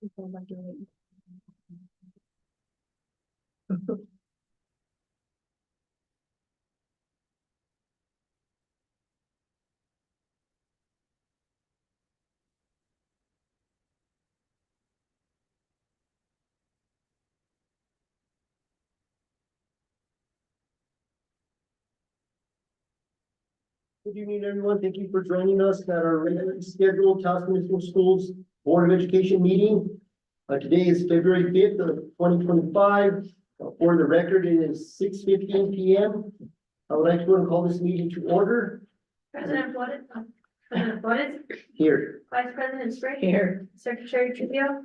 Good evening, everyone. Thank you for joining us at our regularly scheduled Taos Municipal Schools Board of Education meeting. Today is February 5th of 2025. For the record, it is 6:15 p.m. I would like to go and call this meeting to order. President Flores, Here. Vice President Sprague. Here. Secretary Trujillo.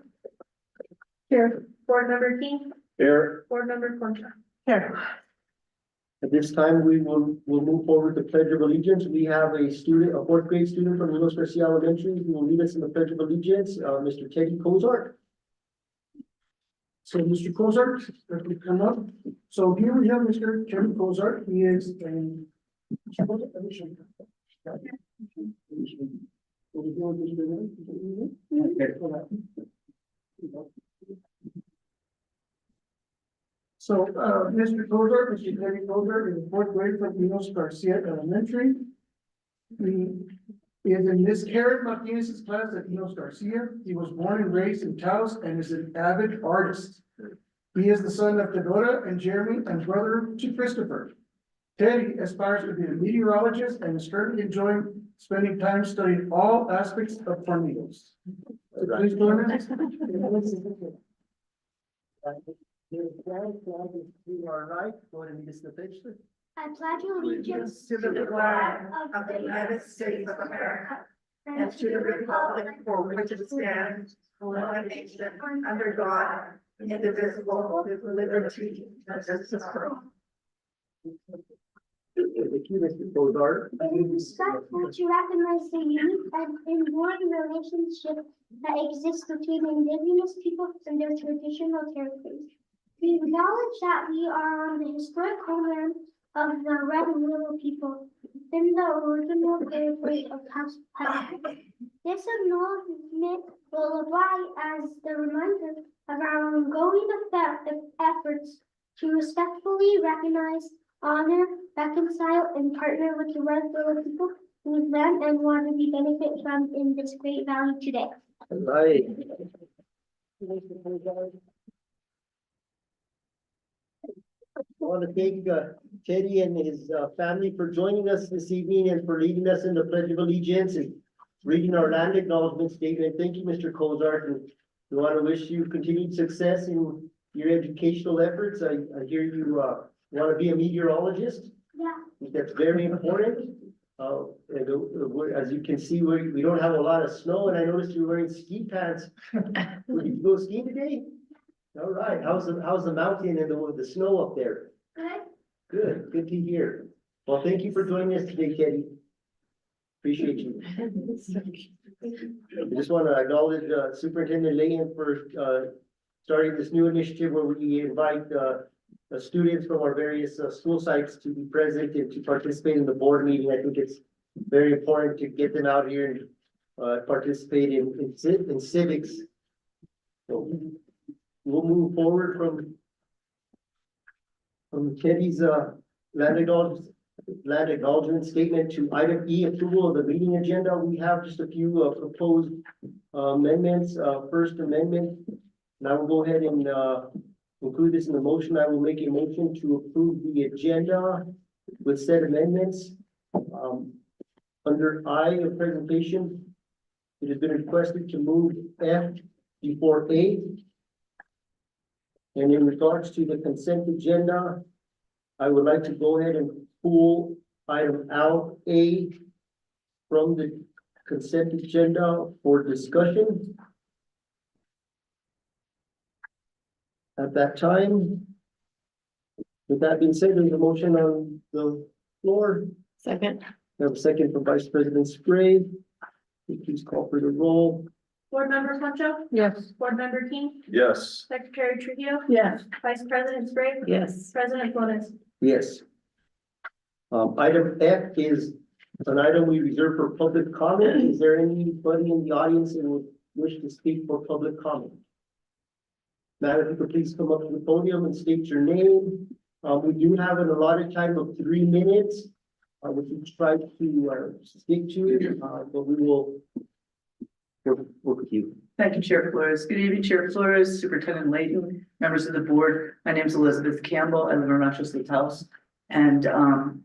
Here. Board Member King. Here. Board Member Concha. Here. At this time, we'll move forward to Pledge of Allegiance. We have a fourth grade student from Milos Garcia Elementary who will lead us in the Pledge of Allegiance, Mr. Teddy Kozart. So Mr. Kozart, if we come up, so here we have Mr. Kevin Kozart, he is a. So, Mr. Kozart, Mr. Kevin Kozart is the fourth grade from Milos Garcia Elementary. He is in Miss Karen Martinez's class at Milos Garcia. He was born and raised in Taos and is an avid artist. He is the son of Theodora and Jeremy and brother to Christopher. Teddy aspires to be a meteorologist and is currently enjoying spending time studying all aspects of tornadoes. Please join us. To our right, go ahead and lead us in the pledge. I pledge allegiance To the flag of the United States of America and to the republic for which it stands, one nation, under God, indivisible, with liberty and justice for all. Thank you, Mr. Kozart. It is respectful to recognize the unique and enduring relationship that exists between indigenous peoples and their traditional territories. We acknowledge that we are on the historic homeland of the Red and Willow people in the original territory of Taos. This acknowledgement will apply as the reminder of our ongoing efforts to respectfully recognize, honor, reconcile, and partner with the Red Willow people whose land and water we benefit from in this great valley today. Right. I want to thank Teddy and his family for joining us this evening and for leading us in the Pledge of Allegiance and reading our land acknowledgement statement. Thank you, Mr. Kozart, and we want to wish you continued success in your educational efforts. I hear you want to be a meteorologist. Yeah. I think that's very important. As you can see, we don't have a lot of snow, and I noticed you're wearing ski pants. Did you go skiing today? All right. How's the mountain and the snow up there? Good. Good to hear. Well, thank you for joining us today, Teddy. Appreciate you. I just want to acknowledge Superintendent Leyen for starting this new initiative where we invite students from our various school sites to be present and to participate in the board meeting. I think it's very important to get them out here and participate in civics. So we'll move forward from Teddy's land acknowledgement statement to item E, approval of the meeting agenda. We have just a few proposed amendments. First amendment, and I will go ahead and include this in the motion. I will make a motion to approve the agenda with said amendments. Under I of presentation, it has been requested to move F before A. And in regards to the consent agenda, I would like to go ahead and pull item out A from the consent agenda for discussion. At that time, with that being said, there's a motion on the floor. Second. We have a second from Vice President Sprague. Please call for the roll. Board Member Concha. Yes. Board Member King. Yes. Secretary Trujillo. Yes. Vice President Sprague. Yes. President Flores. Yes. Item F is an item we reserve for public comment. Is there anybody in the audience who would wish to speak for public comment? Madam, if you could please come up to the podium and state your name. We do have an allotted time of 3 minutes, which we try to stick to, but we will work with you. Thank you, Chair Flores. Good evening, Chair Flores, Superintendent Layton, members of the board. My name is Elizabeth Campbell. I live in Rochester House. And I'm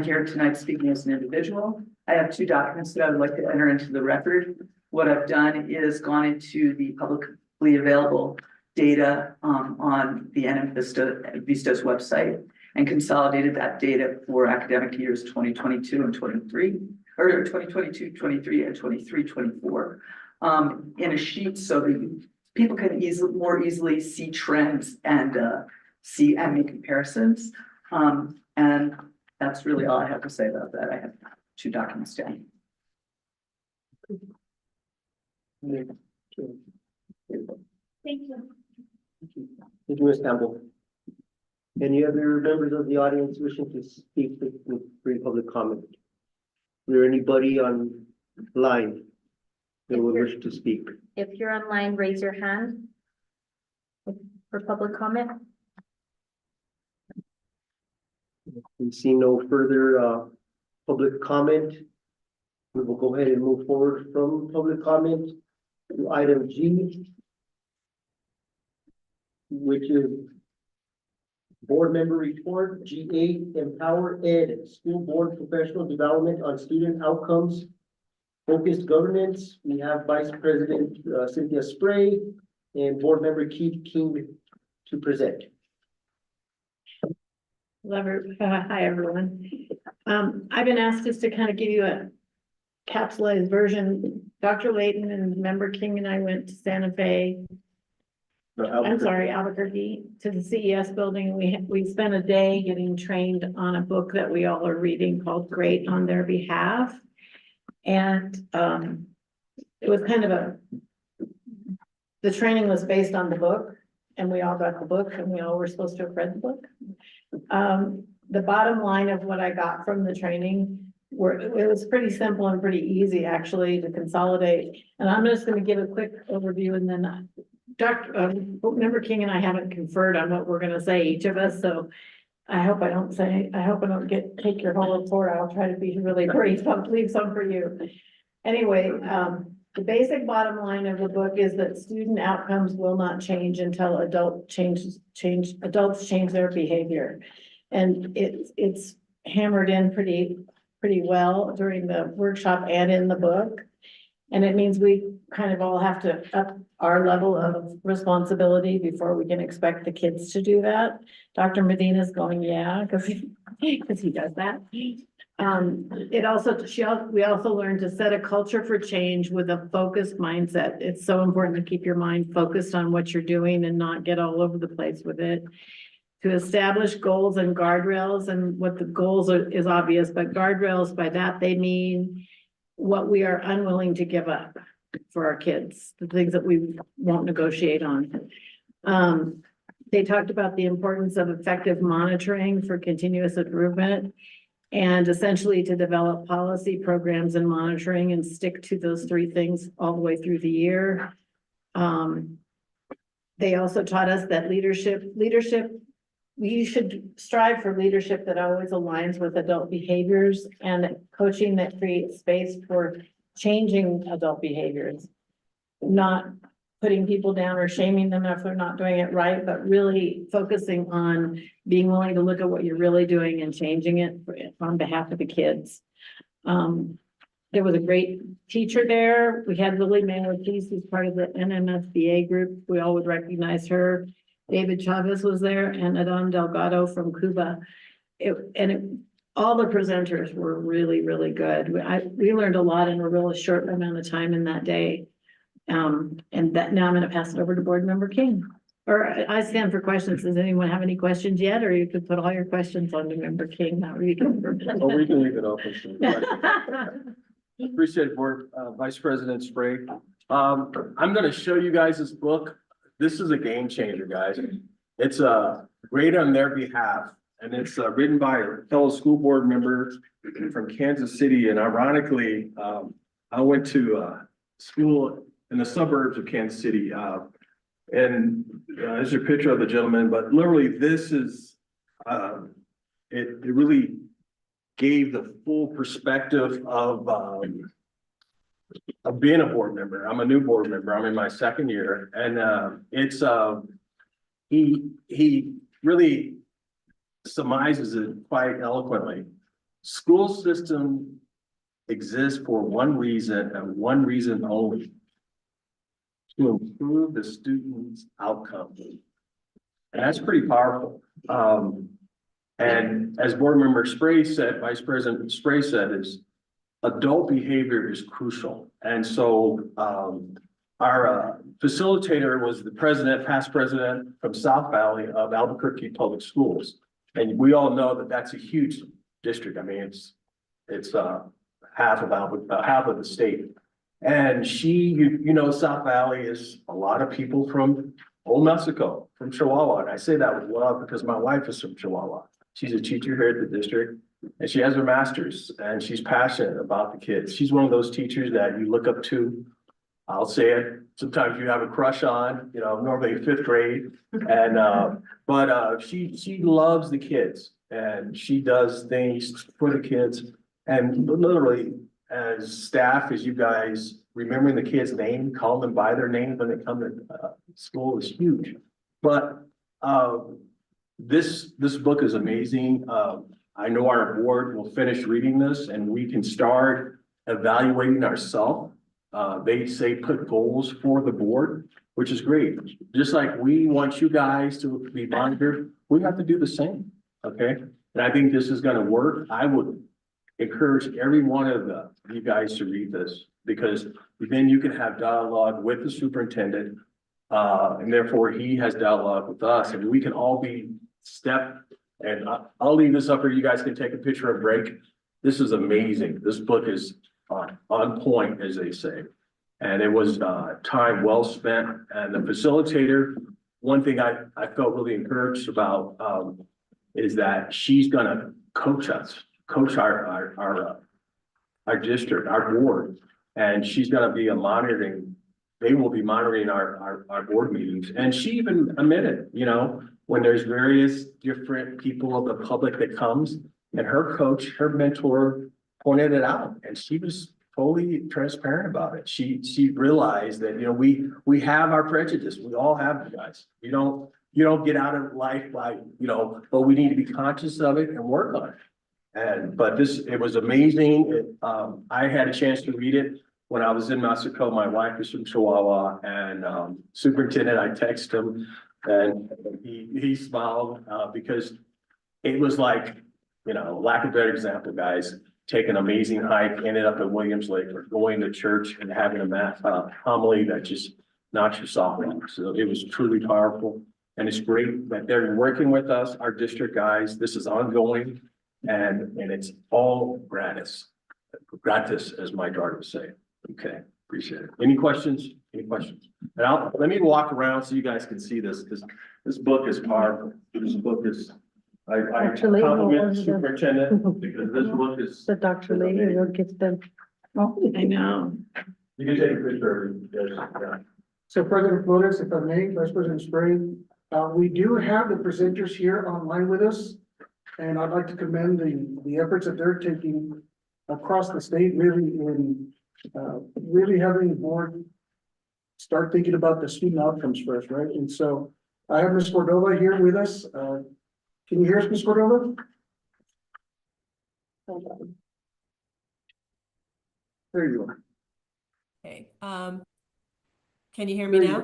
here tonight speaking as an individual. I have 2 documents that I would like to enter into the record. What I've done is gone into the publicly available data on the NM Vista's website and consolidated that data for academic years 2022 and 23, or 2022, 23, and 23, 24. In a sheet so that people can more easily see trends and make comparisons. And that's really all I have to say about that. I have 2 documents down. Thank you. you, Ms. Campbell. Any other members of the audience wishing to speak with free public comment? Is there anybody online that would wish to speak? If you're online, raise your hand for public comment. We see no further public comment. We will go ahead and move forward from public comment to item G, which is board member report, G8, Empower Ed, School Board Professional Development on Student Outcomes, Focused Governance. We have Vice President Cynthia Spray and Board Member Keith King to present. Hi, everyone. I've been asked just to kind of give you a capsulized version. Dr. Layton and Member King and I went to Santa Fe. Albuquerque, to the CES building. We spent a day getting trained on a book that we all are reading called Great on Their Behalf. And it was kind of the training was based on the book, and we all got the book, and we all were supposed to have read the book. The bottom line of what I got from the training it was pretty simple and pretty easy actually to consolidate. And I'm just going to give a quick overview, and then Member King and I haven't conferred on what we're going to say, each of us. So I hope I don't take your whole report. I'll try to be really brief. I'll leave some for you. Anyway, the basic bottom line of the book is that student outcomes will not change until adults change their behavior. And it's hammered in pretty well during the workshop and in the book. And it means we kind of all have to up our level of responsibility before we can expect the kids to do that. Dr. Medina's going, yeah, because he does that. We also learned to set a culture for change with a focused mindset. It's so important to keep your mind focused on what you're doing and not get all over the place with it. To establish goals and guardrails, and what the goals is obvious, but guardrails, by that they mean what we are unwilling to give up for our kids, the things that we won't negotiate on. They talked about the importance of effective monitoring for continuous improvement, and essentially to develop policy programs and monitoring and stick to those 3 things all the way through the year. They also taught us that leadership, we should strive for leadership that always aligns with adult behaviors, and coaching that creates space for changing adult behaviors, not putting people down or shaming them if they're not doing it right, but really focusing on being willing to look at what you're really doing and changing it on behalf of the kids. There was a great teacher there. We had Lily Mayor-Ortiz, who's part of the NMSBA group. We all would recognize her. David Chavez was there, and Adan Delgado from Cuba. All the presenters were really, really good. We learned a lot in a really short amount of time in that day. And that now I'm going to pass it over to Board Member King. Or I stand for questions. Does anyone have any questions yet? Or you could put all your questions on to Member King, not read them. Oh, we can leave it open. Appreciate it, Board Vice President Sprague. I'm going to show you guys this book. This is a game changer, guys. It's Great on Their Behalf, and it's written by a fellow school board member from Kansas City. And ironically, I went to school in the suburbs of Kansas City. And there's a picture of the gentleman, but literally this is, it really gave the full perspective of being a board member. I'm a new board member. I'm in my second year, and he really surmises it quite eloquently. School system exists for one reason and one reason only: to improve the student's outcome. And that's pretty powerful. And as board member Spray said, Vice President Spray said, is adult behavior is crucial. And so our facilitator was the past president from South Valley of Albuquerque Public Schools. And we all know that that's a huge district. I mean, it's half of the state. And you know, South Valley is a lot of people from Old Mexico, from Chihuahua. And I say that with love because my wife is from Chihuahua. She's a teacher here at the district, and she has her master's, and she's passionate about the kids. She's one of those teachers that you look up to. I'll say it, sometimes you have a crush on, you know, normally fifth grade. And, but she loves the kids, and she does things for the kids. And literally, as staff, as you guys, remembering the kid's name, calling them by their name when they come to school is huge. But this book is amazing. I know our board will finish reading this and we can start evaluating ourselves. They say put goals for the board, which is great. Just like we want you guys to be monitored, we have to do the same, okay? And I think this is gonna work. I would encourage every one of you guys to read this, because then you can have dialogue with the superintendent. And therefore he has dialogue with us, and we can all be and I'll leave this up where you guys can take a picture and break. This is amazing. This book is on point, as they say. And it was time well spent. And the facilitator, one thing I felt really encouraged about is that she's gonna coach us, coach our district, our board, and she's gonna be they will be monitoring our board meetings. And she even admitted, you know, when there's various different people of the public that comes, and her coach, her mentor pointed it out, and she was totally transparent about it. She realized that, you know, we have our prejudice. We all have it, guys. You don't get out of life by, you know, but we need to be conscious of it and work on it. But it was amazing. I had a chance to read it when I was in Mexico. My wife is from Chihuahua, and superintendent, I texted him, and he smiled because it was like, you know, lack of a better example, guys, take an amazing hike, ended up at Williams Lake, or going to church and having a homily that just knocks your socks off. So it was truly powerful, and it's great that they're working with us, our district guys. This is ongoing, and it's all gratis, as my daughter would say. Okay, appreciate it. Any questions? Any questions? And let me walk around so you guys can see this, because this book is powerful. This book is, I Actually, compliment the no, superintendent, because this book is. The Dr. Lady will get them. I know. You can take a picture of it. Yeah. So President Flores, if I may, Vice President Spray, we do have the presenters here online with us. And I'd like to commend the efforts that they're taking across the state, really really having the board start thinking about the student outcomes first, right? And so I have Ms. Cordova here with us. Can you hear us, Ms. Cordova? There you are. Okay, can you hear me now?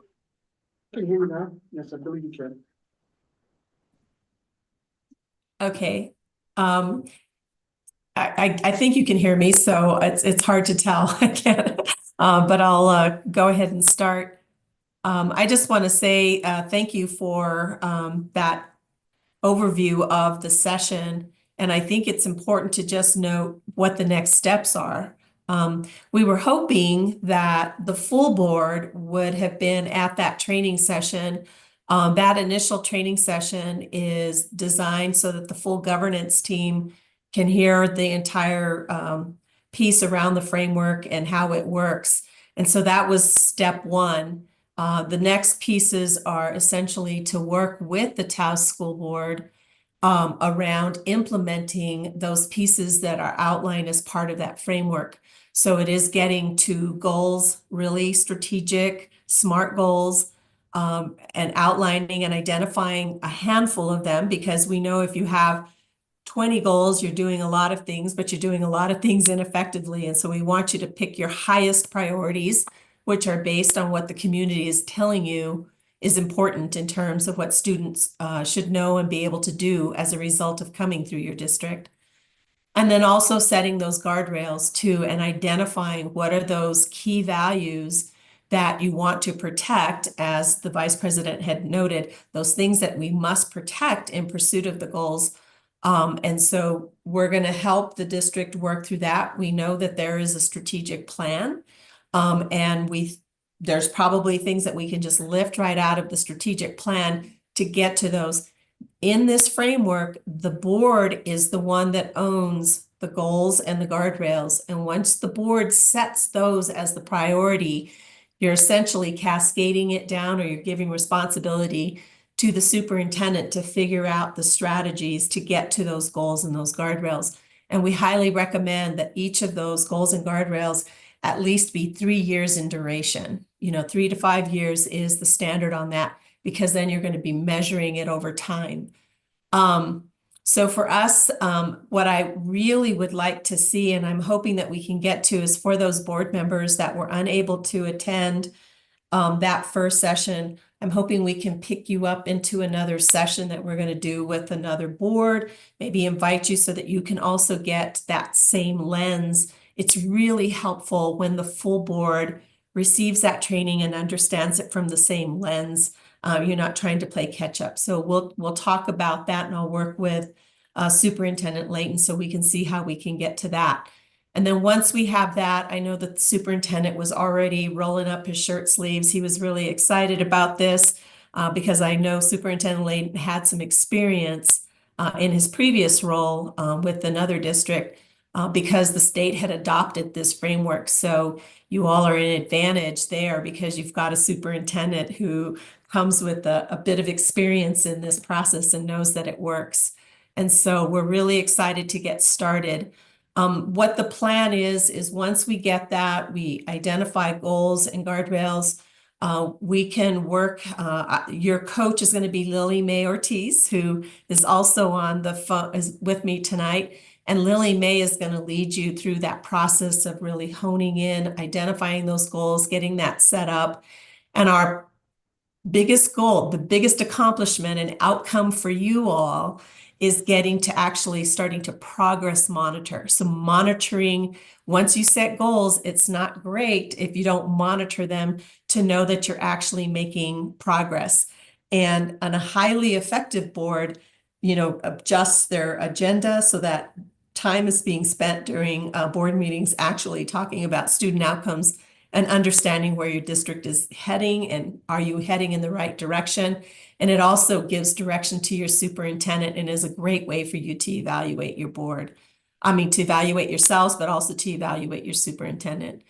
Can you hear me now? Yes, I believe you can. Okay, I think you can hear me, so it's hard to tell. I can't, but I'll go ahead and start. I just want to say thank you for that overview of the session, and I think it's important to just note what the next steps are. We were hoping that the full board would have been at that training session. That initial training session is designed so that the full governance team can hear the entire piece around the framework and how it works. And so that was step one. The next pieces are essentially to work with the Taos School Board around implementing those pieces that are outlined as part of that framework. So it is getting to goals, really strategic, SMART goals, and outlining and identifying a handful of them, because we know if you have 20 goals, you're doing a lot of things, but you're doing a lot of things ineffectively. And so we want you to pick your highest priorities, which are based on what the community is telling you is important in terms of what students should know and be able to do as a result of coming through your district. And then also setting those guardrails too, and identifying what are those key values that you want to protect, as the vice president had noted, those things that we must protect in pursuit of the goals. And so we're going to help the district work through that. We know that there is a strategic plan, and there's probably things that we can just lift right out of the strategic plan to get to those. In this framework, the board is the one that owns the goals and the guardrails. And once the board sets those as the priority, you're essentially cascading it down, or you're giving responsibility to the superintendent to figure out the strategies to get to those goals and those guardrails. And we highly recommend that each of those goals and guardrails at least be 3 years in duration. 3 to 5 years is the standard on that, because then you're going to be measuring it over time. So for us, what I really would like to see, and I'm hoping that we can get to, is for those board members that were unable to attend that first session, I'm hoping we can pick you up into another session that we're going to do with another board, maybe invite you so that you can also get that same lens. It's really helpful when the full board receives that training and understands it from the same lens. You're not trying to play catch up. So we'll talk about that, and I'll work with Superintendent Layton so we can see how we can get to that. And then once we have that, I know that the superintendent was already rolling up his shirt sleeves. He was really excited about this because I know Superintendent Layton had some experience in his previous role with another district because the state had adopted this framework. So you all are in advantage there because you've got a superintendent who comes with a bit of experience in this process and knows that it works. And so we're really excited to get started. What the plan is once we get that, we identify goals and guardrails, we can work. Your coach is going to be Lily May Ortiz, who is also on the phone with me tonight. And Lily May is going to lead you through that process of really honing in, identifying those goals, getting that set up. And our biggest goal, the biggest accomplishment and outcome for you all is getting to actually starting to progress monitor. So monitoring, once you set goals, it's not great if you don't monitor them to know that you're actually making progress. And on a highly effective board, adjusts their agenda so that time is being spent during board meetings actually talking about student outcomes and understanding where your district is heading and are you heading in the right direction. And it also gives direction to your superintendent and is a great way for you to evaluate your board. To evaluate yourselves, but also to evaluate your superintendent.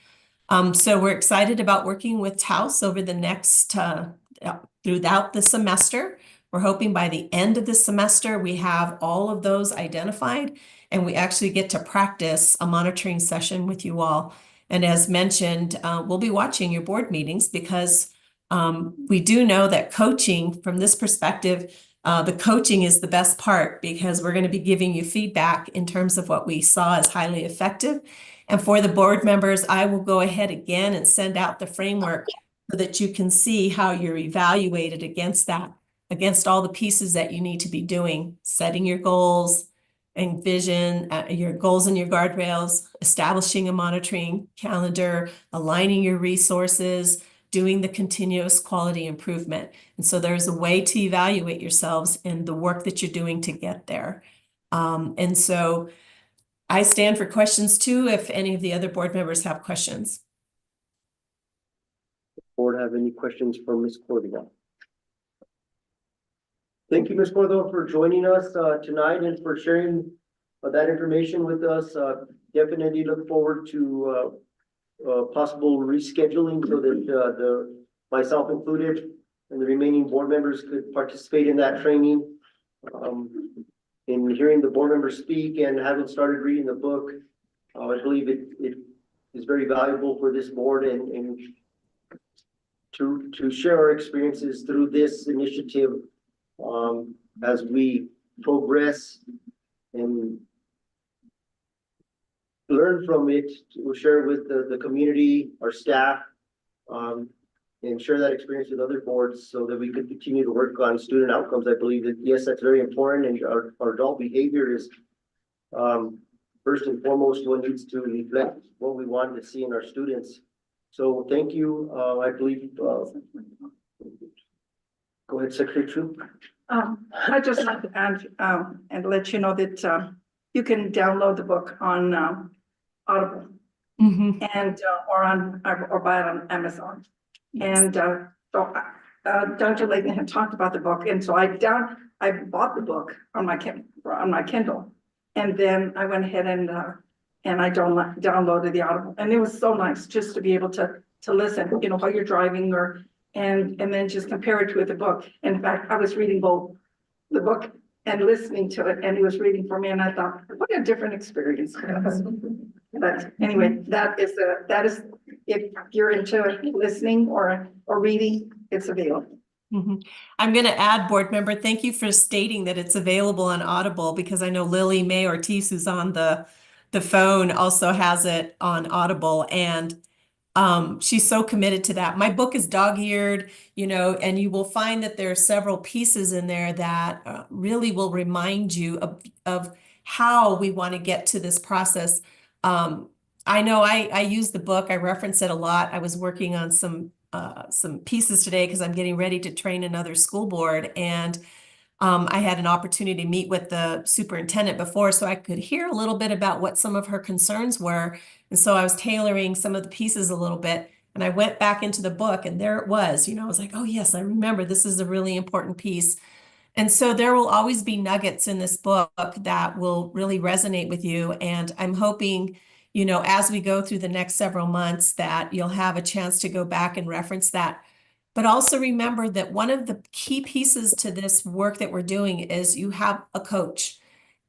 So we're excited about working with Taos over the next, throughout the semester. We're hoping by the end of the semester, we have all of those identified and we actually get to practice a monitoring session with you all. And as mentioned, we'll be watching your board meetings because we do know that coaching from this perspective, the coaching is the best part because we're going to be giving you feedback in terms of what we saw as highly effective. And for the board members, I will go ahead again and send out the framework so that you can see how you're evaluated against that, against all the pieces that you need to be doing, setting your goals and vision, your goals and your guardrails, establishing a monitoring calendar, aligning your resources, doing the continuous quality improvement. And so there's a way to evaluate yourselves and the work that you're doing to get there. And so I stand for questions too, if any of the other board members have questions. Board have any questions for Ms. Cordova? Thank you, Ms. Cordova, for joining us tonight and for sharing that information with us. Definitely look forward to possible rescheduling so that the myself included, and the remaining board members could participate in that training. In hearing the board members speak and having started reading the book, I believe it is very valuable for this board and to share our experiences through this initiative, as we progress and learn from it, to share with the community, our staff, and share that experience with other boards so that we could continue to work on student outcomes. I believe that, yes, that's very important, and our adult behavior is first and foremost what needs to reflect what we want to see in our students. So thank you. I believe, go ahead, Secretary True. I'd just like to add, and let you know that, you can download the book on, Audible and, or buy it on Amazon. And, so, Dr. Layton had talked about the book, and so I bought the book on my Kindle. And then I went ahead and I downloaded the Audible, and it was so nice just to be able to listen, you know, while you're driving and then just compare it with the book. In fact, I was reading both the book and listening to it, and he was reading for me, and I thought, what a different experience. But anyway, that is, if you're into listening or reading, it's available. I'm going to add, board member, thank you for stating that it's available on Audible, because I know Lily May Ortiz, who's on the phone, also has it on Audible, and she's so committed to that. My book is dog-eared, you know, and you will find that there are several pieces in there that really will remind you of how we want to get to this process. I know I use the book, I reference it a lot. I was working on some pieces today because I'm getting ready to train another school board, and I had an opportunity to meet with the superintendent before, so I could hear a little bit about what some of her concerns were. And so I was tailoring some of the pieces a little bit, and I went back into the book, and there it was. You know, I was like, oh yes, I remember this is a really important piece. And so there will always be nuggets in this book that will really resonate with you. And I'm hoping, you know, as we go through the next several months, that you'll have a chance to go back and reference that. But also remember that one of the key pieces to this work that we're doing is you have a coach,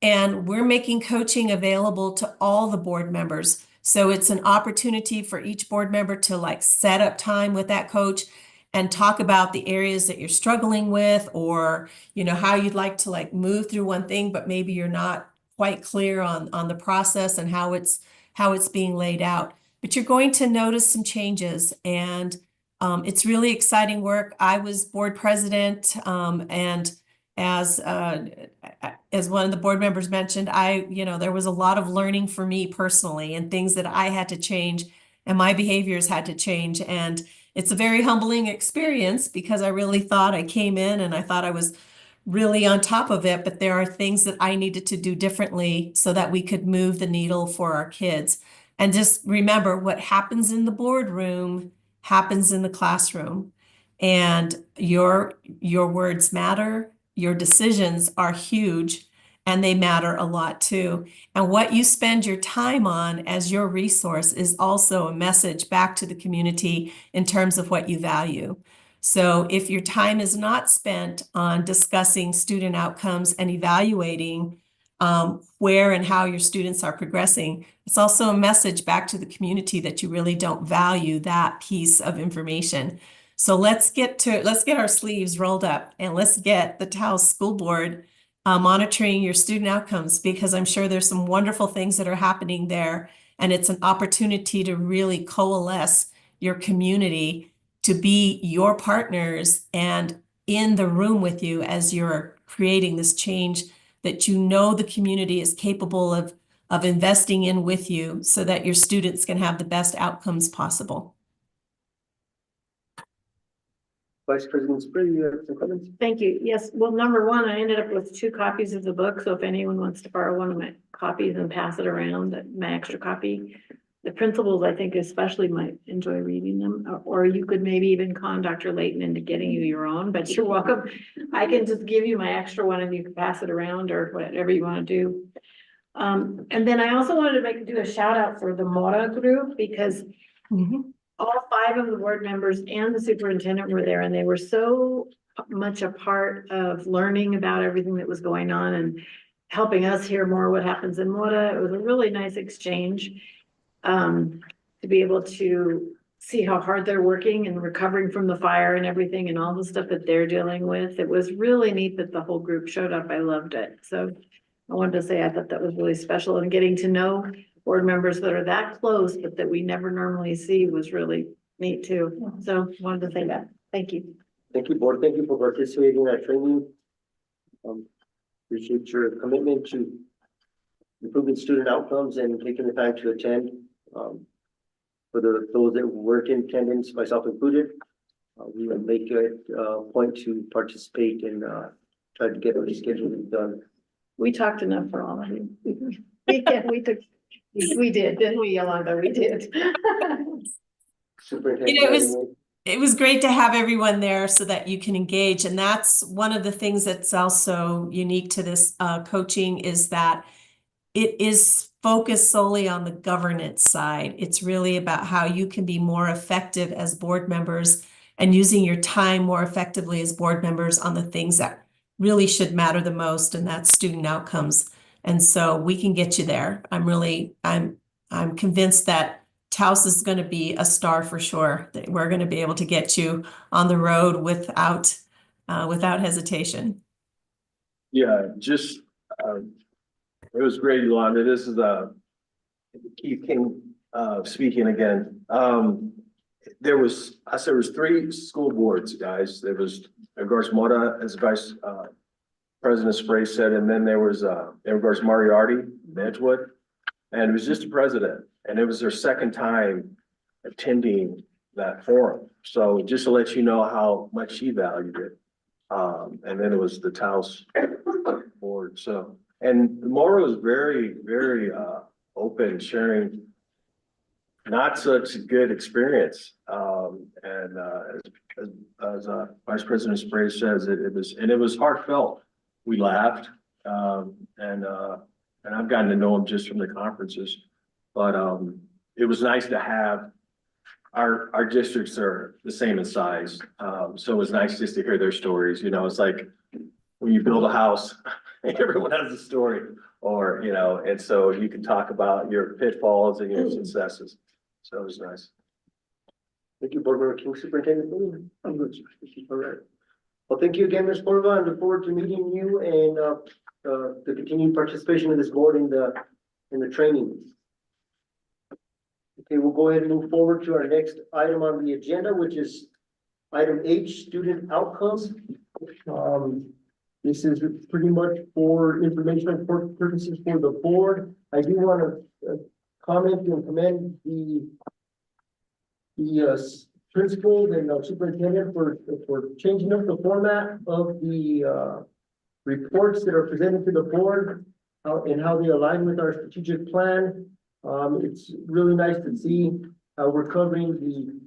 and we're making coaching available to all the board members. So it's an opportunity for each board member to like set up time with that coach and talk about the areas that you're struggling with, or, you know, how you'd like to like move through one thing, but maybe you're not quite clear on the process and how it's being laid out. But you're going to notice some changes, and it's really exciting work. I was board president, and as one of the board members mentioned, there was a lot of learning for me personally, and things that I had to change, and my behaviors had to change. And it's a very humbling experience, because I really thought I came in and I thought I was really on top of it, but there are things that I needed to do differently so that we could move the needle for our kids. And just remember, what happens in the boardroom happens in the classroom, and your words matter, your decisions are huge, and they matter a lot too. And what you spend your time on as your resource is also a message back to the community in terms of what you value. So if your time is not spent on discussing student outcomes and evaluating where and how your students are progressing, it's also a message back to the community that you really don't value that piece of information. So let's get our sleeves rolled up, and let's get the Taos School Board monitoring your student outcomes, because I'm sure there's some wonderful things that are happening there, and it's an opportunity to really coalesce your community to be your partners and in the room with you as you're creating this change that you know the community is capable of investing in with you, so that your students can have the best outcomes possible. Vice President Spring, you have some comments? Thank you. Yes, well, number one, I ended up with 2 copies of the book. So if anyone wants to borrow one of my copies and pass it around, my extra copy, the principals, I think especially, might enjoy reading them. Or you could maybe even con Dr. Layton into getting you your own, but you're welcome. I can just give you my extra one and you can pass it around, or whatever you want to do. And then I also wanted to do a shout out for the Mora group, because all five of the board members and the superintendent were there, and they were so much a part of learning about everything that was going on and helping us hear more what happens in Mora. It was a really nice exchange. To be able to see how hard they're working and recovering from the fire and everything and all the stuff that they're dealing with. It was really neat that the whole group showed up. I loved it. So I wanted to say I thought that was really special, and getting to know board members that are that close, but that we never normally see was really neat too. So wanted to say that. Thank you. Thank you, board. Thank you for participating in that training. Appreciate your commitment to improving student outcomes and taking the time to attend. For those that work in attendance, myself included, we will make it a point to participate and try to get our scheduling done. We talked enough for all of you. We did, didn't we, Yolanda? We did. Superintendent. It was great to have everyone there so that you can engage. And that's one of the things that's also unique to this coaching, is that it is focused solely on the governance side. It's really about how you can be more effective as board members and using your time more effectively as board members on the things that really should matter the most, and that's student outcomes. And so we can get you there. I'm convinced that Taos is going to be a star for sure. That we're going to be able to get you on the road without hesitation. Yeah, just, it was great, Yolanda. This is Keith King speaking again. There was 3 school boards, guys. There was, of course, Mora, as Vice President Spray said, and then there was, of course, Moriarty, Edgewood, and it was just the president. And it was their second time attending that forum. So just to let you know how much he valued it. And then it was the Taos board. So, and Mora was very, very open, sharing not such a good experience. And as Vice President Spray says, it was heartfelt. We laughed, and I've gotten to know him just from the conferences. But it was nice to have our districts are the same in size. So it was nice just to hear their stories. You know, it's like when you build a house, everyone has a story, or, you know, and so you can talk about your pitfalls and your successes. So it was nice. Thank you, Board Member King. Superintendent. I'm good. All right. Well, thank you again, Ms. Borba. I look forward to meeting you and the continued participation of this board in the training. Okay, we'll go ahead and move forward to our next item on the agenda, which is item H, student outcomes. This is pretty much for information purposes for the board. I do want to comment and commend the principals and superintendent for changing up the format of the reports that are presented to the board and how they align with our strategic plan. It's really nice to see how we're covering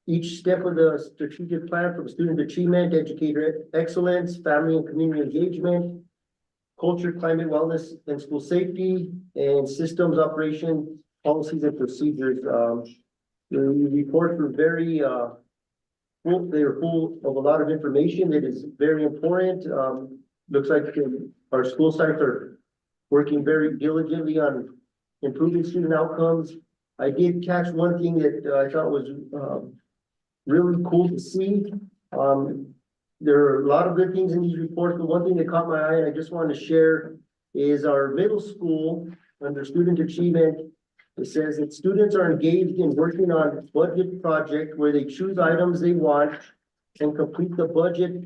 each step of the strategic plan, from student achievement, educator excellence, family and community engagement, culture, climate, wellness, and school safety, and systems, operation, policies, and procedures. The reports were very full. They are full of a lot of information that is very important. Looks like our school sites are working very diligently on improving student outcomes. I did catch one thing that I thought was really cool to see. There are a lot of good things in these reports, but one thing that caught my eye and I just wanted to share is our middle school under student achievement. It says that students are engaged in working on a budget project where they choose items they want and complete the budget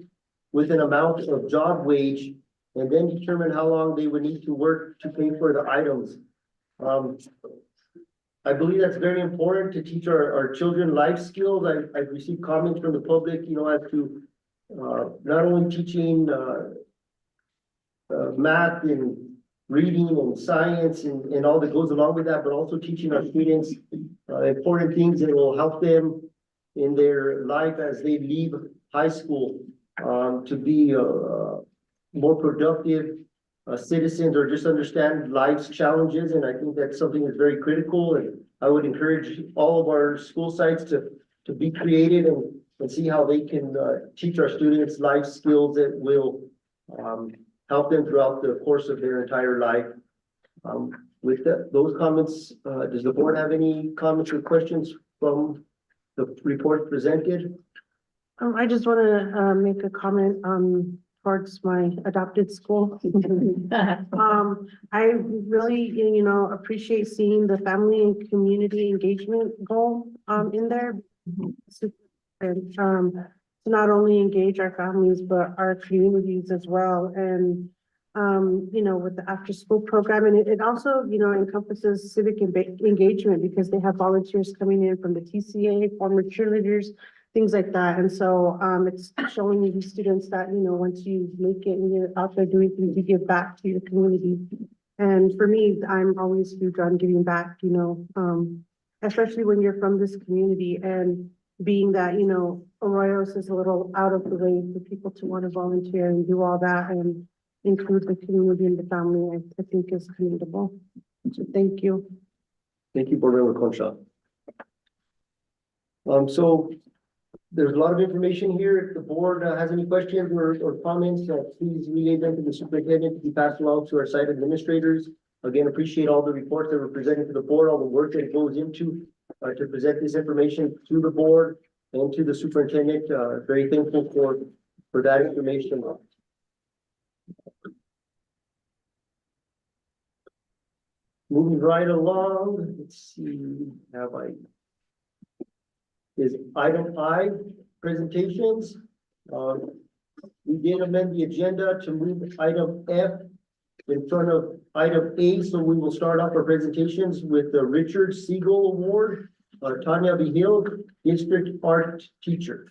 with an amount of job wage, and then determine how long they would need to work to pay for the items. I believe that's very important to teach our children life skills. I've received comments from the public, you know, as to not only teaching math and reading and science and all that goes along with that, but also teaching our students important things that will help them in their life as they leave high school to be more productive citizens, or just understand life's challenges. And I think that's something that's very critical. And I would encourage all of our school sites to be creative and see how they can, teach our students life skills that will, help them throughout the course of their entire life. With those comments, does the board have any comments or questions from the report presented? I just want to make a comment towards my adopted school. I really, appreciate seeing the family and community engagement goal in there. And to not only engage our families, but our communities as well. And with the after school program, and it also, encompasses civic engagement because they have volunteers coming in from the TCA, former cheerleaders, things like that. And so it's showing these students that, once you make it and you're out there doing things, you give back to your community. And for me, I'm always huge on giving back, especially when you're from this community, and being that, Arroyos is a little out of the way for people to want to volunteer and do all that and include the community and the family, I think is commendable. So thank you. Thank you, Board Member Concha. So there's a lot of information here. If the board has any questions or comments, please relay them to the superintendent to be passed along to our site administrators. Again, appreciate all the reports that were presented to the board, all the work that goes into to present this information to the board and to the superintendent. Very thankful for that information. Moving right along, let's see, is item I, presentations. We did amend the agenda to move item F in front of item A, so we will start off our presentations with the Richard Siegel Award, Tanya Vigil, District Art Teacher.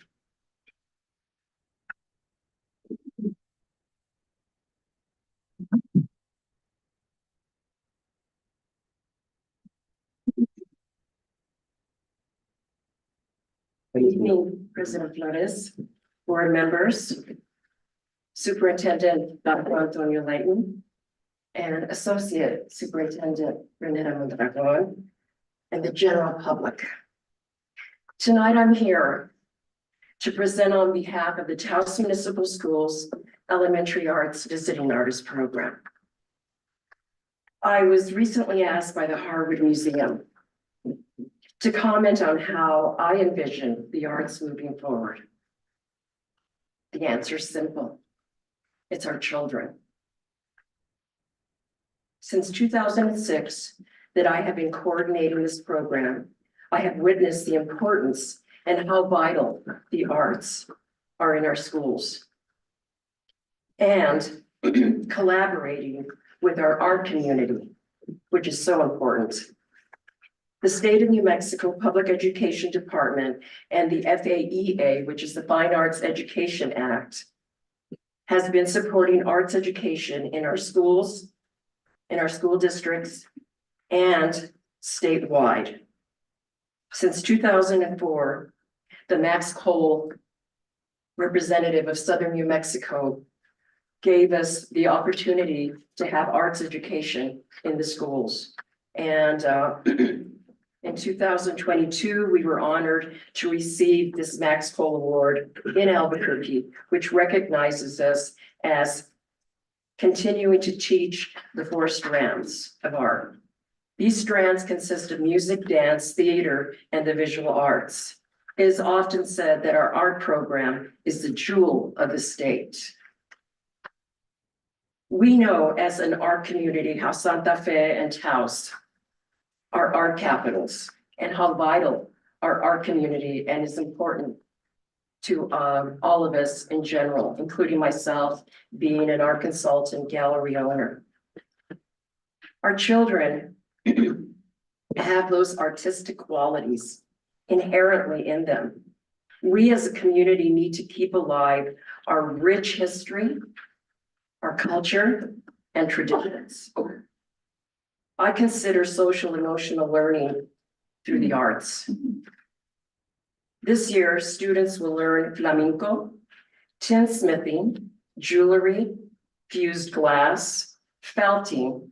Good evening, President Flores, board members, Superintendent Dr. Antonio Layton, and Associate Superintendent Renata Mondragon, and the general public. Tonight I'm here to present on behalf of the Taos Municipal Schools Elementary Arts Visiting Artist Program. I was recently asked by the Harwood Museum to comment on how I envision the arts moving forward. The answer is simple. It's our children. Since 2006 that I have been coordinating this program, I have witnessed the importance and how vital the arts are in our schools. And collaborating with our art community, which is so important. The State of New Mexico Public Education Department and the FAEA, which is the Fine Arts Education Act, has been supporting arts education in our schools, in our school districts, and statewide. Since 2004, the Max Cole, representative of Southern New Mexico, gave us the opportunity to have arts education in the schools. And in 2022, we were honored to receive this Max Cole Award in Albuquerque, which recognizes us as continuing to teach the 4 strands of art. These strands consist of music, dance, theater, and the visual arts. It is often said that our art program is the jewel of the state. We know as an art community how Santa Fe and Taos are art capitals and how vital our art community and is important to all of us in general, including myself being an art consultant, gallery owner. Our children have those artistic qualities inherently in them. We as a community need to keep alive our rich history, our culture, and traditions. I consider social emotional learning through the arts. This year, students will learn flamenco, tinsmithing, jewelry, fused glass, felting,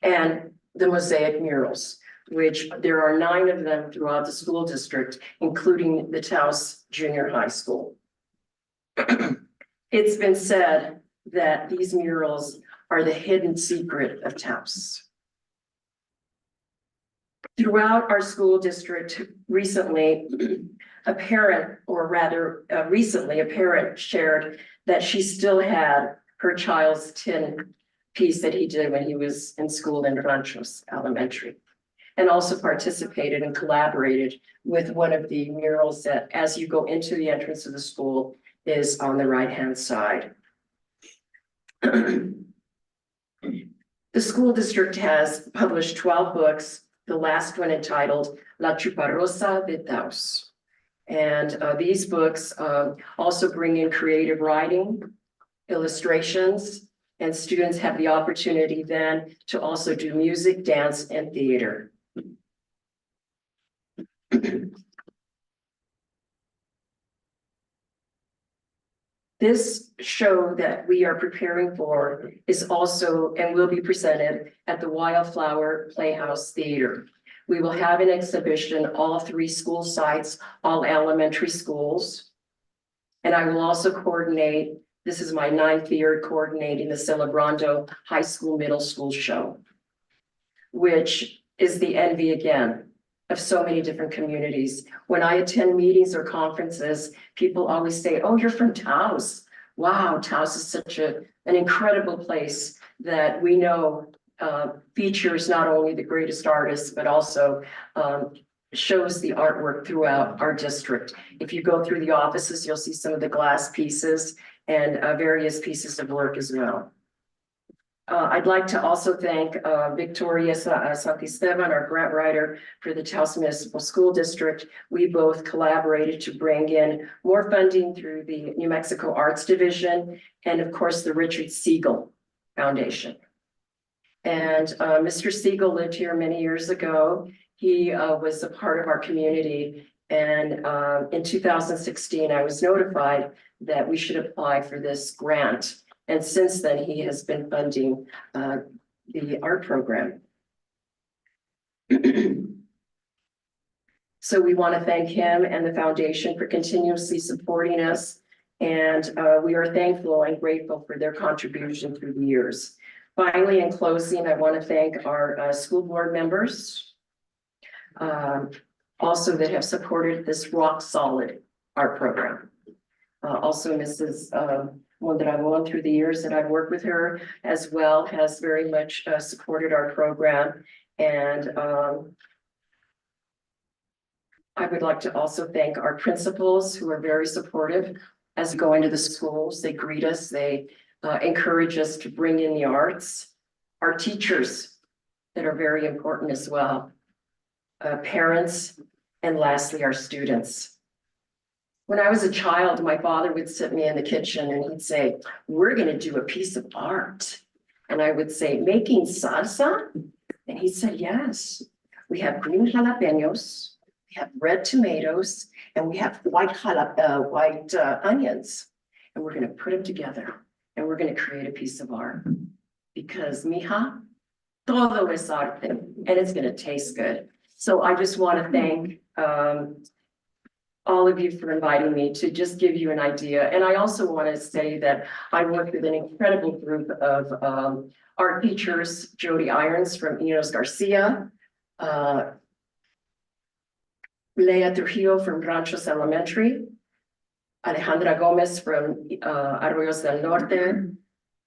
and the mosaic murals, which there are 9 of them throughout the school district, including the Taos Junior High School. It's been said that these murals are the hidden secret of Taos. Throughout our school district, recently, a parent shared that she still had her child's tin piece that he did when he was in school in Ranchos Elementary, and also participated and collaborated with one of the murals that, as you go into the entrance of the school, is on the right-hand side. The school district has published 12 books, the last one entitled La Chuparosa de Taos. And these books also bring in creative writing, illustrations, and students have the opportunity then to also do music, dance, and theater. This show that we are preparing for is also and will be presented at the Wildflower Playhouse Theater. We will have an exhibition, all 3 school sites, all elementary schools. And I will also coordinate, this is my 9th year coordinating the Celebrando High School Middle School show, which is the envy again of so many different communities. When I attend meetings or conferences, people always say, oh, you're from Taos. Wow, Taos is such an incredible place that we know features not only the greatest artists, but also shows the artwork throughout our district. If you go through the offices, you'll see some of the glass pieces and various pieces of work as well. I'd like to also thank Victoria Santisteban, our grant writer for the Taos Municipal School District. We both collaborated to bring in more funding through the New Mexico Arts Division and of course the Richard Siegel Foundation. And Mr. Siegel lived here many years ago. He was a part of our community. And in 2016, I was notified that we should apply for this grant. And since then, he has been funding the art program. So we want to thank him and the foundation for continuously supporting us. And we are thankful and grateful for their contribution through the years. Finally, in closing, I want to thank our school board members also that have supported this rock solid art program. Also, Mrs. Mondragon, through the years that I've worked with her as well, has very much supported our program. And I would like to also thank our principals who are very supportive as we go into the schools. They greet us, they encourage us to bring in the arts. Our teachers that are very important as well. Parents, and lastly, our students. When I was a child, my father would sit me in the kitchen and he'd say, we're going to do a piece of art. And I would say, making salsa? And he said, yes. We have green jalapenos, we have red tomatoes, and we have white onions. And we're going to put them together and we're going to create a piece of art. Because, mija, todo es arte, and it's going to taste good. So I just want to thank all of you for inviting me to just give you an idea. And I also want to say that I worked with an incredible group of art teachers, Jody Irons from Enos Garcia, Leah Trujillo from Ranchos Elementary, Alejandra Gomez from Arroyos del Norte,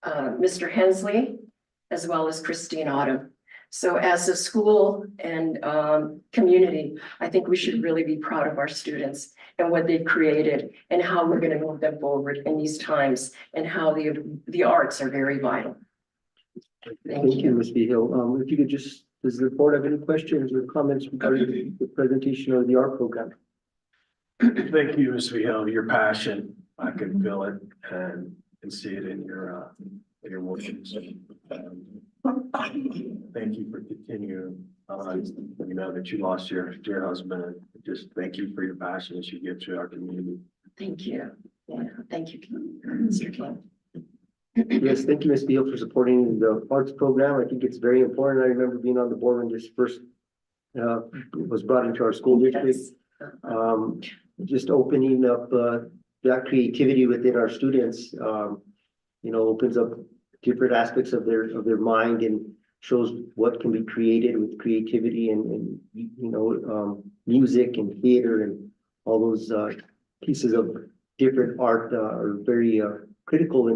Mr. Hensley, as well as Christine Autumn. So as a school and community, I think we should really be proud of our students and what they've created and how we're going to move them forward in these times and how the arts are very vital. Thank you, Ms. Vigil. If you could just, does the board have any questions or comments regarding the presentation of the art program? Thank you, Ms. Vigil, your passion. I can feel it and can see it in your motions. Thank you for continuing. You know that you lost your dear husband. Just thank you for your passion as you give to our community. Thank you. Yeah, thank you, Mr. King. Yes, thank you, Ms. Vigil, for supporting the arts program. I think it's very important. I remember being on the board when this first was brought into our school district. Just opening up, that creativity within our students, opens up different aspects of their mind and shows what can be created with creativity and music and theater and all those, pieces of different art, are very, critical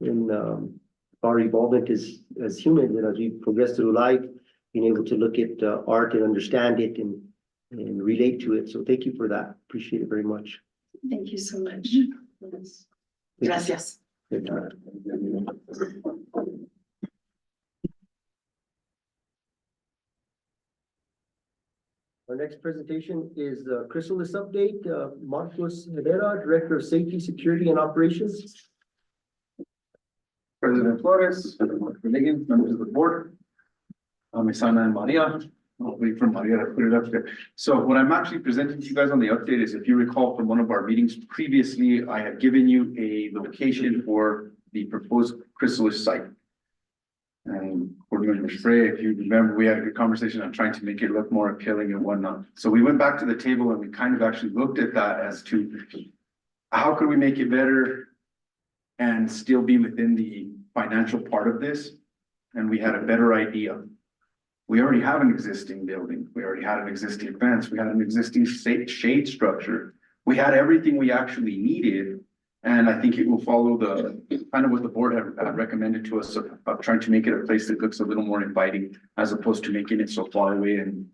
in our involvement as humans and as we progress through life, being able to look at, art and understand it and relate to it. So thank you for that. Appreciate it very much. Thank you so much. Gracias. Our next presentation is the Chrysalis update. Marcos Herrera, Director of Safety, Security and Operations. President Flores, Megan, members of the board. Isana and Maria, I'll wait for Maria to put it up there. So what I'm actually presenting to you guys on the update is, if you recall from one of our meetings previously, I had given you a location for the proposed Chrysalis site. And Board Member Spray, if you remember, we had a good conversation on trying to make it look more appealing and whatnot. So we went back to the table and we kind of actually looked at that as to how could we make it better and still be within the financial part of this. And we had a better idea. We already have an existing building. We already had an existing fence. We had an existing shade structure. We had everything we actually needed. And I think it will follow the kind of what the board had recommended to us of trying to make it a place that looks a little more inviting, as opposed to making it so far away and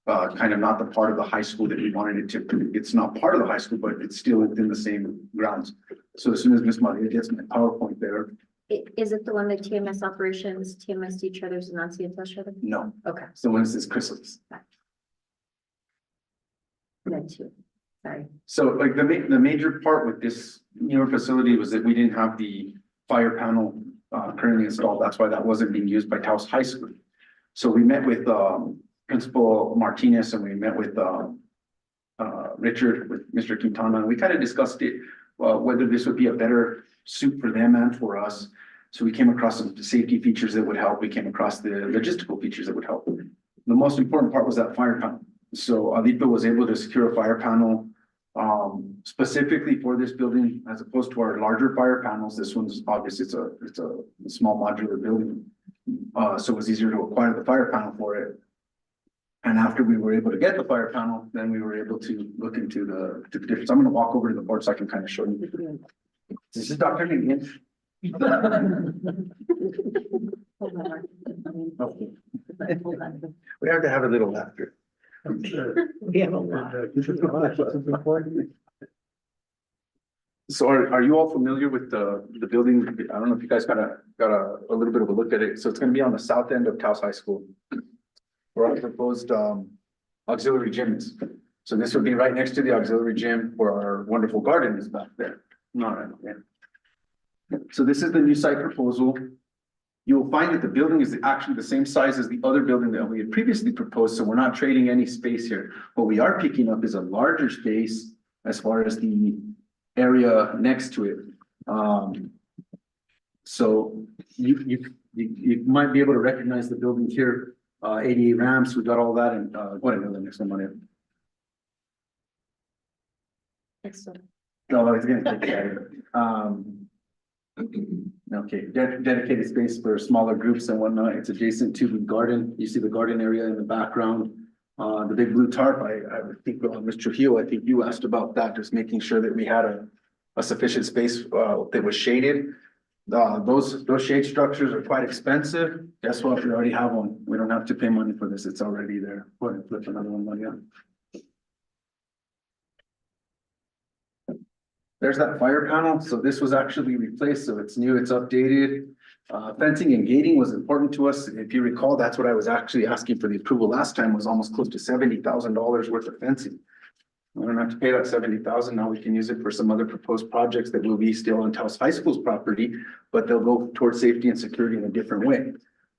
kind of not the part of the high school that we wanted it to be. It's not part of the high school, but it's still within the same grounds. So as soon as Ms. Maria gets my PowerPoint there. Is it the one that TMS operations, TMS to each other's and not see each other? No, Okay, so when it says Chrysalis. then two, sorry. So like the major part with this newer facility was that we didn't have the fire panel currently installed. That's why that wasn't being used by Taos High School. So we met with Principal Martinez and we met with Richard, with Mr. Quintana, and we kind of discussed it, whether this would be a better suit for them and for us. So we came across some safety features that would help. We came across the logistical features that would help. The most important part was that fire panel. So Alipa was able to secure a fire panel specifically for this building, as opposed to our larger fire panels. This one's obviously it's a small modular building. So it was easier to acquire the fire panel for it. And after we were able to get the fire panel, then we were able to look into the difference. I'm going to walk over to the board so I can kind of show you. This is Dr. Livian. We have to have a little laughter. We have a lot. So are you all familiar with the building? I don't know if you guys got a little bit of a look at it. So it's gonna be on the south end of Taos High School. Where our proposed auxiliary gym is. So this would be right next to the auxiliary gym where our wonderful garden is back there. So this is the new site proposal. You will find that the building is actually the same size as the other building that we had previously proposed, so we're not trading any space here. What we are picking up is a larger space as far as the area next to it. So you might be able to recognize the building here, 88 ramps, we got all that, and what another next one, Maria? Excellent. No, it's gonna take it. Okay, dedicated space for smaller groups and whatnot. It's adjacent to the garden. You see the garden area in the background. The big blue tarp, I think, Mr. Trujillo, I think you asked about that, just making sure that we had a sufficient space that was shaded. Those shade structures are quite expensive. Guess what? We already have one. We don't have to pay money for this. It's already there. Go ahead and flip another one, Maria. There's that fire panel. So this was actually replaced. So it's new, it's updated. Fencing and gating was important to us. If you recall, that's what I was actually asking for the approval last time, was almost close to $70,000 worth of fencing. We don't have to pay that $70,000. Now we can use it for some other proposed projects that will be still on Taos High School's property, but they'll go towards safety and security in a different way.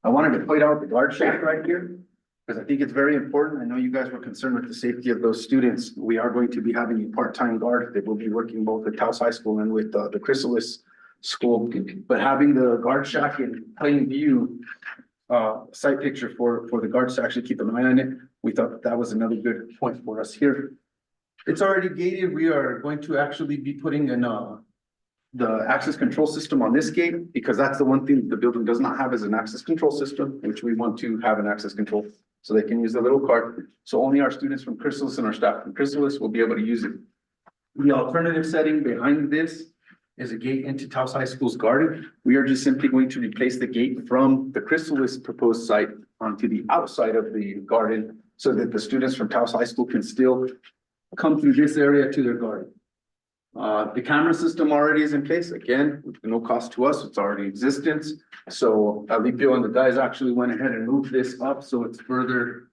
I wanted to point out the guard shack right here, because I think it's very important. I know you guys were concerned with the safety of those students. We are going to be having a part-time guard that will be working both at Taos High School and with the Chrysalis School. But having the guard shack in plain view, site picture for the guards to actually keep an eye on it, we thought that was another good point for us here. It's already gated. We are going to actually be putting in, the access control system on this gate, because that's the one thing the building does not have is an access control system, which we want to have an access control. So they can use the little card. So only our students from Chrysalis and our staff from Chrysalis will be able to use it. The alternative setting behind this is a gate into Taos High School's garden. We are just simply going to replace the gate from the Chrysalis proposed site onto the outside of the garden, so that the students from Taos High School can still come through this area to their garden. The camera system already is in place, again, with no cost to us, it's already in existence. So Alipio and the guys actually went ahead and moved this up, so it's further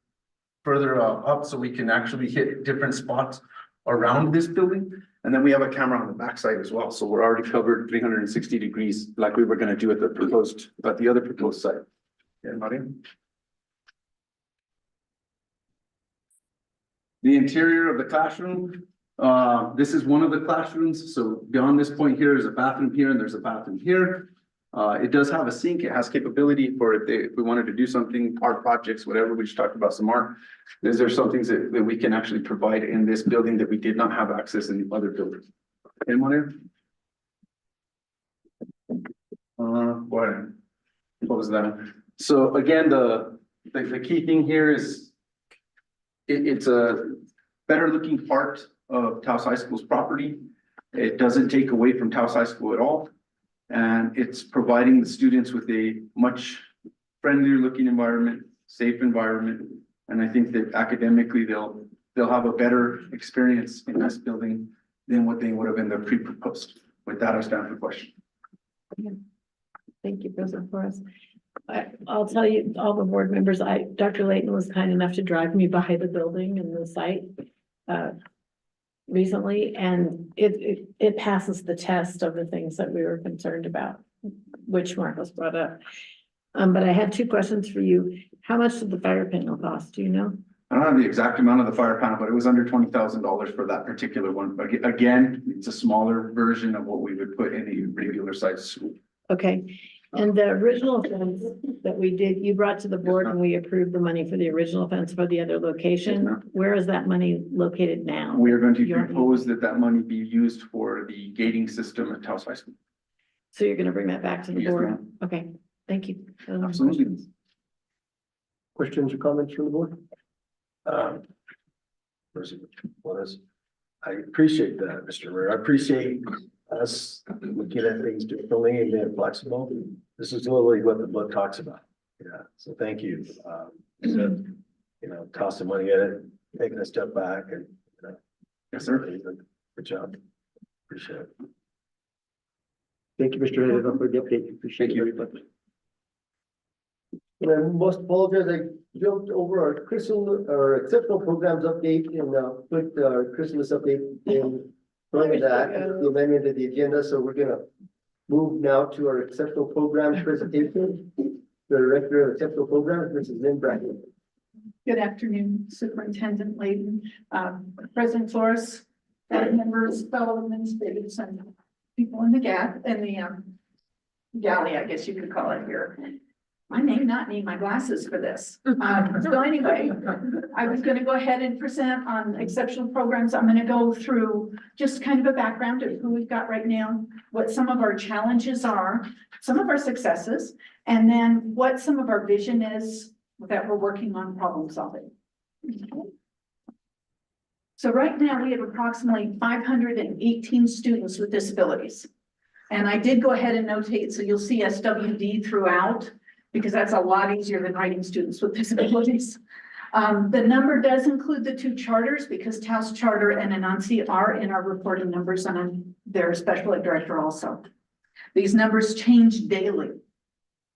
up, so we can actually hit different spots around this building. And then we have a camera on the backside as well, so we're already covered 360 degrees like we were gonna do at the other proposed site. Yeah, Maria? The interior of the classroom, this is one of the classrooms, so beyond this point here is a bathroom here and there's a bathroom here. It does have a sink, it has capability for if we wanted to do something, art projects, whatever, we just talked about some art. Is there some things that we can actually provide in this building that we did not have access in the other buildings? Anyone here? What was that? So again, the key thing here is it's a better looking part of Taos High School's property. It doesn't take away from Taos High School at all. And it's providing the students with a much friendlier looking environment, safe environment. And I think that academically, they'll have a better experience in this building than what they would have in the pre-proposed. With that, I stand for question. Thank you, President Flores. I'll tell you, all the board members, Dr. Layton was kind enough to drive me by the building and the site recently, and it passes the test of the things that we were concerned about, which Marcos brought up. But I had two questions for you. How much did the fire panel cost? Do you know? I don't have the exact amount of the fire panel, but it was under $20,000 for that particular one. But again, it's a smaller version of what we would put in a regular size school. Okay, and the original fence that we did, you brought to the board and we approved the money for the original fence for the other location. Yes, Where is that money located now? We are going to Your- propose that money be used for the gating system at Taos High School. So you're gonna bring that back to the Yes, board? ma'am. Okay, thank you. Those are my Absolutely. questions. Questions or comments from the board? I appreciate that, Mr. Mayor. I appreciate us looking at things differently and being flexible. This is literally what the book talks about. Yeah, so thank you. You know, tossing money at it, taking a step back and, you know. Yes, sir. Good job. Appreciate it. Thank you, Mr. Herrera, for the update. Appreciate Thank you. it very much. And I must apologize, I jumped over our exceptional programs update and put our Christmas update in front of that, the amendment of the agenda, so we're gonna move now to our exceptional programs presentation. The Director of Exceptional Programs, Mrs. Lynn Brackett. Good afternoon, Superintendent Layton, President Flores, board members, fellow administrators, and people in the galley, I guess you could call it here. I may not need my glasses for this. So anyway, I was gonna go ahead and present on exceptional programs. I'm gonna go through just kind of a background of who we've got right now, what some of our challenges are, some of our successes, and then what some of our vision is that we're working on problem solving. So right now, we have approximately 518 students with disabilities. And I did go ahead and notate, so you'll see SWD throughout, because that's a lot easier than writing students with disabilities. The number does include the two charters, because Taos Charter and Anansi are in our reporting numbers, and I'm their special ed director also. These numbers change daily.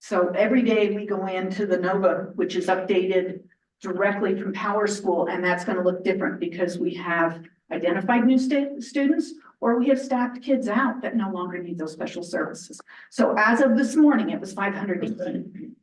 So every day we go into the NOVA, which is updated directly from Power School, and that's going to look different because we have identified new students, or we have staffed kids out that no longer need those special services. So as of this morning, it was 518.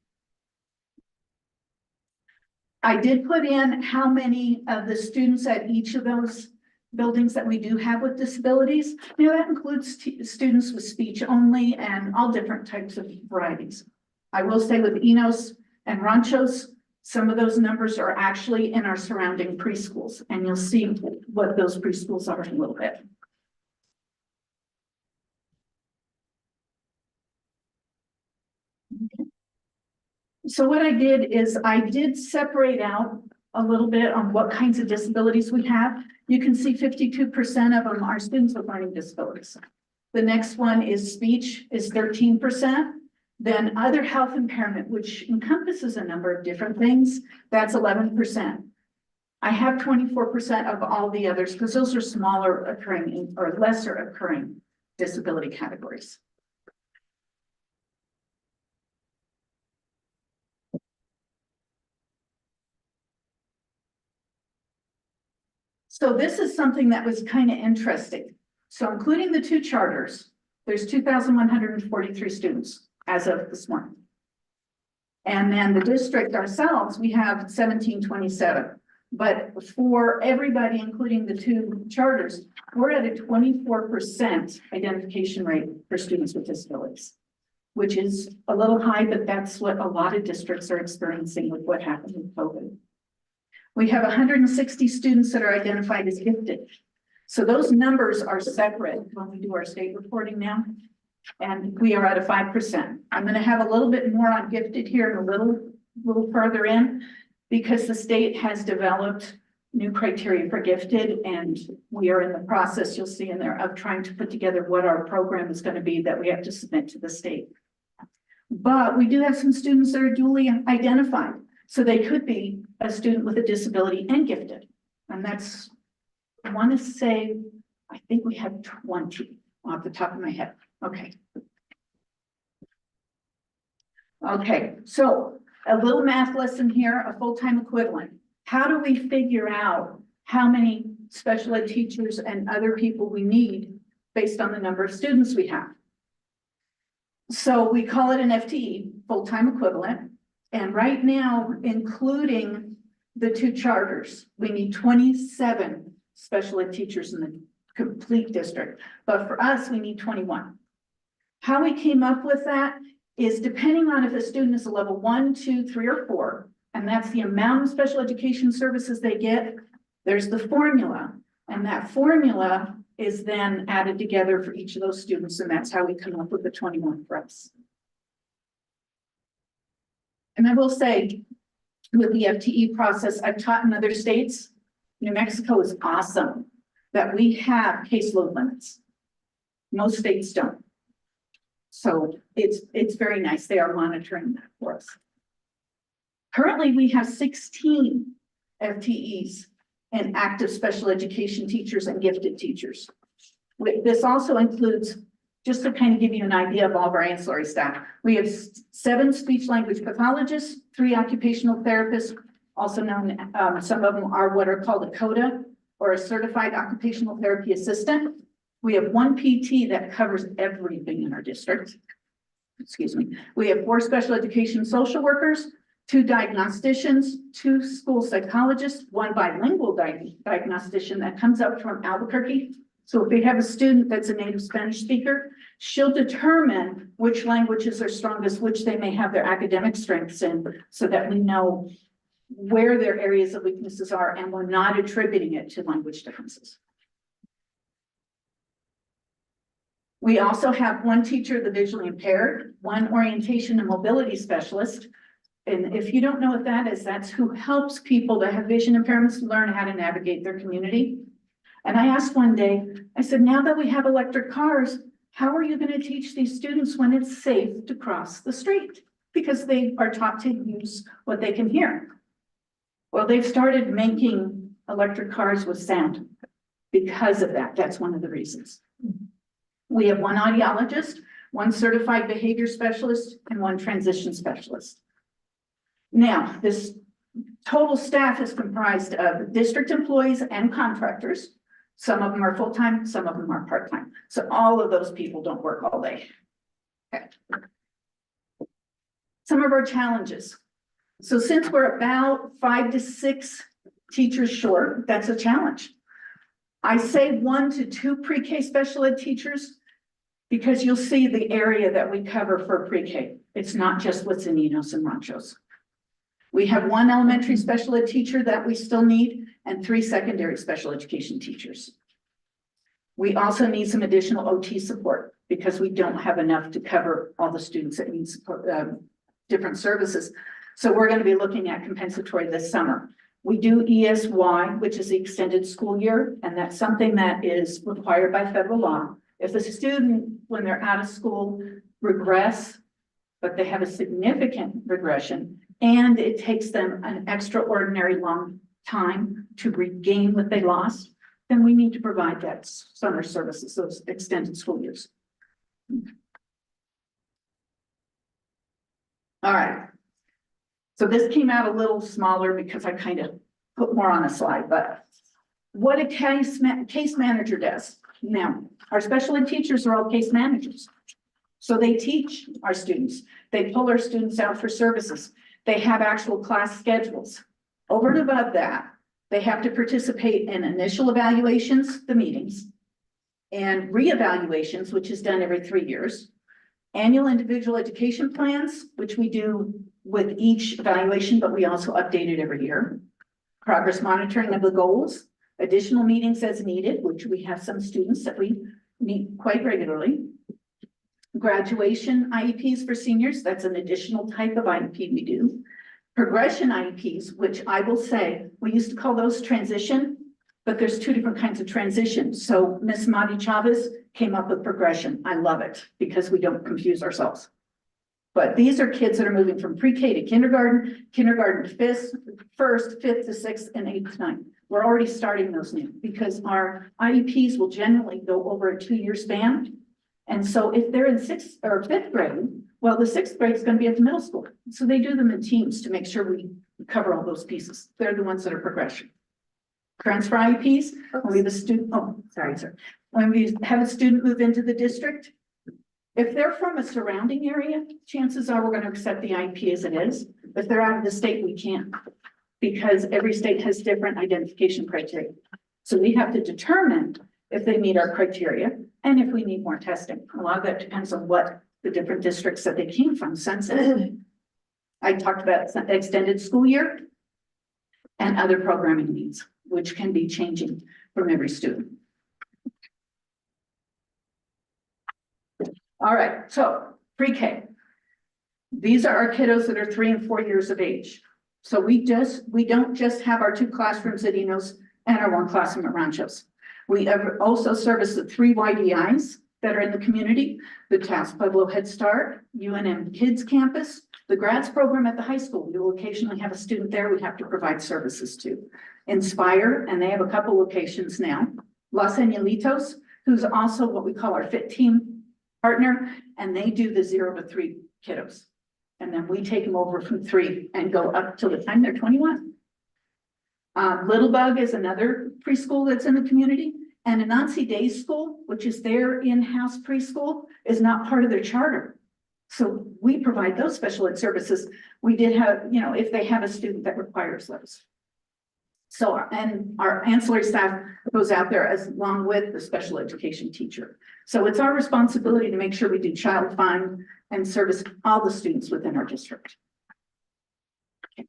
I did put in how many of the students at each of those buildings that we do have with disabilities. Now that includes students with speech only and all different types of varieties. I will say with Enos and Ranchos, Some of those numbers are actually in our surrounding preschools, and you'll see what those preschools are in a little bit. So what I did is I did separate out a little bit on what kinds of disabilities we have. You can see 52% of them are students with learning disabilities. The next one is speech is 13%. Then other health impairment, which encompasses a number of different things, that's 11%. I have 24% of all the others because those are smaller occurring or lesser occurring disability categories. So this is something that was kind of interesting. So including the two charters, there's 2,143 students as of this morning. And then the district ourselves, we have 1727. But for everybody, including the two charters, we're at a 24% identification rate for students with disabilities, which is a little high, but that's what a lot of districts are experiencing with what happened with COVID. We have 160 students that are identified as gifted. So those numbers are separate when we do our state reporting now. And we are at a 5%. I'm going to have a little bit more on gifted here and a little further in, because the state has developed new criteria for gifted, and we are in the process, you'll see in there, of trying to put together what our program is going to be that we have to submit to the state. But we do have some students that are duly identified. So they could be a student with a disability and gifted. And that's, I want to say, I think we have 20 off the top of my head. Okay. Okay, so a little math lesson here, a full-time equivalent. How do we figure out how many special ed teachers and other people we need based on the number of students we have? So we call it an FTE, full-time equivalent. And right now, including the two charters, we need 27 special ed teachers in the complete district. But for us, we need 21. How we came up with that is depending on if a student is a level 1, 2, 3, or 4, and that's the amount of special education services they get, there's the formula. And that formula is then added together for each of those students, and that's how we come up with the 21 for us. And I will say, with the FTE process, I've taught in other states. New Mexico is awesome that we have caseload limits. Most states don't. So it's very nice. They are monitoring that for us. Currently, we have 16 FTEs and active special education teachers and gifted teachers. This also includes, just to kind of give you an idea of all of our ancillary staff, we have 7 speech language pathologists, 3 occupational therapists, also known, some of them are what are called a CODA, or a certified occupational therapy assistant. We have 1 PT that covers everything in our district. Excuse me. We have 4 special education social workers, 2 diagnosticians, 2 school psychologists, 1 bilingual diagnostician that comes up from Albuquerque. So if we have a student that's a native Spanish speaker, she'll determine which languages are strongest, which they may have their academic strengths in, so that we know where their areas of weaknesses are, and we're not attributing it to language differences. We also have 1 teacher of the visually impaired, 1 orientation and mobility specialist. And if you don't know what that is, that's who helps people that have vision impairments learn how to navigate their community. And I asked one day, I said, now that we have electric cars, how are you going to teach these students when it's safe to cross the street? Because they are taught to use what they can hear. Well, they've started making electric cars with sound because of that. That's one of the reasons. We have 1 audiologist, 1 certified behavior specialist, and 1 transition specialist. Now, this total staff is comprised of district employees and contractors. Some of them are full-time, some of them are part-time. So all of those people don't work all day. Okay. Some of our challenges. So since we're about 5 to 6 teachers short, that's a challenge. I say 1 to 2 pre-K special ed teachers, because you'll see the area that we cover for pre-K. It's not just what's in Enos and Ranchos. We have one elementary special ed teacher that we still need and 3 secondary special education teachers. We also need some additional OT support because we don't have enough to cover all the students that need support, different services. So we're going to be looking at compensatory this summer. We do ESY, which is the extended school year, and that's something that is required by federal law. If a student, when they're out of school, regress, but they have a significant regression, and it takes them an extraordinary long time to regain what they lost, then we need to provide that summer services, those extended school years. All right. So this came out a little smaller because I kind of put more on a slide, but what a case manager does. Now, our special ed teachers are all case managers. So they teach our students. They pull our students out for services. They have actual class schedules. Over and above that, they have to participate in initial evaluations, the meetings, and reevaluations, which is done every 3 years, annual individual education plans, which we do with each evaluation, but we also update it every year, progress monitoring of the goals, additional meetings as needed, which we have some students that we meet quite regularly, graduation IEPs for seniors, that's an additional type of IEP we do, progression IEPs, which I will say, we used to call those transition, but there's 2 different kinds of transition. So Miss Madi Chavez came up with progression. I love it because we don't confuse ourselves. But these are kids that are moving from pre-K to kindergarten, kindergarten to first, fifth to 6th, and 8th to 9th. We're already starting those new because our IEPs will generally go over a 2-year span. And so if they're in 6th or 5th grade, well, the 6th grade is going to be at the middle school. So they do them in teams to make sure we cover all those pieces. They're the ones that are progression. Transfer IEPs, when we have a student, when we have a student move into the district, if they're from a surrounding area, chances are we're going to accept the IEP as it is. If they're out of the state, we can't, because every state has different identification criteria. So we have to determine if they meet our criteria and if we need more testing. A lot of that depends on what the different districts that they came from census. I talked about extended school year and other programming needs, which can be changing from every student. All right, so pre-K. These are our kiddos that are 3 and 4 years of age. So we don't just have our 2 classrooms at Enos and our 1 classroom at Ranchos. We also service the 3 YDIs that are in the community, the Taos Pueblo Head Start, UNM Kids Campus, the grads program at the high school. We will occasionally have a student there we have to provide services to. Inspire, and they have a couple locations now. Los Anhelitos, who's also what we call our fit team partner, and they do the 0 to 3 kiddos. And then we take them over from 3 and go up till the time they're 21. Little Bug is another preschool that's in the community, and Anansi Day School, which is their in-house preschool, is not part of their charter. So we provide those special ed services. We did have, if they have a student that requires those. So, and our ancillary staff goes out there as along with the special education teacher. So it's our responsibility to make sure we do child find and service all the students within our district. Okay.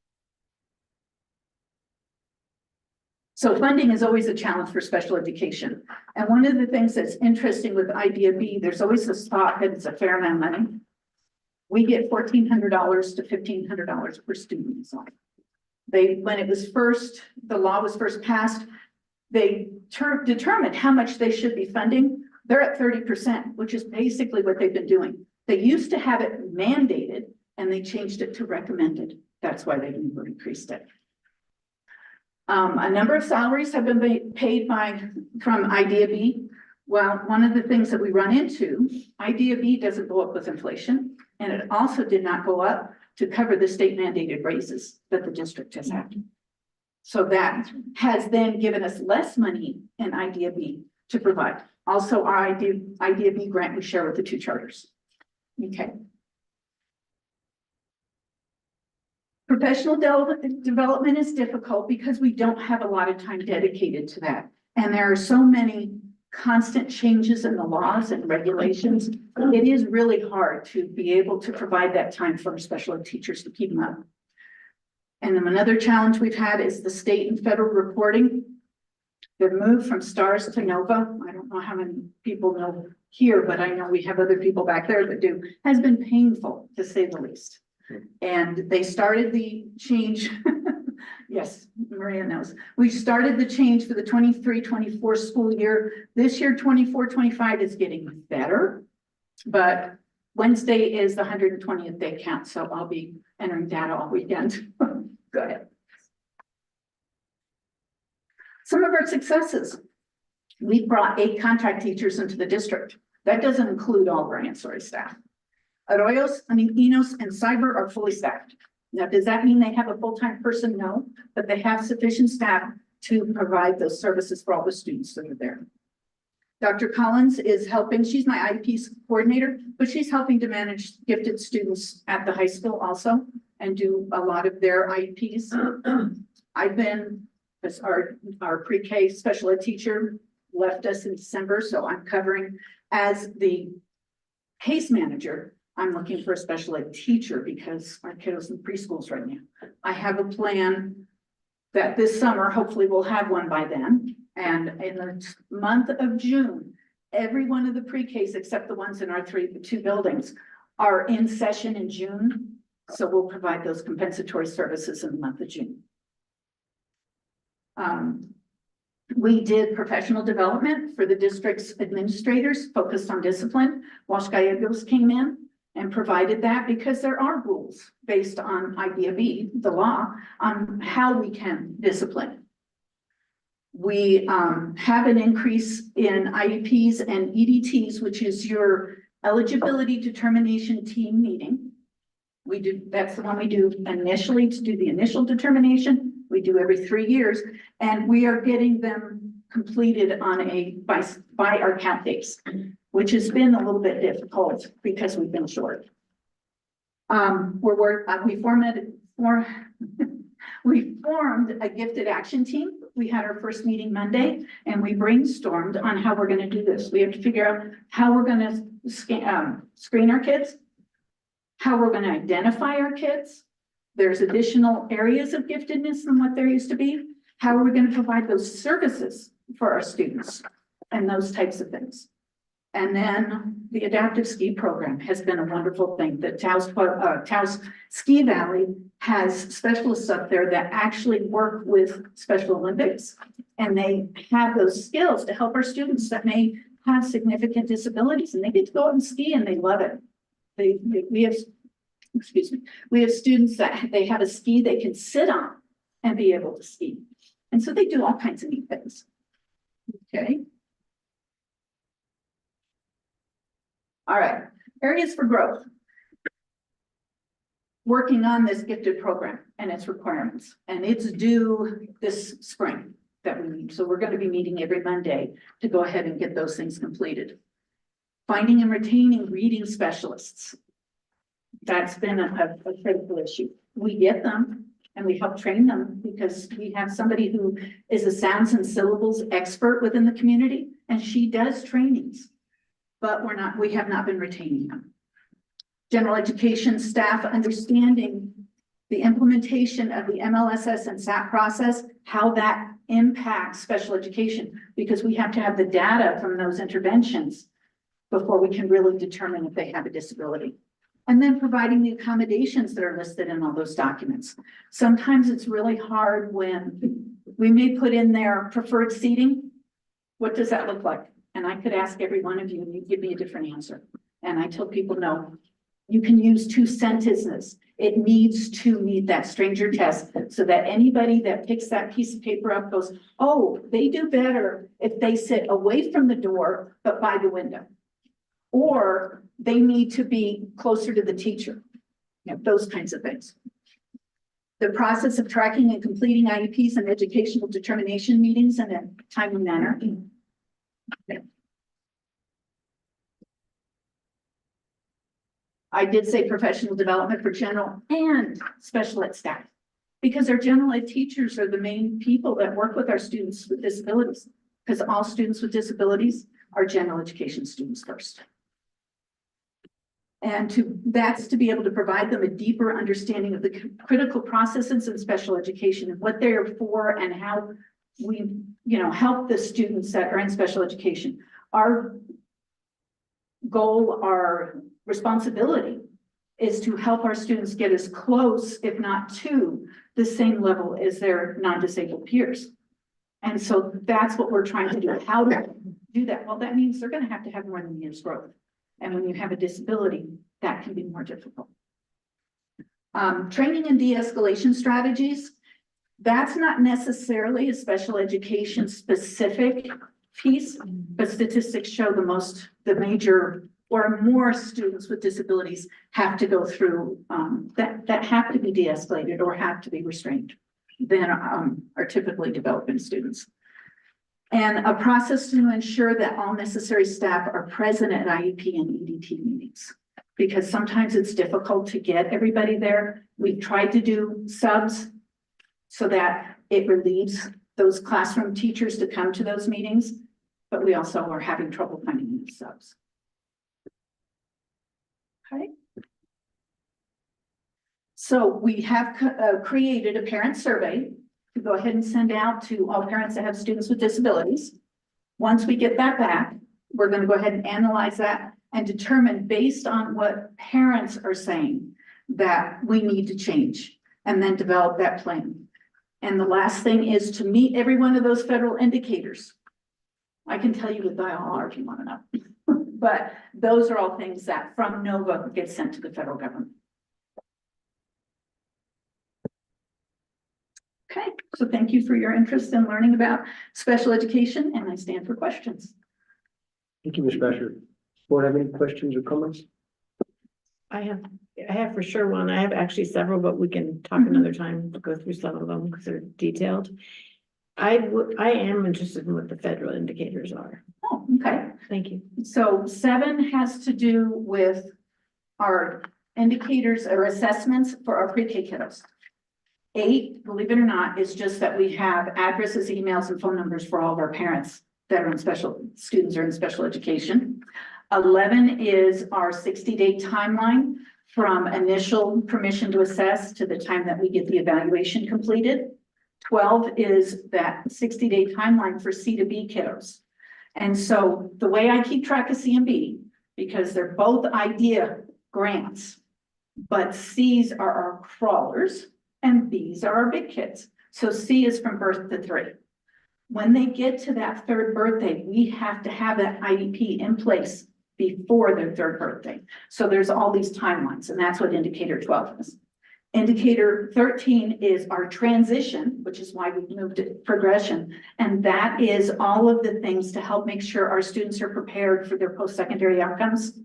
So funding is always a challenge for special education. And one of the things that's interesting with IDEA-B, there's always a thought that it's a fair amount of money. We get $1,400 to $1,500 per student. When it was the law was first passed, they determined how much they should be funding. They're at 30%, which is basically what they've been doing. They used to have it mandated and they changed it to recommended. That's why they've increased it. A number of salaries have been paid from IDEA-B. Well, one of the things that we run into, IDEA-B doesn't go up with inflation, and it also did not go up to cover the state mandated raises that the district has had. So that has then given us less money in IDEA-B to provide. Also, our IDEA-B grant we share with the 2 charters. Okay. Professional development is difficult because we don't have a lot of time dedicated to that. And there are so many constant changes in the laws and regulations. It is really hard to be able to provide that time for our special ed teachers to keep them up. And then another challenge we've had is the state and federal reporting. The move from STARS to NOVA, I don't know how many people know here, but I know we have other people back there that do, has been painful to say the least. And they started the change. Yes, Maria knows. We started the change for the 23-24 school year. This year, 24-25 is getting better. But Wednesday is the 120th day count, so I'll be entering data all weekend. Go ahead. Some of our successes. We brought 8 contract teachers into the district. That doesn't include all of our ancillary staff. Enos and Cyber are fully staffed. Now, does that mean they have a full-time person? No, but they have sufficient staff to provide those services for all the students that are there. Dr. Collins is helping, she's my IEP coordinator, but she's helping to manage gifted students at the high school also and do a lot of their IEPs. I've been, as our pre-K special ed teacher left us in December, so I'm covering as the case manager. I'm looking for a special ed teacher because our kiddos in preschools right now. I have a plan that this summer, hopefully we'll have one by then. And in the month of June, every one of the pre-Ks, except the ones in our 2 buildings, are in session in June. So we'll provide those compensatory services in the month of June. We did professional development for the district's administrators focused on discipline. Wash Gallegos came in and provided that because there are rules based on IBAB, the law, on how we can discipline. We have an increase in IEPs and EDTs, which is your eligibility determination team meeting. We do, that's the one we do initially to do the initial determination. We do every 3 years, and we are getting them completed on a by our count days, which has been a little bit difficult because we've been short. We formed a gifted action team. We had our first meeting Monday, and we brainstormed on how we're going to do this. We have to figure out how we're going to screen our kids, how we're going to identify our kids. There's additional areas of giftedness than what there used to be. How are we going to provide those services for our students and those types of things? And then the adaptive ski program has been a wonderful thing. The Taos Ski Valley has specialists up there that actually work with Special Olympics, and they have those skills to help our students that may have significant disabilities, and they get to go out and ski and they love it. We have students that they have a ski they can sit on and be able to ski. And so they do all kinds of neat things. Okay. All right, areas for growth. Working on this gifted program and its requirements, and it's due this spring that we need. So we're going to be meeting every Monday to go ahead and get those things completed. Finding and retaining reading specialists. That's been a critical issue. We get them and we help train them because we have somebody who is a sounds and syllables expert within the community, and she does trainings, but we have not been retaining them. General education staff understanding the implementation of the MLSS and SAP process, how that impacts special education, because we have to have the data from those interventions before we can really determine if they have a disability. And then providing the accommodations that are listed in all those documents. Sometimes it's really hard when we may put in their preferred seating. What does that look like? And I could ask every one of you and you give me a different answer. And I tell people, no, you can use 2 sentences. It needs to meet that stranger test so that anybody that picks that piece of paper up goes, oh, they do better if they sit away from the door, but by the window. Or they need to be closer to the teacher, those kinds of things. The process of tracking and completing IEPs and educational determination meetings in a timely manner. I did say professional development for general and special ed staff, because our general ed teachers are the main people that work with our students with disabilities, because all students with disabilities are general education students first. And that's to be able to provide them a deeper understanding of the critical processes in special education and what they're for and how we, help the students that are in special education. Our goal, our responsibility is to help our students get as close, if not to, the same level as their non-disabled peers. And so that's what we're trying to do. How do we do that? Well, that means they're going to have more than a year's growth. And when you have a disability, that can be more difficult. Training and de-escalation strategies, that's not necessarily a special education specific piece, but statistics show the major or more students with disabilities have to go through, that have to be de-escalated or have to be restrained than are typically developing students. And a process to ensure that all necessary staff are present at IEP and EDT meetings. Because sometimes it's difficult to get everybody there. We've tried to do subs so that it relieves those classroom teachers to come to those meetings, but we also are having trouble finding new subs. Okay. So we have created a parent survey to go ahead and send out to all parents that have students with disabilities. Once we get that back, we're going to go ahead and analyze that and determine based on what parents are saying that we need to change and then develop that plan. And the last thing is to meet every one of those federal indicators. I can tell you what they all are if you want to know. But those are all things that from NOVA get sent to the federal government. Okay, so thank you for your interest in learning about special education, and I stand for questions. Thank you, Ms. Basher. Board have any questions or comments? I have for sure one. I have actually several, but we can talk another time to go through some of them because they're detailed. I am interested in what the federal indicators are. Oh, okay. Thank you. So 7 has to do with our indicators or assessments for our pre-K kiddos. 8, believe it or not, is just that we have addresses, emails, and phone numbers for all of our parents that are in students are in special education. 11 is our 60-day timeline from initial permission to assess to the time that we get the evaluation completed. 12 is that 60-day timeline for C to B kiddos. And so the way I keep track of C and B, because they're both IDEA grants, but C's are our crawlers and B's are our big kids. So C is from birth to 3. When they get to that 3rd birthday, we have to have that IEP in place before their 3rd birthday. So there's all these timelines, and that's what indicator 12 is. Indicator 13 is our transition, which is why we moved to progression. And that is all of the things to help make sure our students are prepared for their post-secondary outcomes.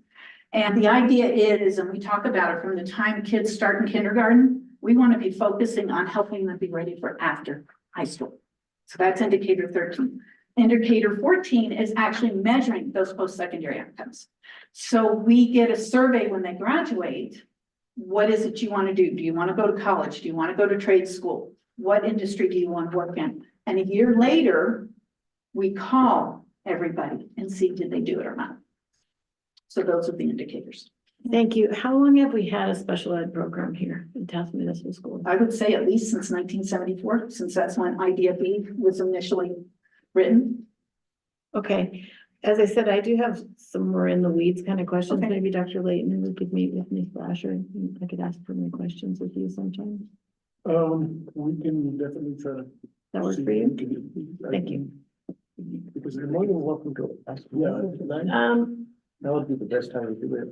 And the idea is, and we talk about it from the time kids start in kindergarten, we want to be focusing on helping them be ready for after high school. So that's indicator 13. Indicator 14 is actually measuring those post-secondary outcomes. So we get a survey when they graduate. What is it you want to do? Do you want to go to college? Do you want to go to trade school? What industry do you want to work in? And a year later, we call everybody and see did they do it or not. So those are the indicators. Thank you. How long have we had a special ed program here in Taft Municipal School? I would say at least since 1974, since that's when IDEA B was initially written. Okay. As I said, I do have some more in the weeds kind of questions. Okay. Maybe Dr. Layton would could meet with Ms. Flasher. I could ask for my questions with you sometime. We can definitely try to. That work for you? Thank you. Because they're more than welcome to ask. Yeah, tonight. That would be the best time to do it.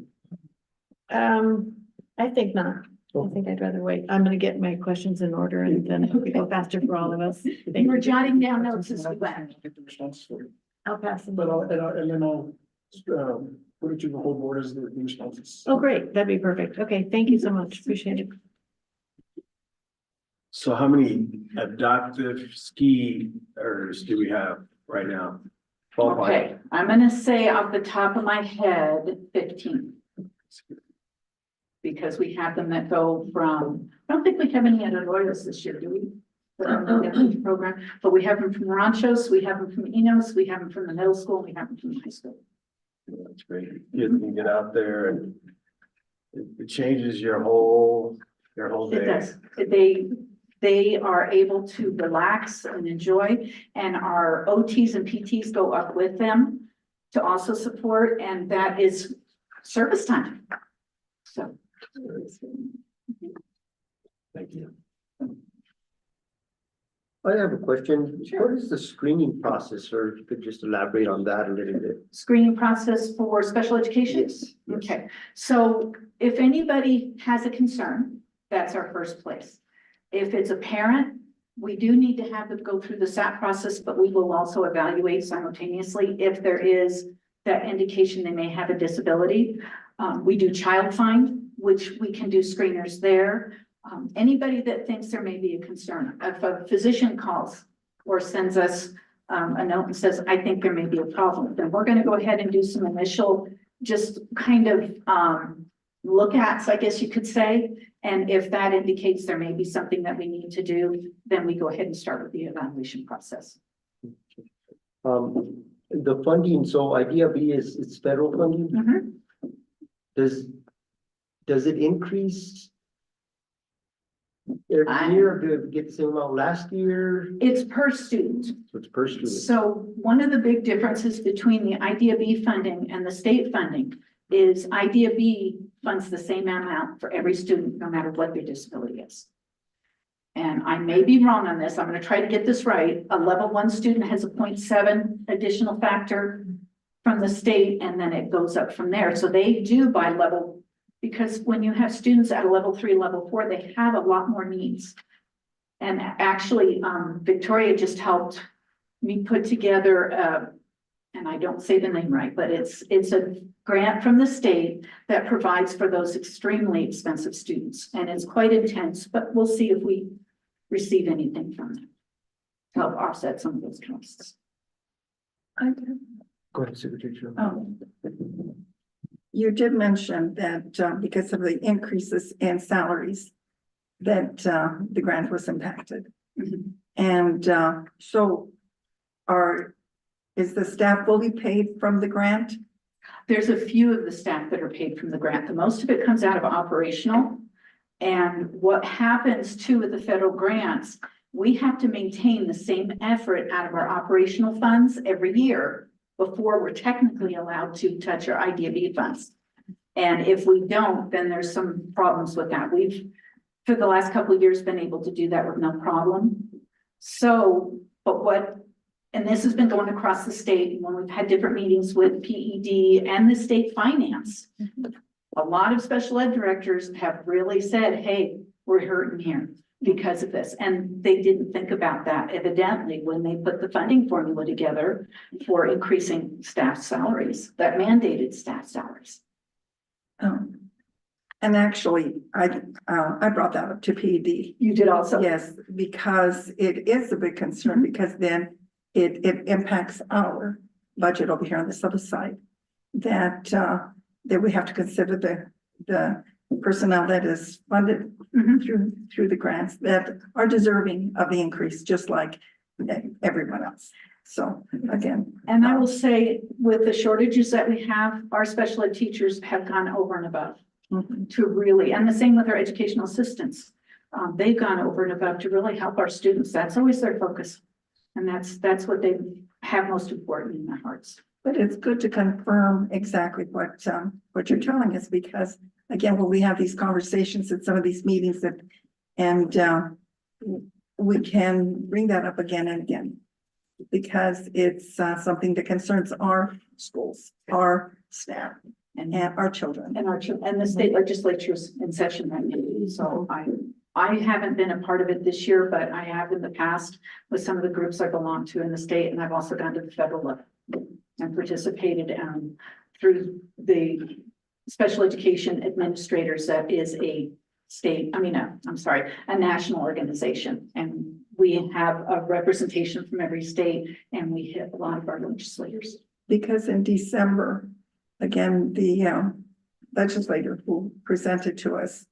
I think not. I think I'd rather wait. I'm gonna get my questions in order and then it'll go faster for all of us. Thank You were you. jotting down notes as we went. Get the responses for you. I'll pass them. But and then I'll, put it to the whole board as the responses. Oh, great. That'd be perfect. Okay, thank you so much. Appreciate it. So how many adoptive skiers do we have right now? Okay, I'm gonna say off the top of my head, 15. Because we have them that go from, I don't think we have any at Arroyos this year, do we? The program, but we have them from Ranchos, we have them from Enos, we have them from the middle school, we have them from the high school. That's great. Kids can get out there and It changes your whole It day. does. They are able to relax and enjoy, and our OTs and PTs go up with them to also support, and that is service time. So. Thank you. I have a question. What is the screening process, or if you could just elaborate on that a little bit? Screening process for special education? Yes. Okay, so if anybody has a concern, that's our first place. If it's a parent, we do need to have them go through the SAP process, but we will also evaluate simultaneously if there is that indication they may have a disability. We do child find, which we can do screeners there. Anybody that thinks there may be a concern, if a physician calls or sends us a note and says, I think there may be a problem, then we're gonna go ahead and do some initial, just kind of look at, I guess you could say. And if that indicates there may be something that we need to do, then we go ahead and start with the evaluation process. The funding, so Idea B it's federal funding. Mhm. Does it increase every year? Did it get the same amount last year? It's per student. So it's per student. So one of the big differences between the Idea B funding and the state funding is Idea B funds the same amount for every student, no matter what their disability is. And I may be wrong on this. I'm going to try to get this right. A level 1 student has a 0.7 additional factor from the state, and then it goes up from there. So they do by level, because when you have students at a level 3, level 4, they have a lot more needs. And actually, Victoria just helped me put together, and I don't say the name right, but it's a grant from the state that provides for those extremely expensive students. And it's quite intense, but we'll see if we receive anything from them to help offset some of those costs. Go ahead, Secretary. Oh, You did mention that because of the increases in salaries, that the grant was impacted. mhm. And so is the staff fully paid from the grant? There's a few of the staff that are paid from the grant. The most of it comes out of operational. And what happens too with the federal grants, we have to maintain the same effort out of our operational funds every year before we're technically allowed to touch our Idea B funds. And if we don't, then there's some problems with that. We've, for the last couple of years, been able to do that with no problem. So, and this has been going across the state when we've had different meetings with PED and the state finance. A lot of special ed directors have really said, hey, we're hurting here because of this. And they didn't think about that evidently when they put the funding formula together for increasing staff salaries, that mandated staff salaries. And actually, I brought that up to PED. You did also? Yes, because it is a big concern, because then it impacts our budget over here on this other side. That we have to consider the personnel that is funded through the grants that are deserving of the increase, just like everyone else. So again. And I will say, with the shortages that we have, our special ed teachers have gone over and above to really, and the same with our educational assistants. They've gone over and above to really help our students. That's always their focus. And that's what they have most important in their hearts. But it's good to confirm exactly what you're telling us, because again, when we have these conversations at some of these meetings we can bring that up again and again. Because it's something that concerns our schools, our staff, and our children. And the state legislature's in session right now. So I haven't been a part of it this year, but I have in the past with some of the groups I belong to in the state, and I've also gone to the federal level and participated through the special education administrators. That is a national organization, and we have a representation from every state, and we hit a lot of our legislators. Because in December, again, the legislator who presented to us,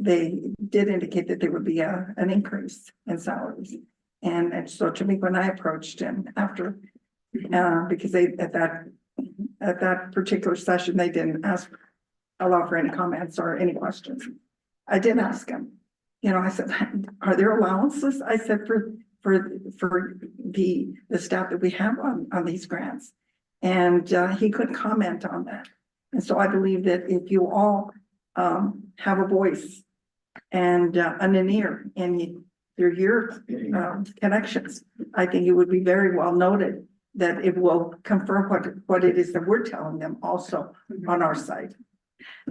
they did indicate that there would be an increase in salaries. And so to me, when I approached him after, because they at that particular session, they didn't ask allow for any comments or any questions. I did ask him, you know, I said, are there allowances? I said, for the staff that we have on these grants. And he couldn't comment on that. And so I believe that if you all have a voice and an ear in your connections, I think it would be very well noted that it will confirm what it is that we're telling them also on our side.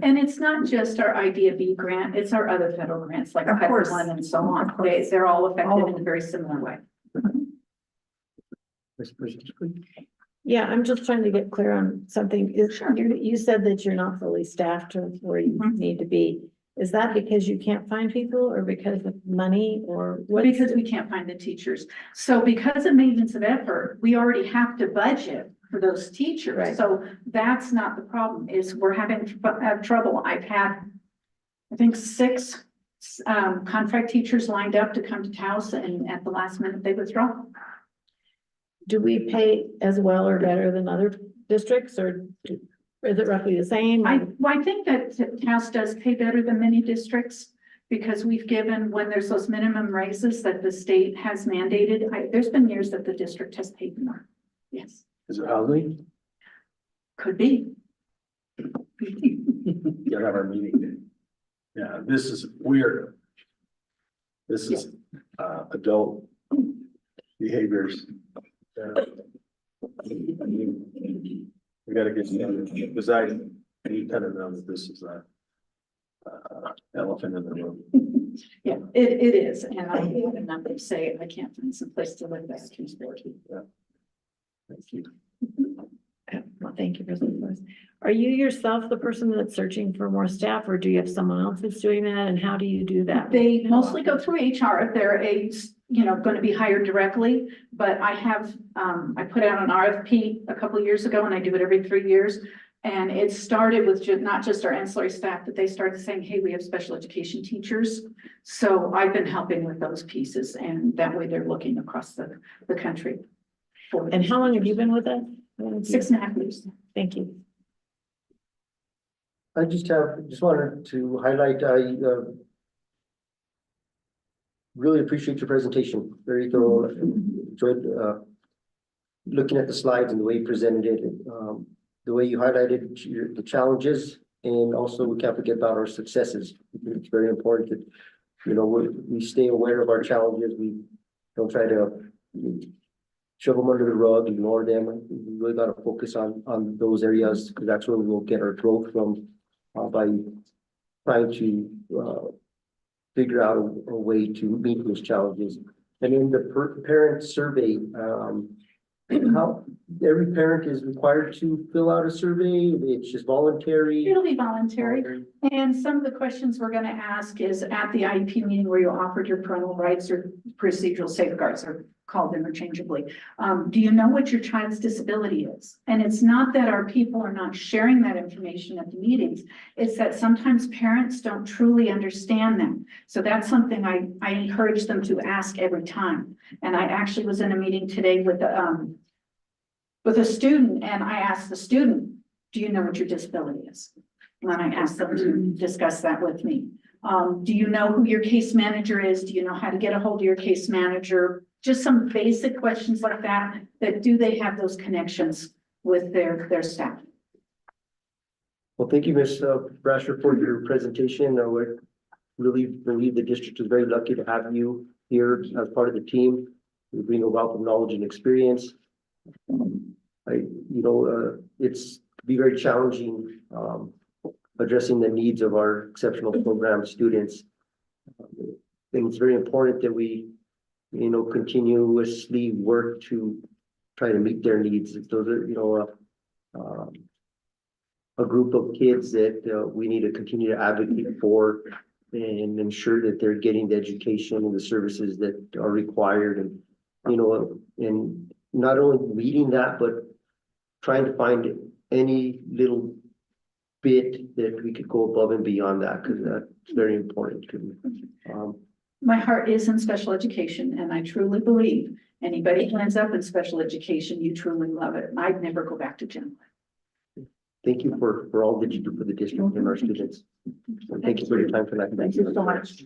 And it's not just our IDEA grant, it's our other federal grants like Of Title course. I and so on. Of course. They're all affected All of in a very similar way. Vice President, please. Yeah, I'm just trying to get clear on something. You said that you're not fully staffed or where you Mhm. need to be. Is that because you can't find people or because of money or what? Because we can't find the teachers. So because of maintenance of effort, we already have to budget for those teachers. Right. So that's not the problem, is we're having trouble. I've had, I think, 6 contract teachers lined up to come to Taos, and at the last minute they withdraw. Do we pay as well or better than other districts or is it roughly the same? I think that Taos does pay better than many districts because we've given, when there's those minimum raises that the state has mandated, there's been years that the district has paid more. Yes, Is it housing? could be. Gotta have our meeting. Yeah, this is weird. This is, adult behaviors. We gotta get started, because you kind of know that this is a elephant in the room. Yeah, it is. And I have a number to say, I can't find some place to live that's too sporty. Thank you. Well, thank you for this. Are you yourself the person that's searching for more staff or do you have someone else that's doing that? And how do you do that? They mostly go through HR. They're going to be hired directly, but I have, I put out an RFP a couple of years ago and I do it every 3 years. And it started with not just our ancillary staff, but they started saying, hey, we have special education teachers. So I've been helping with those pieces and that way they're looking across the country. And how long have you been with us? 6.5 years. Thank you. I just wanted to highlight, really appreciate your presentation, very thorough, enjoyed, looking at the slides and the way you presented it, the way you highlighted the challenges, and also we can't forget about our successes. It's very important that, you know, we stay aware of our challenges, we don't try to shove them under the rug, ignore them. We really got to focus on those areas because that's where we will get our growth from, by trying to figure out a way to meet those challenges. And in the parent survey, how every parent is required to fill out a survey, it's just voluntary. It'll be voluntary. And some of the questions we're going to ask is at the IEP meeting where you offered your parental rights or procedural safeguards are called interchangeably. Do you know what your child's disability is? And it's not that our people are not sharing that information at the meetings. It's that sometimes parents don't truly understand them. So that's something I encourage them to ask every time. And I actually was in a meeting today with a student and I asked the student, do you know what your disability is? And then I asked them to discuss that with me. Do you know who your case manager is? Do you know how to get a hold of your case manager? Just some basic questions like that, do they have those connections with their staff? Well, thank you, Ms. Brasher, for your presentation. I would really believe the district is very lucky to have you here as part of the team. You bring a wealth of knowledge and experience. It's be very challenging addressing the needs of our exceptional program students. I think it's very important that we, continuously work to try to meet their needs. Those are, a group of kids that we need to continue to advocate for and ensure that they're getting the education and the services that are required. And, and not only meeting that, but trying to find any little bit that we could go above and beyond that, because that's very important to me. My heart is in special education, and I truly believe anybody who ends up in special education, you truly love it. I'd never go back to general. Thank you for all that you do for the district and our students. And thank you for your time tonight. Thank you so much.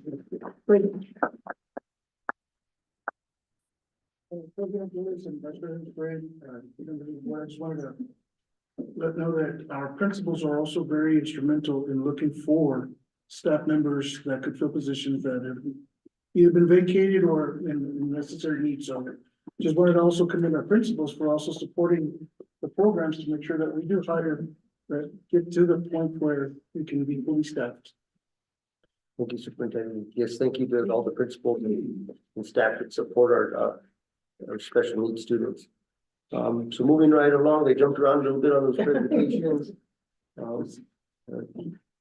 President Lewis and Vice President Sprague, I just wanted to let know that our principals are also very instrumental in looking for staff members that could fill positions that have either been vacated or in necessary need. So just wanted to also commend our principals for also supporting the programs to make sure that we do hire, that get to the point where we can be fully staffed. Thank you, Superintendent. Yes, thank you to all the principals and staff that support our special needs students. So moving right along, they jumped around a little bit on those presentations.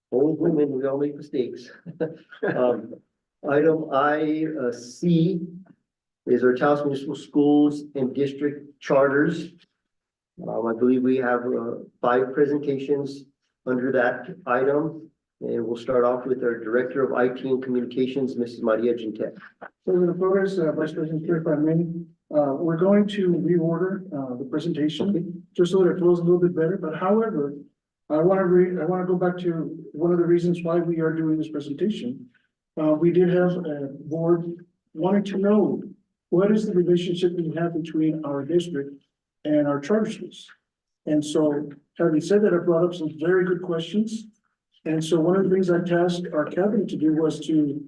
Old women, we all make mistakes. Item C is our Taos Municipal Schools and District Charters. I believe we have 5 presentations under that item. And we'll start off with our Director of IT and Communications, Mrs. Maria Ginte. So the photos, Vice President, if I may, we're going to reorder the presentation just so that it flows a little bit better. But however, I want to go back to one of the reasons why we are doing this presentation. We did have a board wanting to know what is the relationship we have between our district and our charter schools. And so, having said that, I brought up some very good questions. And so one of the things I tasked our cabinet to do was to,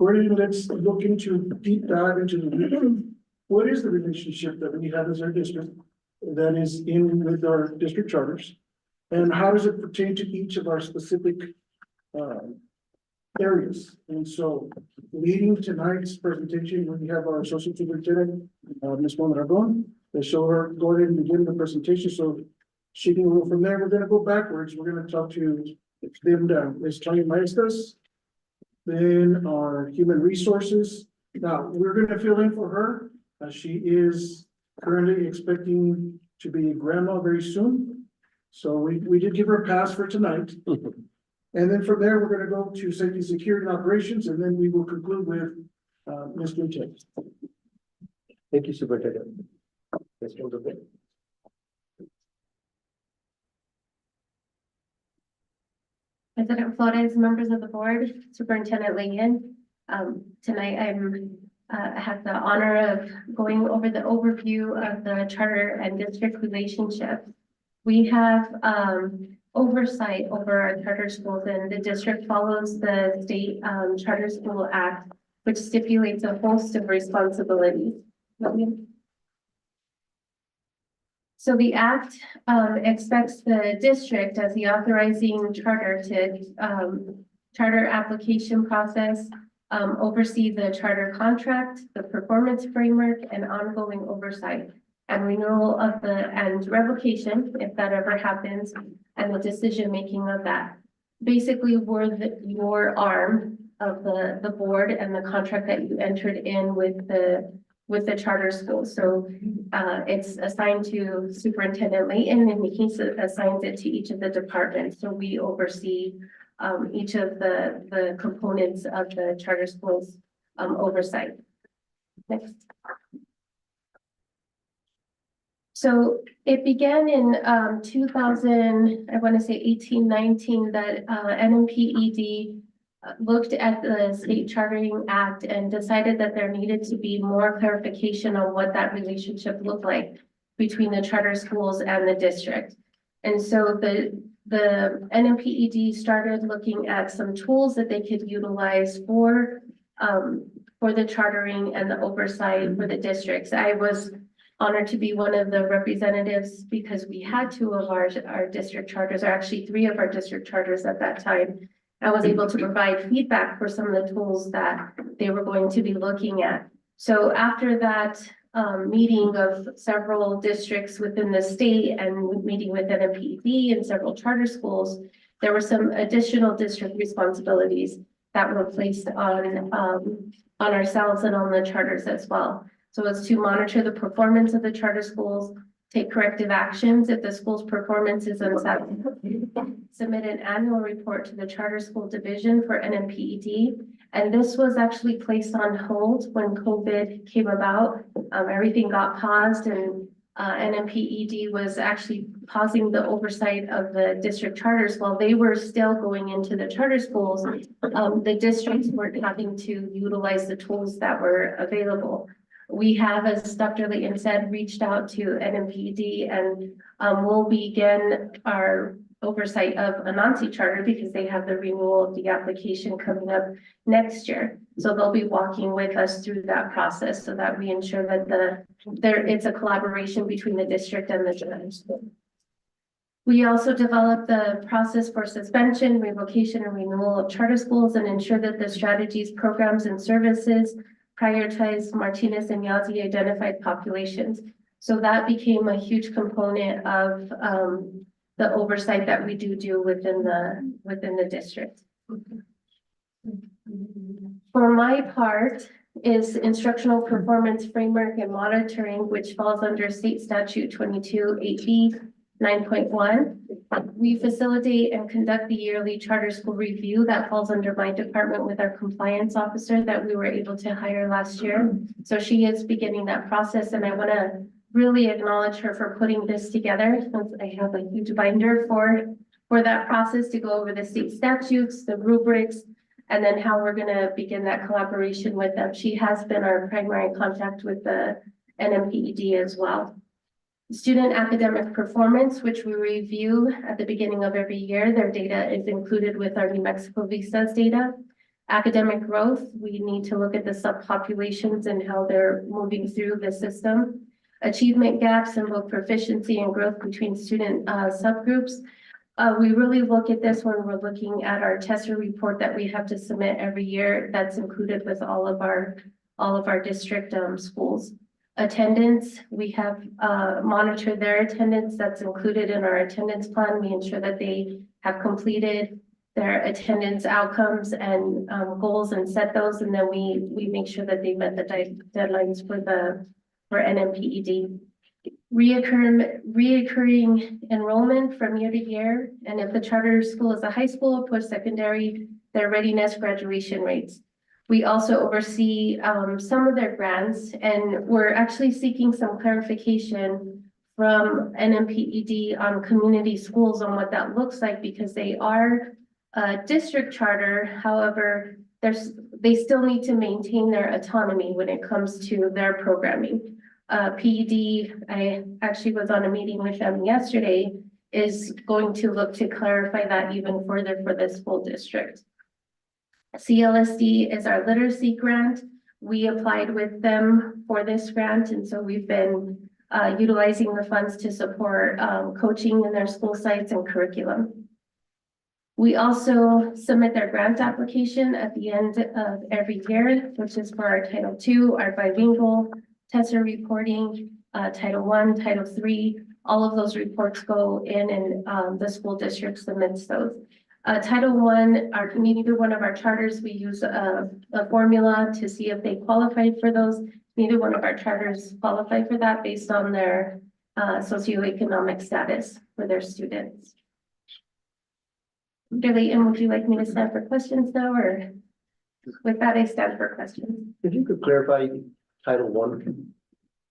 let's look into, deep dive into what is the relationship that we have as our district that is in with our district charters? And how does it pertain to each of our specific areas? And so leading tonight's presentation, we have our Associate Superintendent, Ms. Mona Aragon, so her go ahead and begin the presentation. So she can go from there. We're going to go backwards. We're going to talk to them, Ms. Tanya Maestas, then our human resources. Now, we're going to fill in for her. She is currently expecting to be a grandma very soon. So we did give her a pass for tonight. And then from there, we're going to go to safety, security, and operations, and then we will conclude with Ms. Ginte. Thank you, Superintendent. Ms. Ginte. President Flores, members of the board, Superintendent Legan. Tonight I have the honor of going over the overview of the charter and district relationship. We have oversight over our charter schools, and the district follows the state Charter School Act, which stipulates a host of responsibilities. So the act expects the district as the authorizing charter to charter application process, oversee the charter contract, the performance framework, and ongoing oversight and renewal of and revocation, if that ever happens, and the decision-making of that. Basically, we're your arm of the board and the contract that you entered in with the charter school. So it's assigned to Superintendent Layton, and he assigns it to each of the departments. So we oversee each of the components of the charter schools oversight. Next. So it began in 2000, I want to say 1819, that NMPED looked at the State Chartering Act and decided that there needed to be more clarification on what that relationship looked like between the charter schools and the district. And so the NMPED started looking at some tools that they could utilize for the chartering and the oversight for the districts. I was honored to be one of the representatives because we had 2 of our district charters, or actually 3 of our district charters at that time. I was able to provide feedback for some of the tools that they were going to be looking at. So after that meeting of several districts within the state and meeting with NMPED and several charter schools, there were some additional district responsibilities that were placed on ourselves and on the charters as well. So it's to monitor the performance of the charter schools, take corrective actions if the school's performance is unsatisfactory, submit an annual report to the Charter School Division for NMPED. And this was actually placed on hold when COVID came about. Everything got paused and NMPED was actually pausing the oversight of the district charters while they were still going into the charter schools. The districts weren't having to utilize the tools that were available. We have, as Dr. Layton said, reached out to NMPED and we'll begin our oversight of Anansi charter because they have the renewal of the application coming up next year. So they'll be walking with us through that process so that we ensure that it's a collaboration between the district and the judge. We also developed the process for suspension, revocation, and renewal of charter schools and ensure that the strategies, programs, and services prioritize Martinez and Yazzie identified populations. So that became a huge component of the oversight that we do within the district. For my part is instructional performance framework and monitoring, which falls under State Statute 22-8B 9.1. We facilitate and conduct the yearly charter school review that falls under my department with our compliance officer that we were able to hire last year. So she is beginning that process, and I want to really acknowledge her for putting this together, since I have a huge binder for that process to go over the state statutes, the rubrics, and then how we're going to begin that collaboration with them. She has been our primary contact with the NMPED as well. Student academic performance, which we review at the beginning of every year. Their data is included with our New Mexico visas data. Academic growth, we need to look at the subpopulations and how they're moving through the system. Achievement gaps in both proficiency and growth between student subgroups. We really look at this when we're looking at our TESR report that we have to submit every year. That's included with all of our district schools. Attendance, we have monitored their attendance. That's included in our attendance plan. We ensure that they have completed their attendance outcomes and goals and set those, and then we make sure that they met the deadlines for NMPED. Reoccurring enrollment from year to year, and if the charter school is a high school, post-secondary, their readiness graduation rates. We also oversee some of their grants, and we're actually seeking some clarification from NMPED on community schools on what that looks like, because they are a district charter. However, they still need to maintain their autonomy when it comes to their programming. PED, I actually was on a meeting with them yesterday, is going to look to clarify that even further for this school district. CLSD is our literacy grant. We applied with them for this grant, and so we've been utilizing the funds to support coaching in their school sites and curriculum. We also submit their grant application at the end of every year, which is for our Title II, our bilingual TESR reporting, Title I, Title III. All of those reports go in, and the school district submits those. Title I, neither one of our charters, we use a formula to see if they qualify for those. Neither one of our charters qualify for that based on their socioeconomic status for their students. Dr. Layton, would you like me to stand for questions now, or with that, I stand for questions? If you could clarify Title I.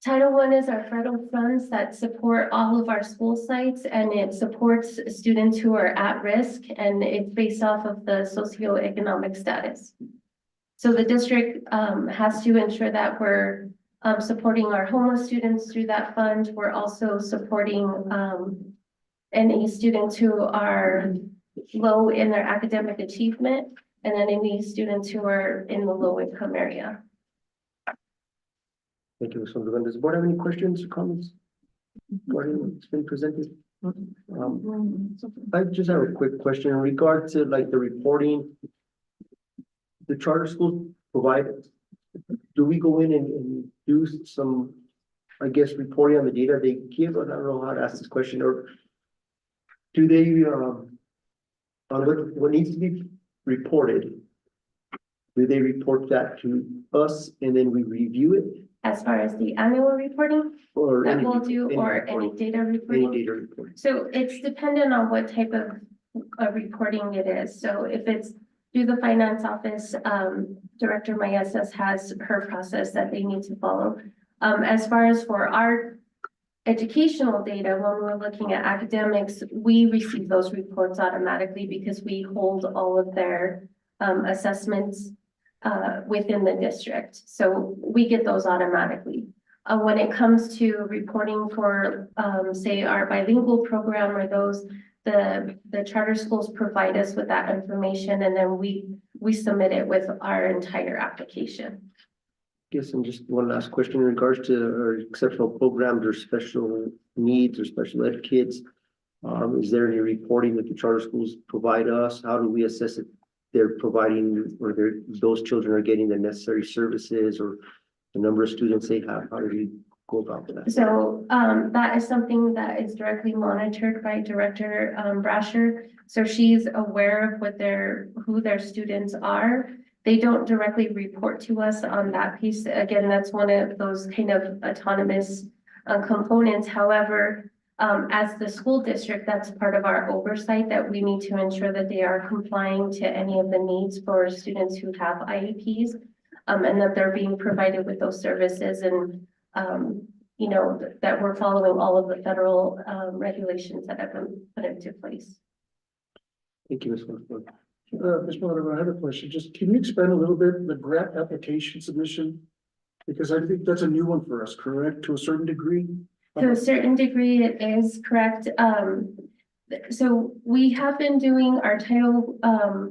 Title I is our federal funds that support all of our school sites, and it supports students who are at risk, and it's based off of the socioeconomic status. So the district has to ensure that we're supporting our homeless students through that fund. We're also supporting any students who are low in their academic achievement, and then any students who are in the low income area. Thank you, Ms. Sunderland. Does the board have any questions or comments regarding what's been presented? I just have a quick question in regard to like the reporting. The charter schools provide, do we go in and do some, I guess, reporting on the data they give? I don't know how to ask this question, or do they, on what needs to be reported, do they report that to us and then we review it? As far as the annual reporting Or that any, we'll do, or any data reporting? any data reporting? So it's dependent on what type of reporting it is. So if it's through the finance office, Director Maestas has her process that they need to follow. As far as for our educational data, when we're looking at academics, we receive those reports automatically because we hold all of their assessments within the district. So we get those automatically. When it comes to reporting for, say, our bilingual program or those, the charter schools provide us with that information, and then we submit it with our entire application. Yes, and just one last question in regards to our exceptional programs or special needs or special ed kids. Is there any reporting that the charter schools provide us? How do we assess it? They're providing, or those children are getting the necessary services, or the number of students they have? How do we go about that? So that is something that is directly monitored by Director Brasher. So she's aware of who their students are. They don't directly report to us on that piece. Again, that's one of those kind of autonomous components. However, as the school district, that's part of our oversight, that we need to ensure that they are complying to any of the needs for students who have IEPs, and that they're being provided with those services, and you know, that we're following all of the federal regulations that have been put into place. Thank you, Ms. Westbrook. Ms. Miller, I have a question. Just, can you expand a little bit the grant application submission? Because I think that's a new one for us, correct, to a certain degree? To a certain degree, it is correct. So we have been doing our title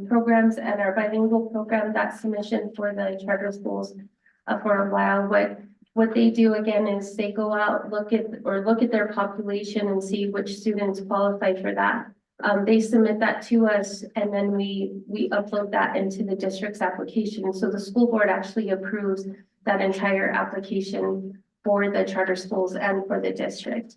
programs and our bilingual program, that submission for the charter schools for a while. What they do again is they go out, look at their population and see which students qualify for that. They submit that to us, and then we upload that into the district's application. So the school board actually approves that entire application for the charter schools and for the district.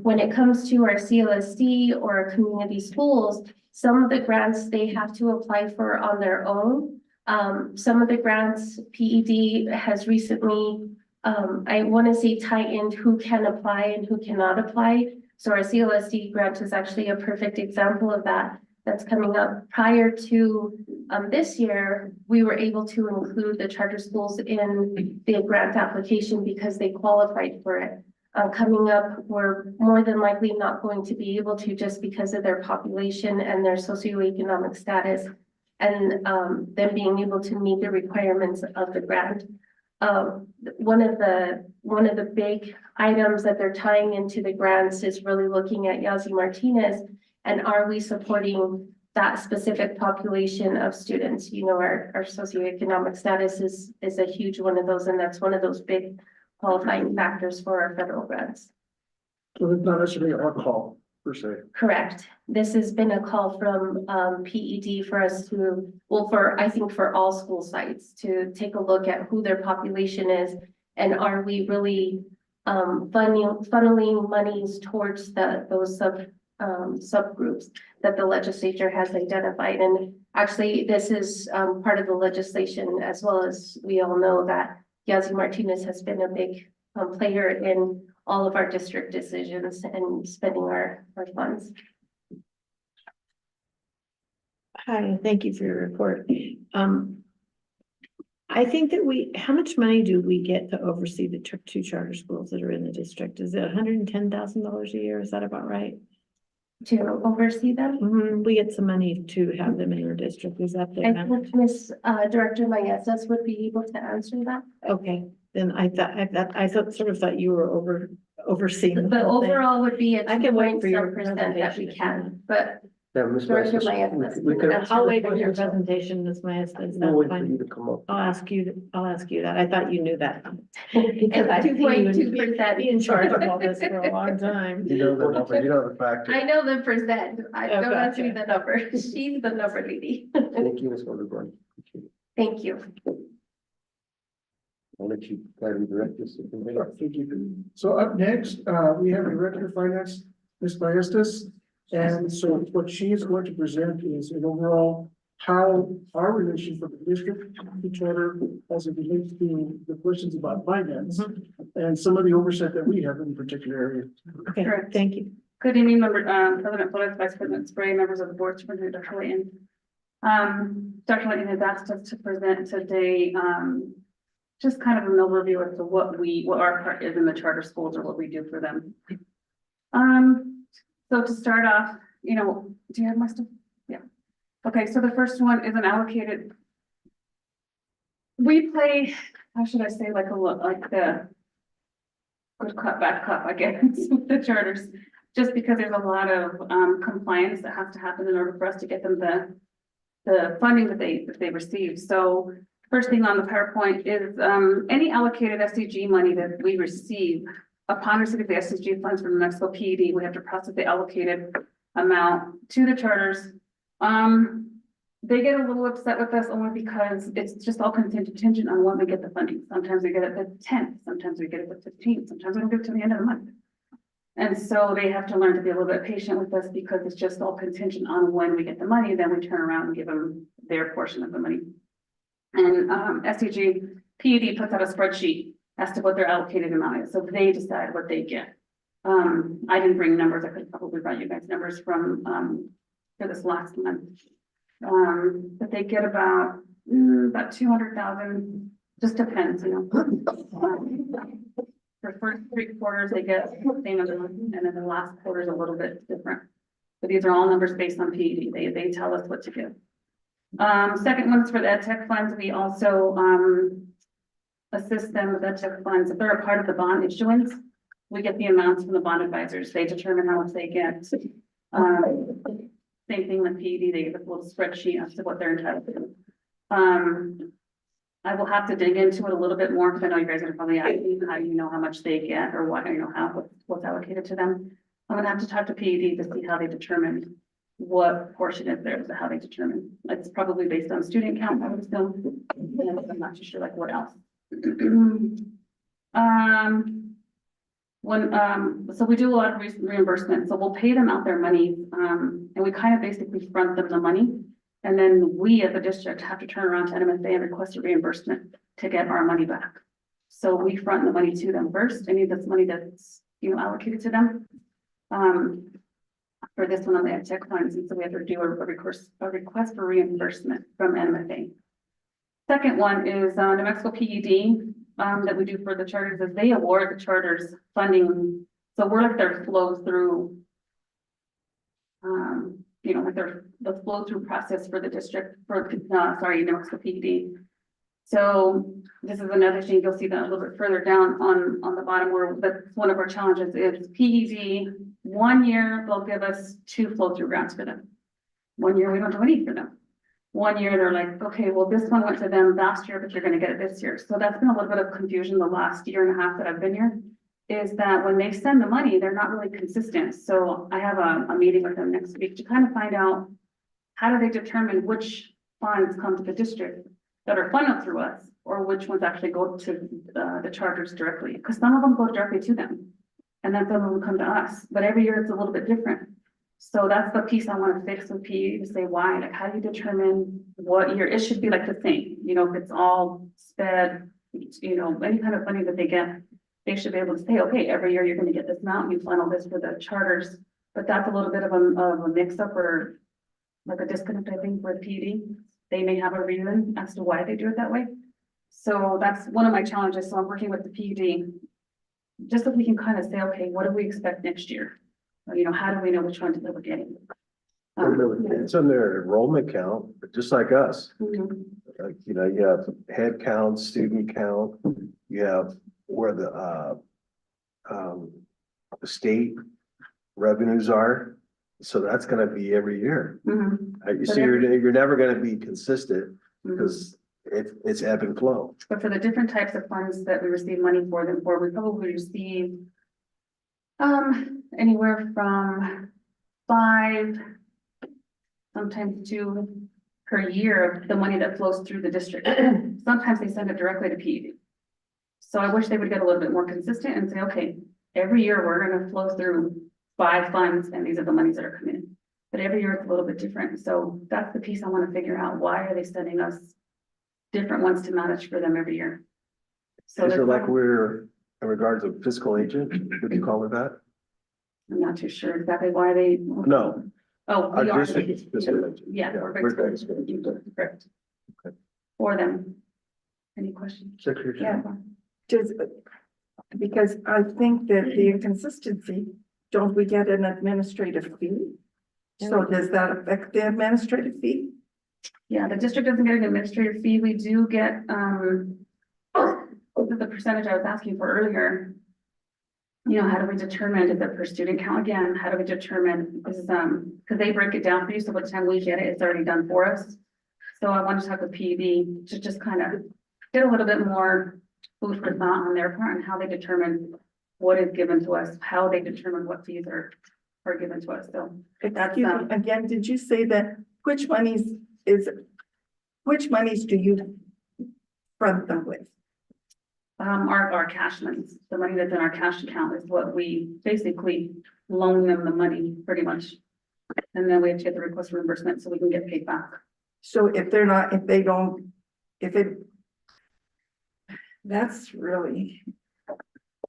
When it comes to our CLSD or our community schools, some of the grants they have to apply for on their own. Some of the grants PED has recently, I want to say, tightened who can apply and who cannot apply. So our CLSD grant is actually a perfect example of that. That's coming up. Prior to this year, we were able to include the charter schools in the grant application because they qualified for it. Coming up, we're more than likely not going to be able to, just because of their population and their socioeconomic status, and them being able to meet the requirements of the grant. One of the big items that they're tying into the grants is really looking at Yazzie Martinez, and are we supporting that specific population of students? You know, our socioeconomic status is a huge one of those, and that's one of those big qualifying factors for our federal grants. So it's not necessarily our call per se. Correct. This has been a call from PED for us to, well, I think for all school sites, to take a look at who their population is, and are we really funneling monies towards those subgroups that the legislature has identified. And actually, this is part of the legislation, as well as we all know that Yazzie Martinez has been a big player in all of our district decisions and spending our funds. Hi, thank you for your report. I think that how much money do we get to oversee the two charter schools that are in the district? Is it $110,000 a year? Is that about right? To oversee them? We get some money to have them in our district. Is that the I amount? think Ms. Director Maestas would be able to answer that. Okay, then I thought you were overseeing. The whole thing. overall would be a I can wait for your 2.some% that we presentation. can, but Yeah, Ms. Director Maestas, Maestas. we can- I'll wait for your presentation, Ms. Maestas. We'll wait That's for you fine. to come up. I'll ask you that. I thought you knew that. Because I've seen you 2.2%. be in charge of all this for a long time. You know the number, you know the factor. I know the percent. I Oh, don't ask me gotcha. the number. She's the number lady. Thank you, Ms. Wonderboy. Thank you. I'll let you guide and direct this. Thank you. So up next, we have Director of Finance, Ms. Maestas. And so what she is going to present is an overall how our relation for the district to charter as it relates to the questions about finance and some of the oversight that we have in particular areas. Okay, Correct. thank you. Good evening, President Flores, Vice President Spray, members of the board, Superintendent Dr. Layton. Dr. Layton has asked us to present today, just kind of an overview as to what our part is in the charter schools or what we do for them. So to start off, you know, do you have my stuff? Yeah. Okay, so the first one is an allocated. We play, how should I say, like the good cop, bad cop, I guess, with the charters, just because there's a lot of compliance that has to happen in order for us to get them the funding that they receive. So first thing on the PowerPoint is any allocated SCG money that we receive upon receipt of the SCG funds from New Mexico PED, we have to process the allocated amount to the charters. They get a little upset with us only because it's just all contingent on when we get the funding. Sometimes we get it the 10th, sometimes we get it the 15th, sometimes we don't get it to the end of the month. And so they have to learn to be a little bit patient with us because it's just all contingent on when we get the money, then we turn around and give them their portion of the money. And SCG PED puts out a spreadsheet as to what their allocated amount is, so they decide what they get. I didn't bring numbers, I could probably brought you guys numbers from for this last month. But they get about 200,000, just depends, you know. For first 3 quarters, they get the same amount, and then the last quarter is a little bit different. But these are all numbers based on PED, they tell us what to give. Second one is for the ed tech funds. We also assist them with ed tech funds. If they're a part of the bond issuance, we get the amounts from the bond advisors. They determine how much they get. Same thing with PED, they give us a little spreadsheet as to what they're entitled to. I will have to dig into it a little bit more because I know you guys are probably asking how you know how much they get or what, you know, what's allocated to them. I'm gonna have to talk to PED to see how they determine what portion is theirs, how they determine. It's probably based on student count, I would assume. And I'm not too sure like what else. So we do a lot of reimbursement, so we'll pay them out their money, and we kind of basically front them the money. And then we as a district have to turn around to NMSA and request a reimbursement to get our money back. So we front the money to them first, any of this money that's, you know, allocated to them. For this one on the ed tech funds, and so we have to do a request for reimbursement from NMSA. Second one is New Mexico PED that we do for the charters, is they award the charters funding. So we're like their flow through, you know, like the flow through process for the district for, New Mexico PED. So this is another thing, you'll see that a little bit further down on the bottom where that's one of our challenges is PED. 1 year, they'll give us 2 flow through grants for them. 1 year, we don't do any for them. 1 year, they're like, okay, well, this one went to them last year, but you're gonna get it this year. So that's been a little bit of confusion the last 1.5 years that I've been here, is that when they send the money, they're not really consistent. So I have a meeting with them next week to kind of find out how do they determine which funds come to the district that are funded through us, or which ones actually go to the charters directly, because some of them go directly to them. And then some of them come to us, but every year it's a little bit different. So that's the piece I want to fix with PE to say why, like how do you determine what year, it should be like the same, you know, if it's all sped, you know, any kind of money that they get, they should be able to say, okay, every year you're going to get this amount, you funnel this for the charters, but that's a little bit of a mix up or like a disconnect, I think, with PED. They may have a reason as to why they do it that way. So that's one of my challenges. So I'm working with the PED just so we can kind of say, okay, what do we expect next year? Or, you know, how do we know which ones that we're getting? It's on their enrollment count, but just like us. Mhm. Like, you know, you have head count, student count, you have where the state revenues are. So that's gonna be every year. Mhm. So you're never gonna be consistent because it's ebb and flow. But for the different types of funds that we receive money for them for, we probably receive anywhere from 5, sometimes 2 per year of the money that flows through the district. Sometimes they send it directly to PED. So I wish they would get a little bit more consistent and say, okay, every year we're gonna flow through 5 funds and these are the monies that are coming in. But every year it's a little bit different. So that's the piece I want to figure out. Why are they sending us different ones to manage for them every year? So Is they're it like kind of- we're in regards of fiscal agent, would you call it that? I'm not too sure exactly why they. No. Oh, Our we are. district is fiscal agent. Yeah, we're we're fiscal agent, correct. Okay. For them. Any questions? Secretary. Yeah, just because I think that the inconsistency, don't we get an administrative fee? So does that affect the administrative fee? Yeah, the district doesn't get an administrative fee. We do get, the percentage I was asking for earlier. You know, how do we determine, is it per student count again? How do we determine, is, because they break it down for you, so by the time we get it, it's already done for us. So I want to talk with PED to just kind of get a little bit more food for thought on their part and how they determine what is given to us, how they determine what fees are given to us. So that's, Excuse me, again, did you say that, which monies do you front them with? our cash monies, the money that's in our cash account is what we basically loan them the money pretty much. And then we have to get the request for reimbursement so we can get paid back. So if that's really,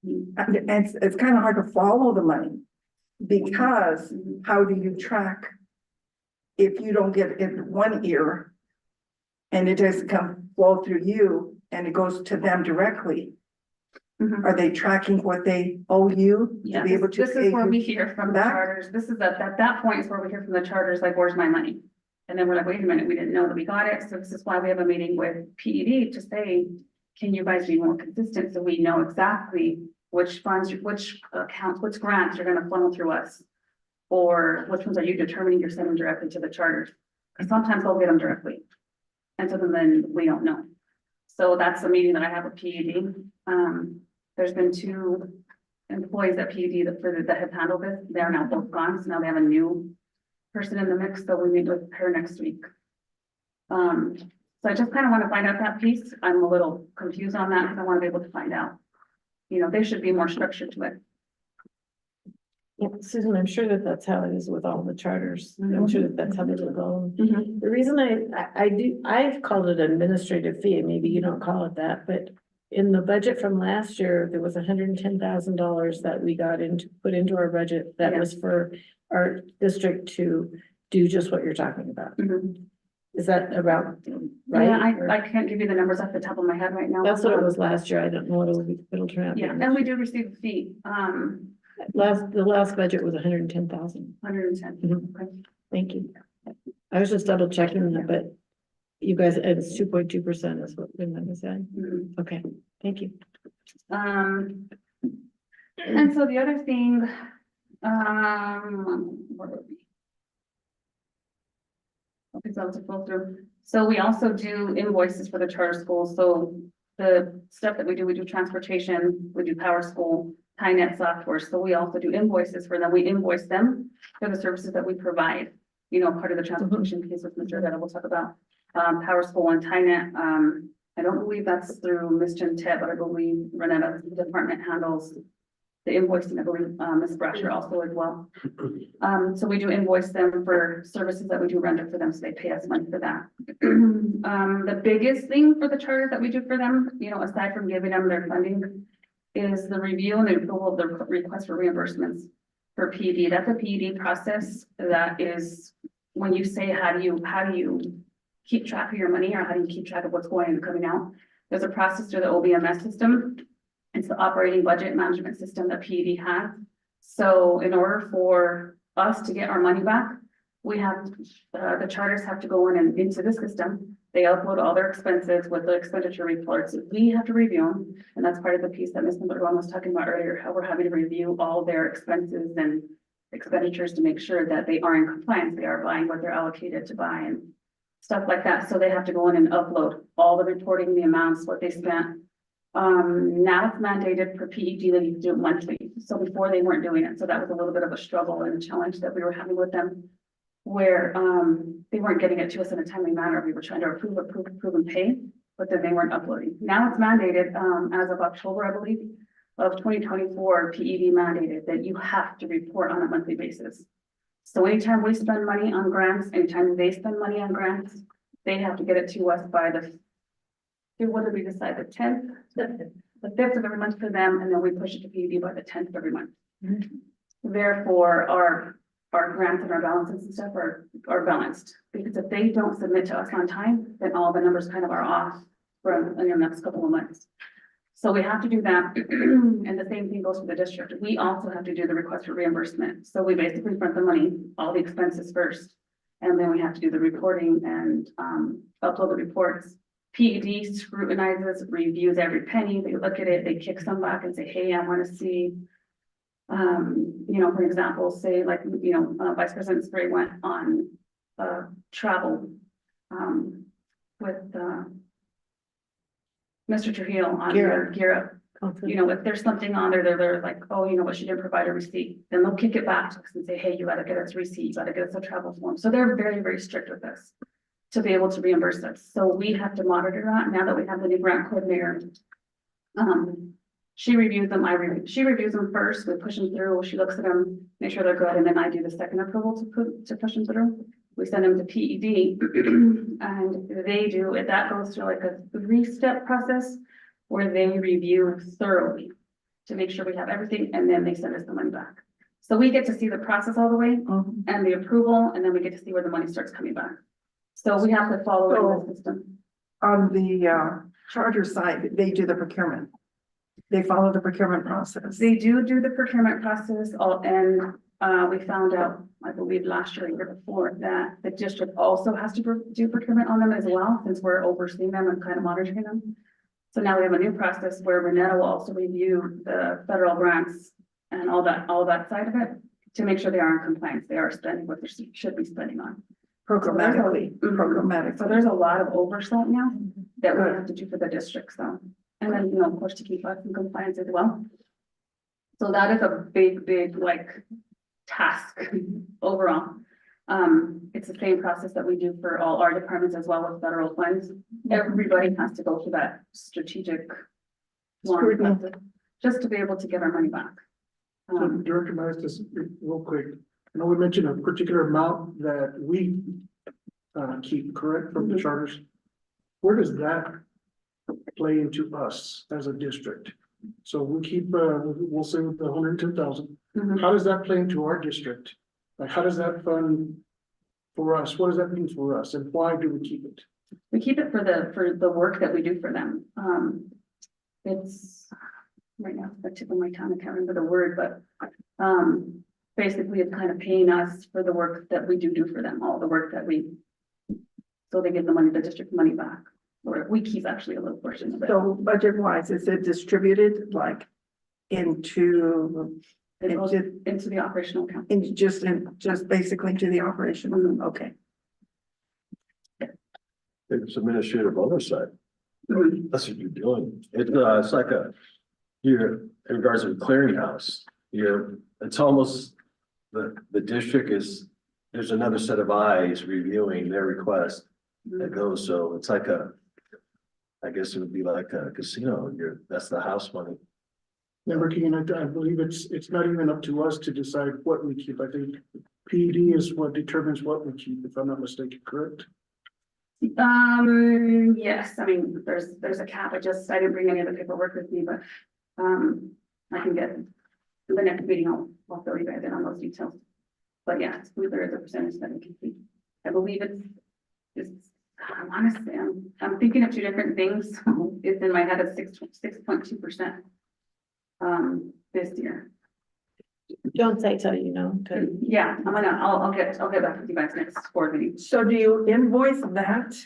it's kind of hard to follow the money. Because how do you track if you don't get it one year and it doesn't flow through you and it goes to them directly? Are they tracking what they owe you to Yeah, be able to? this is where we hear from the back? charters. This is at that point is where we hear from the charters, like, where's my money? And then we're like, wait a minute, we didn't know that we got it. So this is why we have a meeting with PED to say, can you guys be more consistent so we know exactly which funds, which accounts, which grants are gonna funnel through us? Or which ones are you determining you're sending directly to the charters? Because sometimes they'll get them directly. And so then we don't know. So that's the meeting that I have with PED. There's been 2 employees at PED that have handled this. They're now both gone, so now they have a new person in the mix, so we meet with her next week. So I just kind of want to find out that piece. I'm a little confused on that because I want to be able to find out. You know, there should be more structure to it. Yeah, Susan, I'm sure that that's how it is with all the charters. I'm sure that that's how they will go. Mhm. The reason I've called it administrative fee, and maybe you don't call it that, but in the budget from last year, there was $110,000 that we put into our budget that Yeah. was for our district to do just what you're talking about. Mhm. Is that about right? Yeah, Or- I can't give you the numbers off the top of my head right now. That's what it was last year. I don't know what it'll turn out. Yeah, and we do receive a fee, The last budget was 110,000. 110. Mhm. Okay. Thank you. I was just double checking that, but you guys, it's 2.2% is what Linda said. Mhm. Okay, thank you. And so the other thing, where were we? Okay, so to flow through. So we also do invoices for the charter schools. So the stuff that we do transportation, we do Power School, TiNet software. So we also do invoices for them. We invoice them for the services that we provide. You know, part of the transportation piece with Mr. that we'll talk about. Power School and TiNet. I don't believe that's through Ms. Ted, but I believe Renetta's department handles the invoicing. I believe Ms. Brasher also as well. So we do invoice them for services that we do render for them, so they pay us money for that. The biggest thing for the charter that we do for them, you know, aside from giving them their funding, is the review and approval of the request for reimbursements for PED. That's a PED process that is, when you say, how do you keep track of your money, or how do you keep track of what's going and coming out? There's a process through the OBMS system. It's the operating budget management system that PED has. So in order for us to get our money back, we have, the charters have to go in and into the system. They upload all their expenses with the expenditure reports. We have to review them. And that's part of the piece that Ms. Number was talking about earlier, how we're having to review all their expenses and expenditures to make sure that they are in compliance. They are buying what they're allocated to buy and stuff like that. So they have to go in and upload all the reporting, the amounts, what they spent. Now it's mandated for PED that you do it monthly. So before they weren't doing it. So that was a little bit of a struggle and a challenge that we were having with them, where they weren't getting it to us in a timely manner. We were trying to approve and pay, but then they weren't uploading. Now it's mandated as of October, I believe, of 2024, PED mandated that you have to report on a monthly basis. So anytime we spend money on grants, anytime they spend money on grants, they have to get it to us by what did we decide, the 10th? The 5th of every month for them, and then we push it to PED by the 10th of every month. Therefore, our grants and our balances and stuff are balanced, because if they don't submit to us on time, then all the numbers kind of are off. for in the next couple of months. So we have to do that, and the same thing goes for the district. We also have to do the request for reimbursement. So we basically front the money, all the expenses first. And then we have to do the reporting and upload the reports. PED scrutinizes, reviews every penny, they look at it, they kick some back and say, hey, I want to see. For example, say like, Vice President Spray went on travel with Mr. Trujillo on their Gear Up. If there's something on there, they're like, oh, she didn't provide a receipt, then they'll kick it back to us and say, hey, you gotta get us a receipt, you gotta get us a travel form. So they're very, very strict with us to be able to reimburse us. So we have to monitor that now that we have the new grant coordinator. She reviews them, she reviews them first, we push them through, she looks at them, make sure they're good, and then I do the second approval to push them through. We send them to PED and they do it. That goes through like a 3-step process where they review thoroughly to make sure we have everything, and then they send us the money back. So we get to see the process all the way and the approval, and then we get to see where the money starts coming back. So we have to follow in the system. On the charter side, they do the procurement. They follow the procurement process. They do the procurement process, and we found out, I believe last year, or the year before, that the district also has to do procurement on them as well, since we're overseeing them and kind of monitoring them. So now we have a new process where Renetta will also review the federal grants and all that side of it to make sure they are in compliance. They are spending what they should be spending on. Programmatically. So there's a lot of oversight now that we have to do for the district, so. And then, of course, to keep us in compliance as well. So that is a big, task overall. It's the same process that we do for all our departments as well as federal funds. Everybody has to go through that strategic process just to be able to get our money back. So Director Myers, just real quick, I know we mentioned a particular amount that we keep, correct, from the charters. Where does that play into us as a district? So we keep, we'll say with the 110,000. How does that play into our district? Like, how does that fund for us? What does that mean for us, and why do we keep it? We keep it for the work that we do for them. It's right now, it's the tip of my tongue, I can't remember the word, but basically it's kind of paying us for the work that we do for them, all the work that so they get the district money back, or we keep actually a little portion of it. So budget wise, is it distributed like into the operational account? Just basically to the operation? Okay. It's administrative oversight. That's what you're doing. It's like you're in regards to the clearinghouse. It's almost the district there's another set of eyes reviewing their request that goes. So it's like I guess it would be like a casino. That's the house money. Member King, I believe it's not even up to us to decide what we keep. I think PED is what determines what we keep, if I'm not mistaken, correct? Yes, I mean, there's a cap. I didn't bring any of the paperwork with me, but I can get in the next meeting. I'll fill you guys in on those details. But yeah, there is a percentage that we can keep. I believe it's I want to say I'm thinking of two different things. It's in my head of 6.2%. This year. Don't say till you know. Yeah, I'll get back with you guys next board meeting. So do you invoice that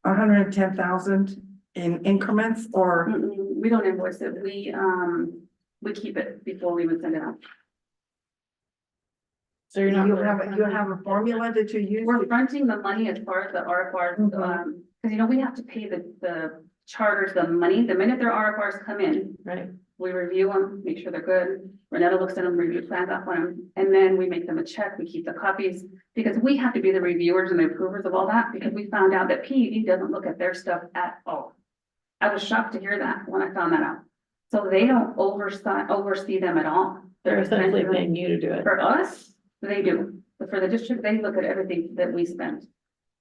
110,000 in increments, or? We don't invoice it. We keep it before we would send it out. So you're not. You have a formula that you use? We're fronting the money as far as the RFRs, because we have to pay the charters the money the minute their RFRs come in. Right. We review them, make sure they're good. Renetta looks at them, reviews, signs off on them, and then we make them a check. We keep the copies because we have to be the reviewers and the approvers of all that, because we found out that PED doesn't look at their stuff at all. I was shocked to hear that when I found that out. So they don't oversee them at all. They're essentially paying you to do it. For us, they do. But for the district, they look at everything that we spend.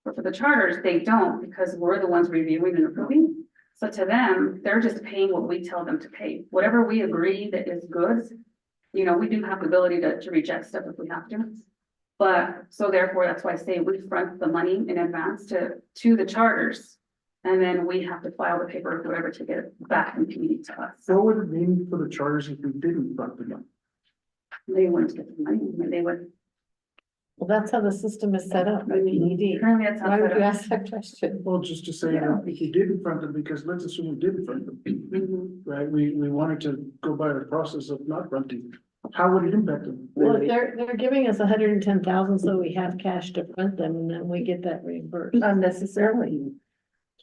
But for the charters, they don't, because we're the ones reviewing and approving. So to them, they're just paying what we tell them to pay. Whatever we agree that is goods, we do have the ability to reject stuff if we have to. But so therefore, that's why I say we front the money in advance to the charters. And then we have to file the paperwork, whatever, to get it back from PED to us. What would it mean for the charters if we didn't front them? They wouldn't get the money, I mean, they would. Well, that's how the system is set up by PED. Currently, it's not Why would set you up. ask that question? Well, just to say, that if we didn't front them, because let's assume we didn't front them, Mhm. right? We wanted to go by the process of not fronting. How would it impact them? Well, they're giving us 110,000, so we have cash to front them and then we get that reimbursed. Unnecessarily.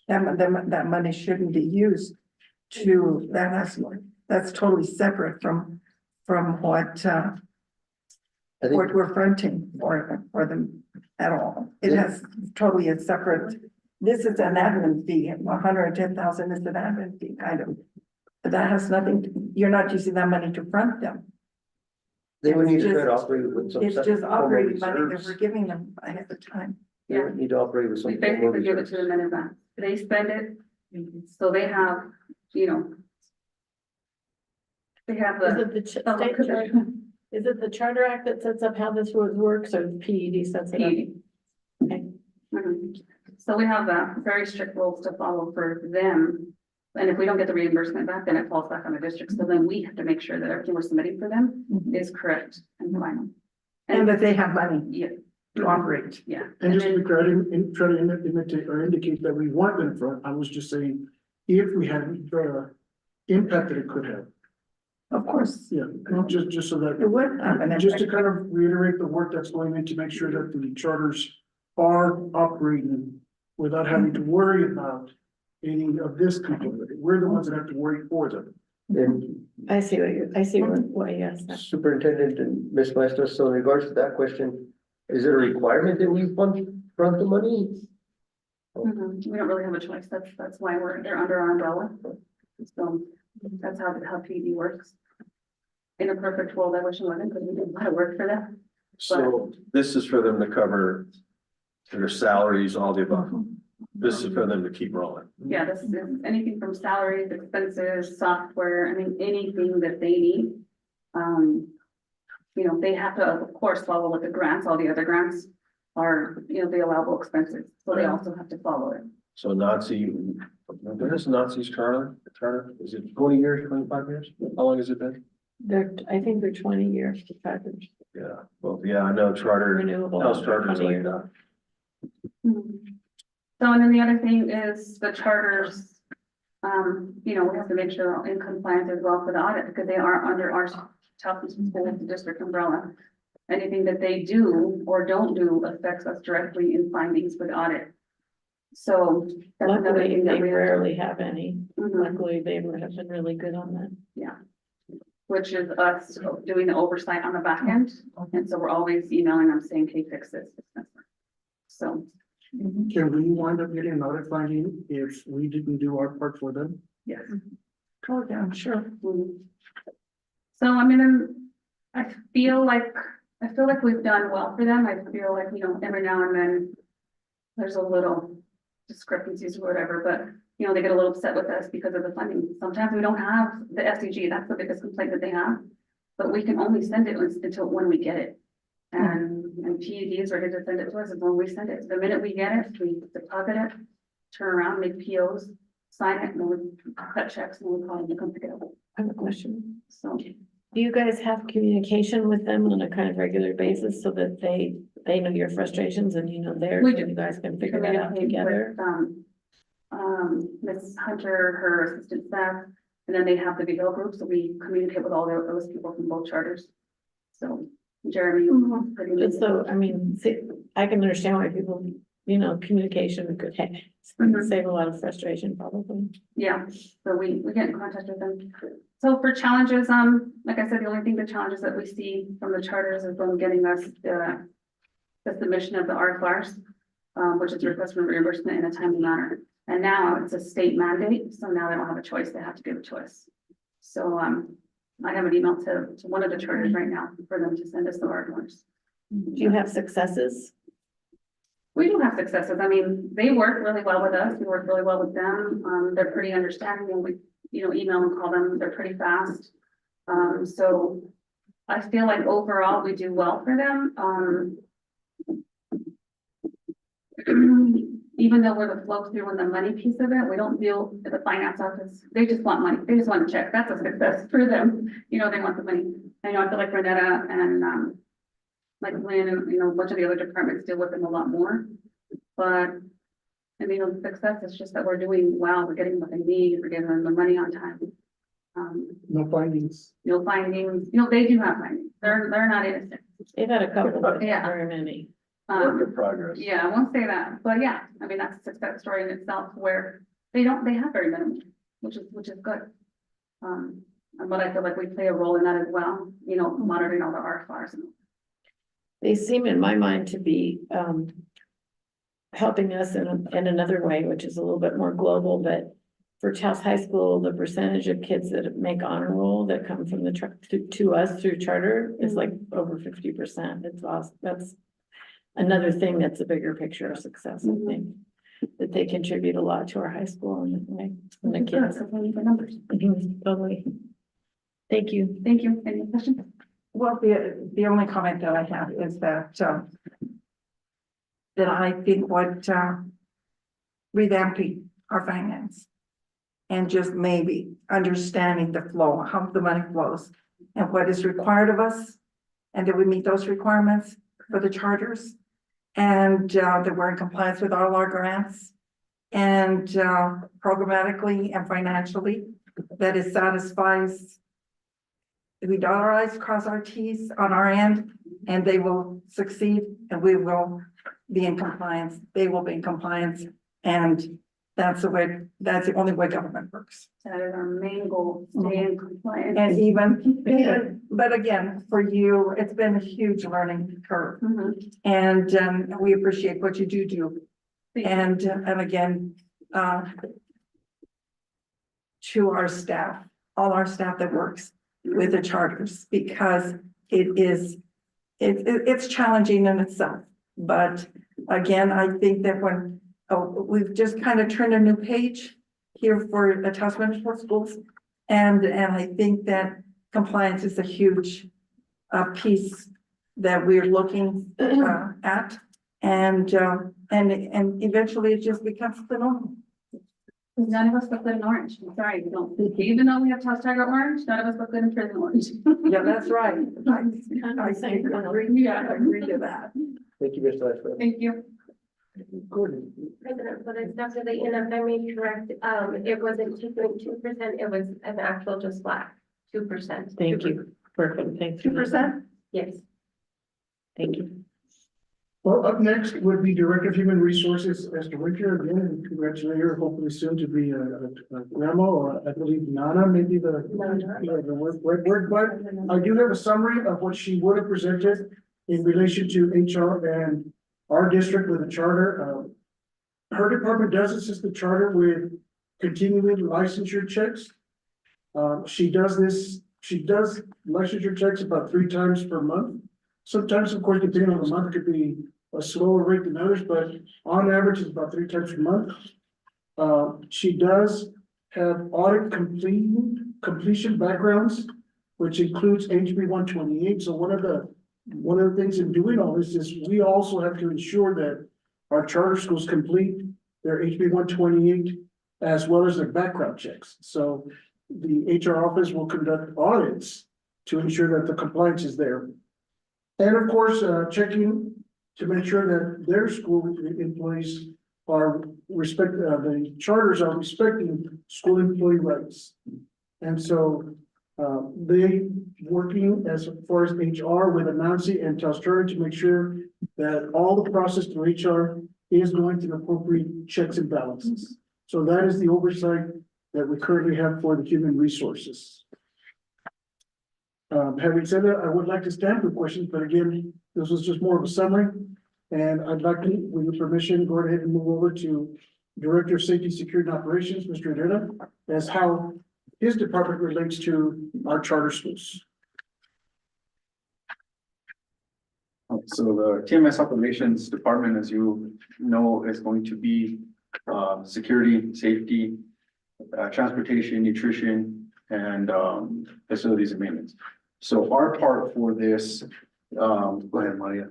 That money shouldn't be used to, that's totally separate from what, I think, what we're fronting for them at all. It has totally a separate, this is an admin fee, 110,000 is an admin fee, kind of. But that has nothing, you're not using that money to front them. they would need to It's try to just- operate with some. It's sort just of formal operating money that reserves. we're giving them ahead of time. They would need to operate with some. We formal basically give it reserves. to them in advance. They spend it, so they have, you know. They have Is the. it the state charter? Is it the Charter Act that sets up how this works or PED sets it up? PED. Okay. Mhm. So we have very strict rules to follow for them. And if we don't get the reimbursement back, then it falls back on the district. So then we have to make sure that everything we're submitting for them is correct and final. And that they have money Yeah, to operate. yeah. And just to then- be clear, I didn't try to imitate or indicate that we weren't in front. I was just saying, if we had the impact that it could have. Of course, Yeah, just so that. it would have an Just to impact. kind of reiterate the work that's going in to make sure that the charters are operating without having to worry about any of this component. We're the ones that have to worry for them. And I see why you asked that. Superintendent and Ms. Maestas, so in regards to that question, is it a requirement that we front the money? Mhm. We don't really have a choice. That's why they're under our umbrella. So that's how PED works. In a perfect world, I wish it wasn't, because we did a lot of work for them. So this is for them to cover their salaries, all the above. This is for them to keep rolling. Yeah, this is anything from salaries, expenses, software, I mean, anything that they need. You know, they have to, of course, follow with the grants, all the other grants are, you know, the allowable expenses, so they also have to follow it. So Nazi, what is Nazi's charter? Is it 20 years, 25 years? How long has it been? I think they're 20 years to charters. Yeah, well, yeah, I know charter, Renewable. house charters 20 like years. that. So, and then the other thing is the charters. You know, we have to make sure they're in compliance as well for the audit, because they are under our Towson School District umbrella. Anything that they do or don't do affects us directly in findings for the audit. So that's another Luckily, thing that they we rarely have any. Mhm. Luckily, they have been really good on that. Yeah. Which is us doing the oversight on the back end, and so we're always emailing them saying, hey, fix this. So, Can we wind up getting an audit finding if we didn't do our part for them? yes. Oh, yeah, sure. Mhm. So, I mean, I feel like we've done well for them. I feel like, you know, every now and then there's a little discrepancies or whatever, but, you know, they get a little upset with us because of the funding. Sometimes we don't have the SDG. That's the biggest complaint that they have. But we can only send it until when we get it. And PED is ready to send it to us when we send it. The minute we get it, we deposit it, turn around, make POs, sign it, and then we cut checks and we call them to come pick it up. I have a question. So. Do you guys have communication with them on a kind of regular basis so that they know your frustrations and you know theirs? We do. And you guys can figure that out together? Miss Hunter, her assistant staff, and then they have the VO group, so we communicate with all those people from both charters. So Jeremy. pretty much- Just so, I mean, see, I can understand why people, you know, communication could Mhm. save a lot of frustration probably. Yeah, so we get in contact with them. So for challenges, like I said, the only thing, the challenges that we see from the charters is from getting us the submission of the RFRs, which is request for reimbursement in a timely manner. And now it's a state mandate, so now they don't have a choice, they have to give it to us. So, I have an email to one of the charters right now for them to send us the RFRs. Do you have successes? We do have successes. I mean, they work really well with us. We work really well with them. They're pretty understanding when we, you know, email and call them. They're pretty fast. So I feel like overall we do well for them. even though we're the flow through and the money piece of it, we don't deal with the finance office. They just want money. They just want a check. That's a success for them. You know, they want the money. I know, I feel like Renetta and, like Lynn and, you know, a bunch of the other departments deal with them a lot more. But, and you know, the success is just that we're doing well. We're getting what they need. We're getting them the money on time. No findings. No findings. You know, they do have findings. They're not innocent. They've had a couple, but Yeah. not very many. Work in progress. Yeah, I won't say that, but yeah, I mean, that's a success story in itself where they have very minimal, which is good. But I feel like we play a role in that as well, you know, monitoring all the RFRs. They seem in my mind to be helping us in another way, which is a little bit more global, but for Taos High School, the percentage of kids that make honor roll that come from the to us through charter is like over 50%. It's awesome. That's another thing that's a bigger picture of success, I think. That they contribute a lot to our high school and the kids. The numbers. Totally. Thank you. Thank you. Any questions? Well, the only comment that I have is that, that I think what, revamping our finance and just maybe understanding the flow, how the money flows and what is required of us, and that we meet those requirements for the charters, and that we're in compliance with all our grants, and programmatically and financially, that it satisfies. We dot our i's, cross our t's on our end, and they will succeed, and we will be in compliance. They will be in compliance, and that's the only way government works. That is our main goal, stay in compliance. And even, but again, for you, it's been a huge learning curve. And we appreciate what you do. And again, to our staff, all our staff that works with the charters, because it's challenging in itself. But again, I think that when we've just kind of turned a new page here for the Taos Municipal Schools, and I think that compliance is a huge piece that we're looking at, and eventually it just becomes the norm. None of us look good in orange. I'm sorry, we don't. Even though we have Taos Tiger orange, none of us look good in prison orange. Yeah, that's right. I think I agree to that. Thank you, Mr. Ashford. Thank you. Gordon. President, but it's definitely, and if I may correct, it wasn't 2.2%, it was an actual just flat 2%. Thank you. Perfect. Thanks. 2%? Yes. Thank you. Well, up next would be Director of Human Resources, Esther Winter, again, and congratulate her, hopefully soon to be a grandma, or I believe Nana, maybe the right word, but I do have a summary of what she would have presented in relation to HR and our district with a charter. Her department does assist the charter with continuing licensure checks. She does licensure checks about 3 times per month. Sometimes, of course, depending on the month, could be a slower rate than others, but on average, it's about 3 times a month. She does have audit completion backgrounds, which includes HB 128. So one of the things in doing all this is we also have to ensure that our charter schools complete their HB 128 as well as their background checks. So the HR office will conduct audits to ensure that the compliance is there. And of course, checking to make sure that their school employees are the charters are respecting school employee rights. And so they working as far as HR with Anansi and Taos Charter to make sure that all the process through HR is going through appropriate checks and balances. So that is the oversight that we currently have for the human resources. Having said that, I would like to stand for questions, but again, this was just more of a summary. And I'd like to, with your permission, go ahead and move over to Director of Safety, Security and Operations, Mr. Herrera, as how his department relates to our charter schools. So the TMS Operations Department, as you know, is going to be security, safety, transportation, nutrition, and facilities and maintenance. So our part for this, go ahead, Maria.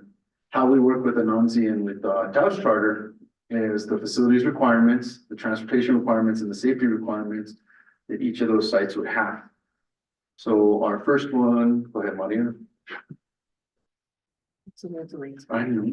How we work with Anansi and with Taos Charter is the facilities requirements, the transportation requirements, and the safety requirements that each of those sites would have. So our first one, go ahead, Maria. I know,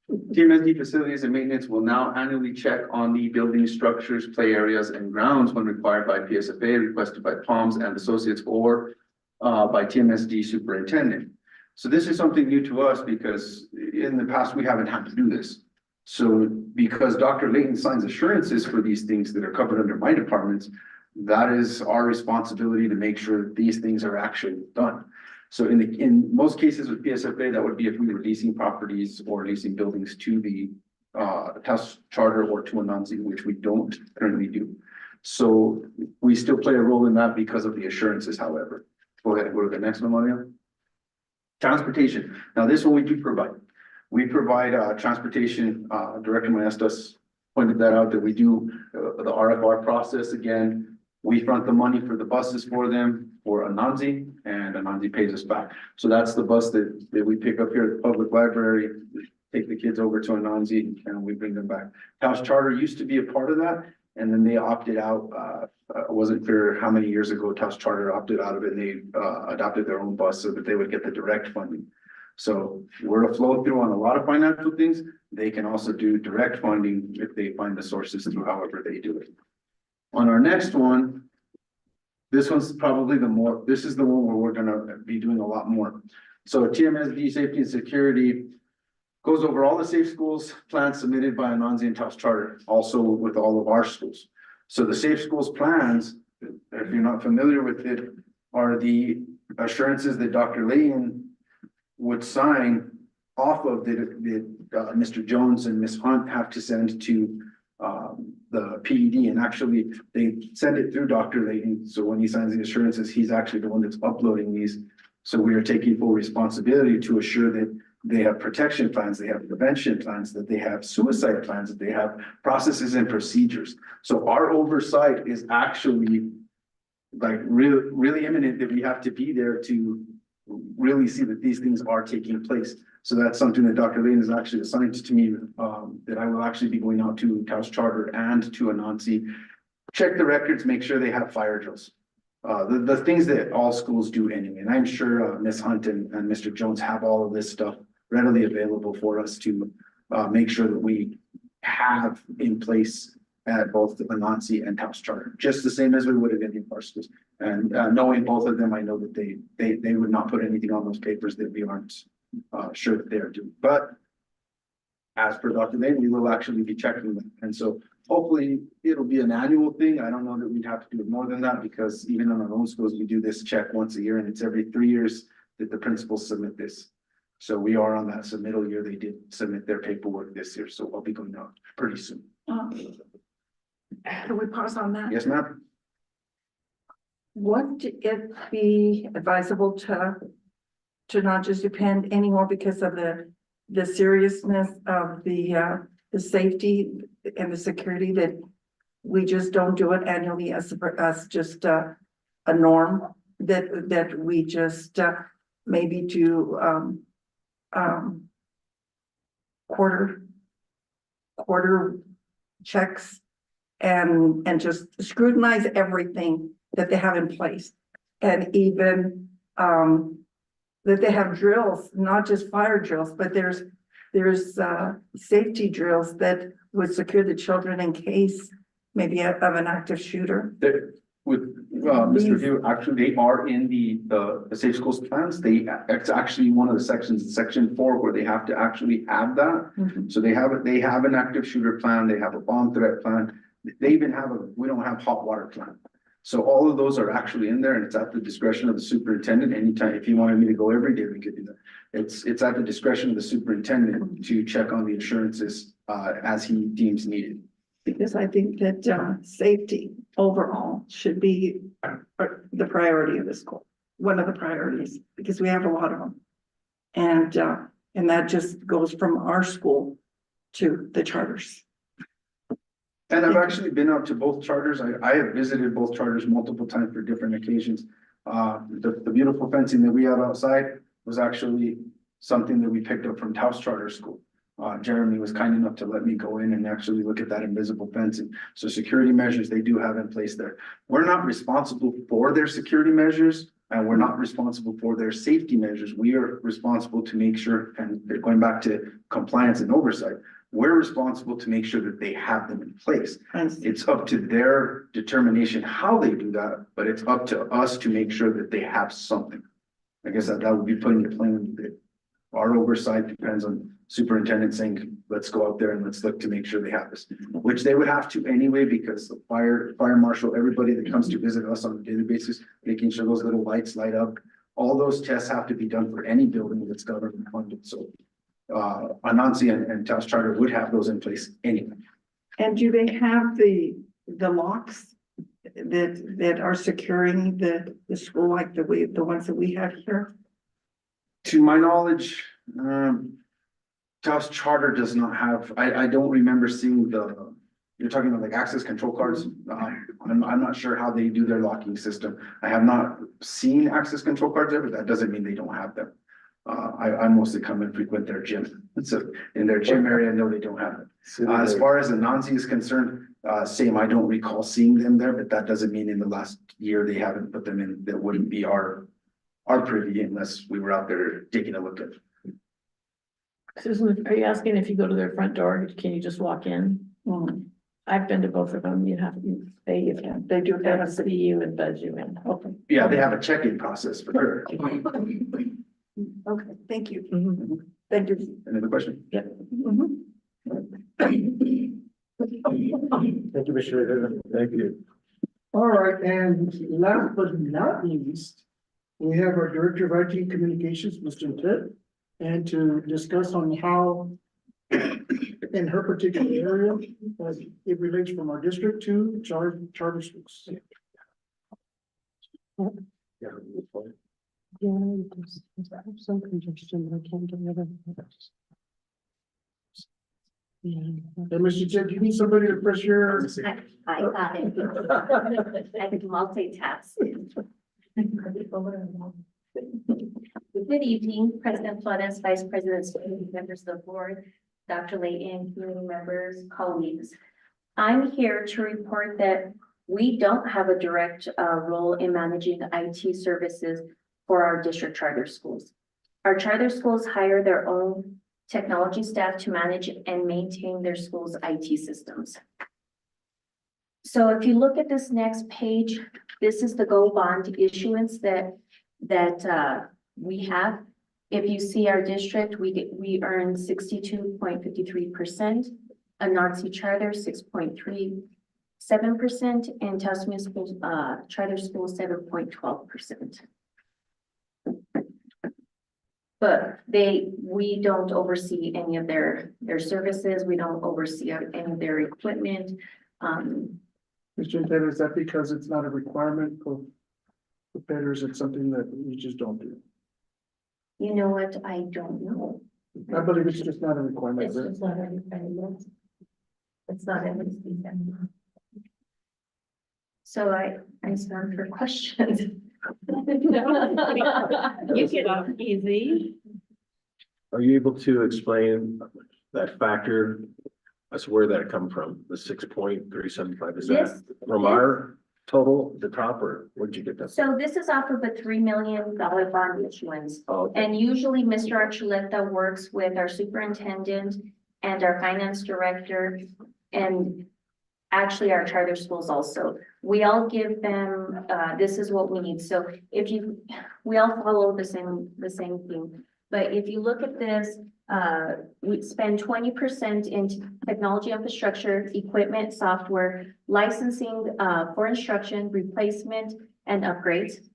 TMSD facilities and maintenance will now annually check on the building structures, play areas, and grounds when required by PSFA, requested by POMS and Associates, or by TMSD superintendent. So this is something new to us because in the past, we haven't had to do this. So because Dr. Layton signs assurances for these things that are covered under my departments, that is our responsibility to make sure that these things are actually done. So in most cases with PSFA, that would be if we were leasing properties or leasing buildings to the Taos Charter or to Anansi, which we don't currently do. So we still play a role in that because of the assurances, however. Go ahead and go to the next one, Maria. Transportation. Now this one we do provide. We provide transportation, Director Maestas pointed that out, that we do the RFR process again. We front the money for the buses for them, for Anansi, and Anansi pays us back. So that's the bus that we pick up here at the public library, take the kids over to Anansi, and we bring them back. Taos Charter used to be a part of that, and then they opted out. It wasn't clear how many years ago Taos Charter opted out of it, and they adopted their own bus so that they would get the direct funding. So we're a flow through on a lot of financial things. They can also do direct funding if they find the sources through however they do it. On our next one, this one's probably this is the one where we're gonna be doing a lot more. So TMSD Safety and Security goes over all the safe schools plans submitted by Anansi and Taos Charter, also with all of our schools. So the safe schools plans, if you're not familiar with it, are the assurances that Dr. Layton would sign off of that Mr. Jones and Ms. Hunt have to send to the PED, and actually they send it through Dr. Layton. So when he signs the assurances, he's actually the one that's uploading these. So we are taking full responsibility to assure that they have protection plans, they have prevention plans, that they have suicide plans, that they have processes and procedures. So our oversight is actually like really imminent, that we have to be there to really see that these things are taking place. So that's something that Dr. Layton has actually assigned to me, that I will actually be going out to Taos Charter and to Anansi, check the records, make sure they have fire drills. The things that all schools do anyway. And I'm sure Ms. Hunt and Mr. Jones have all of this stuff readily available for us to make sure that we have in place at both the Anansi and Taos Charter, just the same as we would have in our schools. And knowing both of them, I know that they would not put anything on those papers that we aren't sure that they are doing. But as per Dr. Layton, we will actually be checking them. And so hopefully it'll be an annual thing. I don't know that we'd have to do it more than that, because even on our own schools, we do this check once a year, and it's every 3 years that the principals submit this. So we are on that submittal year. They did submit their paperwork this year, so I'll be going out pretty soon. Can we pause on that? Yes, ma'am. Would it be advisable to not just depend anymore because of the seriousness of the safety and the security, that we just don't do it annually as just a norm, that we just maybe do quarter checks and just scrutinize everything that they have in place, and even that they have drills, not just fire drills, but there's safety drills that would secure the children in case maybe of an active shooter. With Mr. Hill, actually, they are in the safe schools plans. It's actually one of the sections, section 4, where they have to actually add that. Mhm. So they have an active shooter plan, they have a bomb threat plan. They even have we don't have hot water plan. So all of those are actually in there, and it's at the discretion of the superintendent. Anytime, if he wanted me to go every day, we could do that. It's at the discretion of the superintendent to check on the assurances as he deems needed. Because I think that safety overall should be the priority of the school, one of the priorities, because we have a lot of them. And that just goes from our school to the charters. And I've actually been out to both charters. I have visited both charters multiple times for different occasions. The beautiful fencing that we have outside was actually something that we picked up from Taos Charter School. Jeremy was kind enough to let me go in and actually look at that invisible fencing. So security measures they do have in place there. We're not responsible for their security measures and we're not responsible for their safety measures. We are responsible to make sure, and they're going back to compliance and oversight. We're responsible to make sure that they have them in place. It's up to their determination how they do that, but it's up to us to make sure that they have something. I guess that would be putting it plainly that our oversight depends on superintendent saying, let's go out there and let's look to make sure they have this, which they would have to anyway, because the fire marshal, everybody that comes to visit us on a daily basis, making sure those little lights light up. All those tests have to be done for any building that's government funded. So Anansi and Taos Charter would have those in place anyway. And do they have the locks that are securing the school like the ones that we have here? To my knowledge, Taos Charter does not have, I don't remember seeing you're talking about like access control cards. I'm not sure how they do their locking system. I have not seen access control cards there, but that doesn't mean they don't have them. I mostly come and frequent their gym. So in their gym area, I know they don't have it. As far as Anansi is concerned, same, I don't recall seeing them there, but that doesn't mean in the last year they haven't put them in. That wouldn't be our privy unless we were out there taking a look at it. Susan, are you asking if you go to their front door, can you just walk in? I've been to both of them. They do have to see you and buzz you in. Okay. Yeah, they have a check-in process for sure. Okay, thank you. Thank you. Another question? Yeah. Thank you, Mr. Rivera. Thank you. All right, and last but not least, we have our Director of IT Communications, Mr. Ted, and to discuss on how in her particular area, it relates from our district to charter schools. Yeah, I have some congestion, but I can't get rid of it. Yeah. And Mr. Ted, do you need somebody to press your? I got it. I could multitask. Good evening, President Flores, Vice President, members of the board, Dr. Layton, community members, colleagues. I'm here to report that we don't have a direct role in managing IT services for our district charter schools. Our charter schools hire their own technology staff to manage and maintain their schools' IT systems. So if you look at this next page, this is the Go bond issuance that we have. If you see our district, we earn 62.53%, Anansi Charter 6.37%, and Taos Municipal Charter School 7.12%. But we don't oversee any of their services. We don't oversee any of their equipment. Mr. Ted, is that because it's not a requirement for bettors? It's something that we just don't do. You know what? I don't know. I believe it's just not a requirement. It's just not a requirement. It's not everything. So I stand for questions. You get off easy. Are you able to explain that factor as to where that come from? The 6.375, is Yes. that from our total, the top, or where'd you get that? So this is off of a $3 million bond issuance. Oh, okay. And usually Mr. Archuleta works with our superintendent and our finance director and actually our charter schools also. We all give them, this is what we need. So we all follow the same thing. But if you look at this, we spend 20% in technology infrastructure, equipment, software, licensing for instruction, replacement, and upgrades.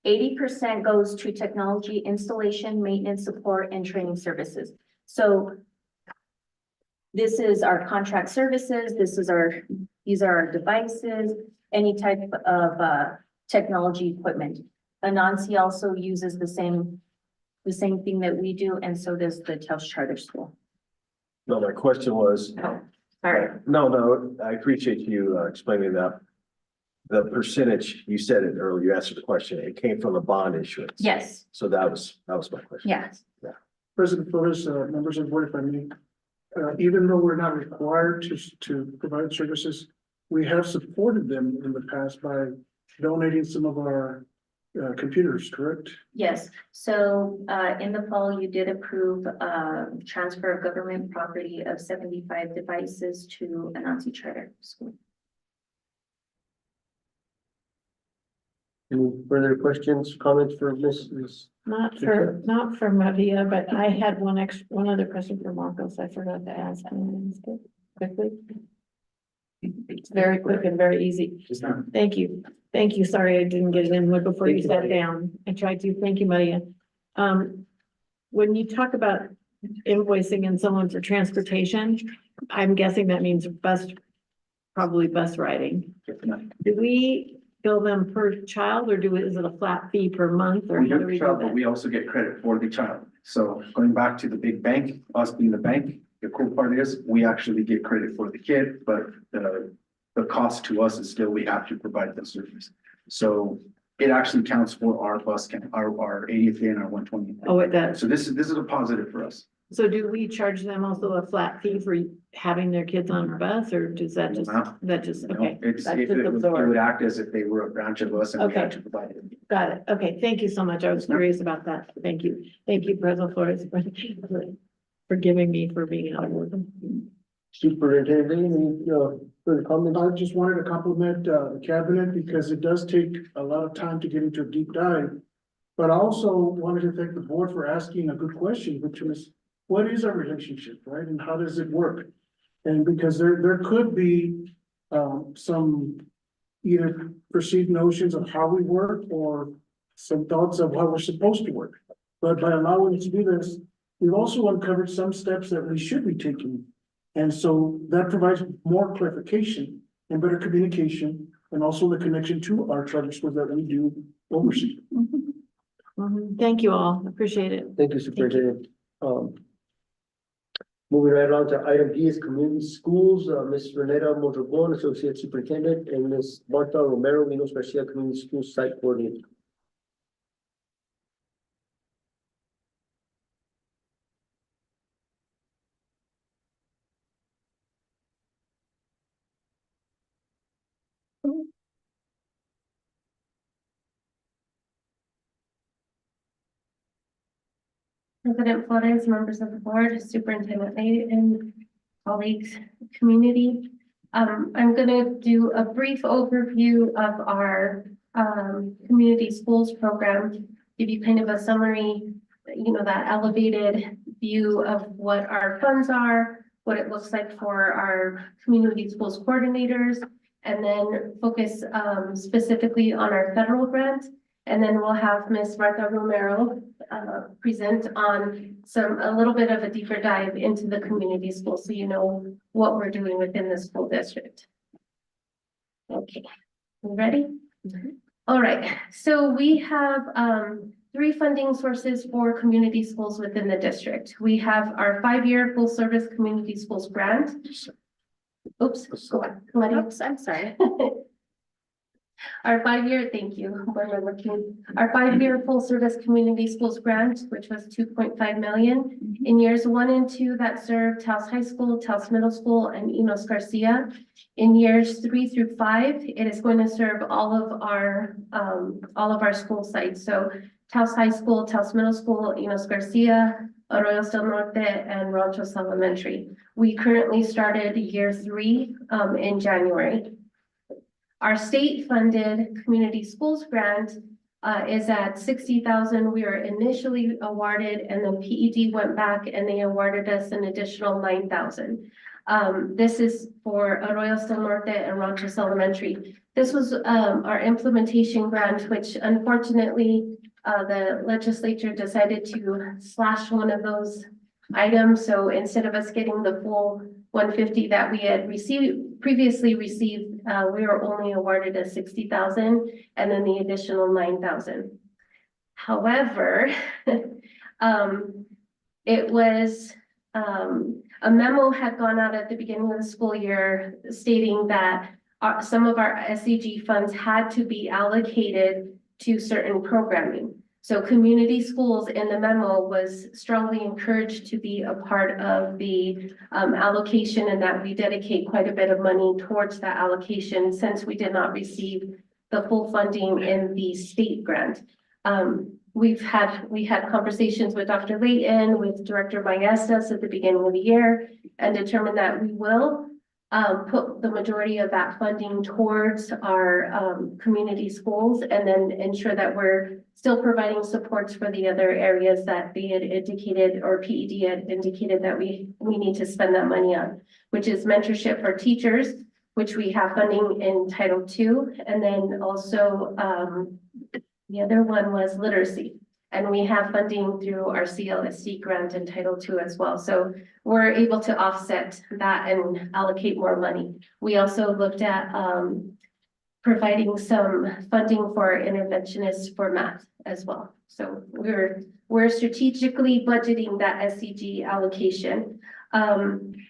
80% goes to technology installation, maintenance, support, and training services. So this is our contract services. These are our devices, any type of technology equipment. Anansi also uses the same thing that we do, and so does the Taos Charter School. No, my question was. Oh, sorry. No, I appreciate you explaining that. The percentage, you said it earlier, you answered the question, it came from a bond issuance. Yes. So that was my question. Yes. President Flores, members of the board, if I may. even though we're not required to provide services, we have supported them in the past by donating some of our computers, correct? Yes, so in the fall, you did approve transfer of government property of 75 devices to Anansi Charter School. Any further questions, comments for Mrs.? Not for Maria, but I had one other question for Marcos. I forgot to ask him quickly. It's very quick and very easy. Thank you. Thank you. Sorry, I didn't get it in before you sat down. I tried to. Thank you, Maria. When you talk about invoicing and someone for transportation, I'm guessing that means probably bus riding. Do we bill them per child or is it a flat fee per month or We how do do we do child, but that? we also get credit for the child. So going back to the big bank, us being the bank, the cool part is we actually get credit for the kid, but the cost to us is still we have to provide the service. So it actually counts for our bus count, our 80th day and our 120th. Oh, it does. So this is a positive for us. So do we charge them also a flat fee for having their kids on our bus or does that just, You know, okay? It's, That's it just would absorbed. act as if they were a branch of us and we had Okay. to provide it. Got it. Okay, thank you so much. I was curious about that. Thank you. Thank you, President Flores, for forgiving me for being out of order. Superintendent, any further comments? I just wanted to compliment the cabinet because it does take a lot of time to get into a deep dive. But I also wanted to thank the board for asking a good question, which was, what is our relationship, right? And how does it work? And because there could be some either perceived notions of how we work or some thoughts of how we're supposed to work. But by allowing us to do this, we've also uncovered some steps that we should be taking. And so that provides more clarification and better communication and also the connection to our charter schools that we do oversee. Thank you all. Appreciate it. Thank you, Superintendent. Moving right along to item D is community schools, Ms. Renata Mondragon, Associate Superintendent, and Ms. Martha Romero, Minos Garcia, Community School Site Coordinator. President Flores, members of the board, Superintendent Lay, and colleagues, community. I'm gonna do a brief overview of our community schools program, give you kind of a summary, that elevated view of what our funds are, what it looks like for our community schools coordinators, and then focus specifically on our federal grant. And then we'll have Ms. Martha Romero present on a little bit of a deeper dive into the community school, so you know what we're doing within the school district. Okay, you ready? All right, so we have 3 funding sources for community schools within the district. We have our 5-year full service community schools grant. Oops, go on. Oops, I'm sorry. Our 5-year, thank you. Where am I looking? Our 5-year full service community schools grant, which was 2.5 million in years 1 and 2 that served Taos High School, Taos Middle School, and Minos Garcia. In years 3 through 5, it is going to serve all of our school sites. So Taos High School, Taos Middle School, Minos Garcia, Arroyos del Norte, and Ranchos Elementary. We currently started year 3 in January. Our state-funded community schools grant is at 60,000. We were initially awarded, and then PED went back and they awarded us an additional 9,000. This is for Arroyos del Norte and Ranchos Elementary. This was our implementation grant, which unfortunately the legislature decided to slash one of those items. So instead of us getting the full 150 that we had previously received, we were only awarded a 60,000 and then the additional 9,000. However, it was a memo had gone out at the beginning of the school year stating that some of our SEG funds had to be allocated to certain programming. So community schools in the memo was strongly encouraged to be a part of the allocation, and that we dedicate quite a bit of money towards that allocation since we did not receive the full funding in the state grant. We had conversations with Dr. Layton, with Director Maestas at the beginning of the year, and determined that we will put the majority of that funding towards our community schools, and then ensure that we're still providing supports for the other areas that they had indicated, or PED had indicated that we need to spend that money on, which is mentorship for teachers, which we have funding in Title II, and then also the other one was literacy. And we have funding through our CLSC grant in Title II as well. So we're able to offset that and allocate more money. We also looked at providing some funding for interventionists for math as well. So we're strategically budgeting that SCG allocation.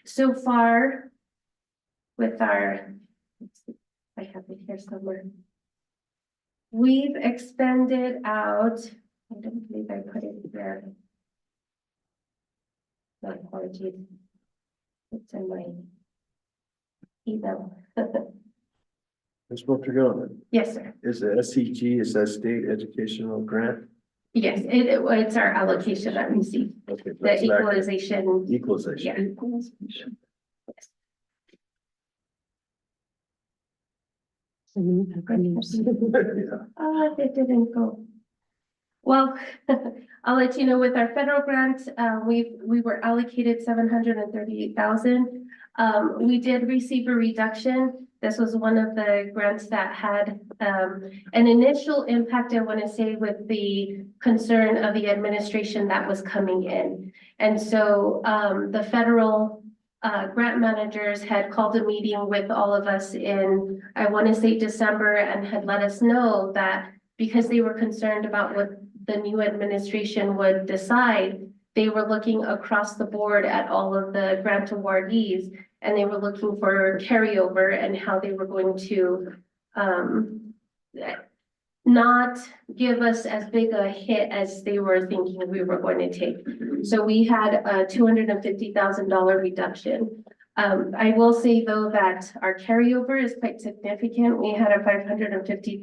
So far with our, I have it here somewhere. We've expended out, I don't believe I put it there. My apologies. It's in my email. Ms. Montague, Yes, sir. is the SCG, is that state educational grant? Yes, it's our allocation that we see, Okay. the that's that equalization. Equalization. Yeah. It didn't go. Well, I'll let you know, with our federal grant, we were allocated 738,000. We did receive a reduction. This was one of the grants that had an initial impact, I want to say, with the concern of the administration that was coming in. And so the federal grant managers had called a meeting with all of us in, I want to say, December, and had let us know that because they were concerned about what the new administration would decide, they were looking across the board at all of the grant awardees, and they were looking for carryover and how they were going to not give us as big a hit as they were thinking we were going to take. So we had a $250,000 reduction. I will say though that our carryover is quite significant. We had a $15,000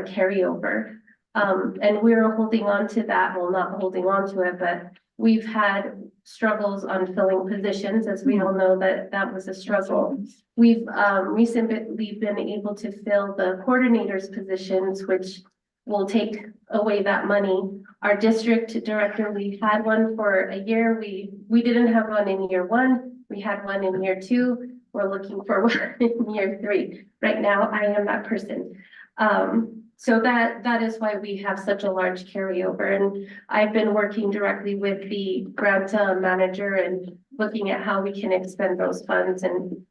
carryover. And we're holding on to that. Well, not holding on to it, but we've had struggles on filling positions, as we all know that was a struggle. We've recently been able to fill the coordinators positions, which will take away that money. Our district director, we had one for a year. We didn't have one in year one. We had one in year two. We're looking for one in year three. Right now, I am that person. So that is why we have such a large carryover. And I've been working directly with the grant manager and looking at how we can expend those funds and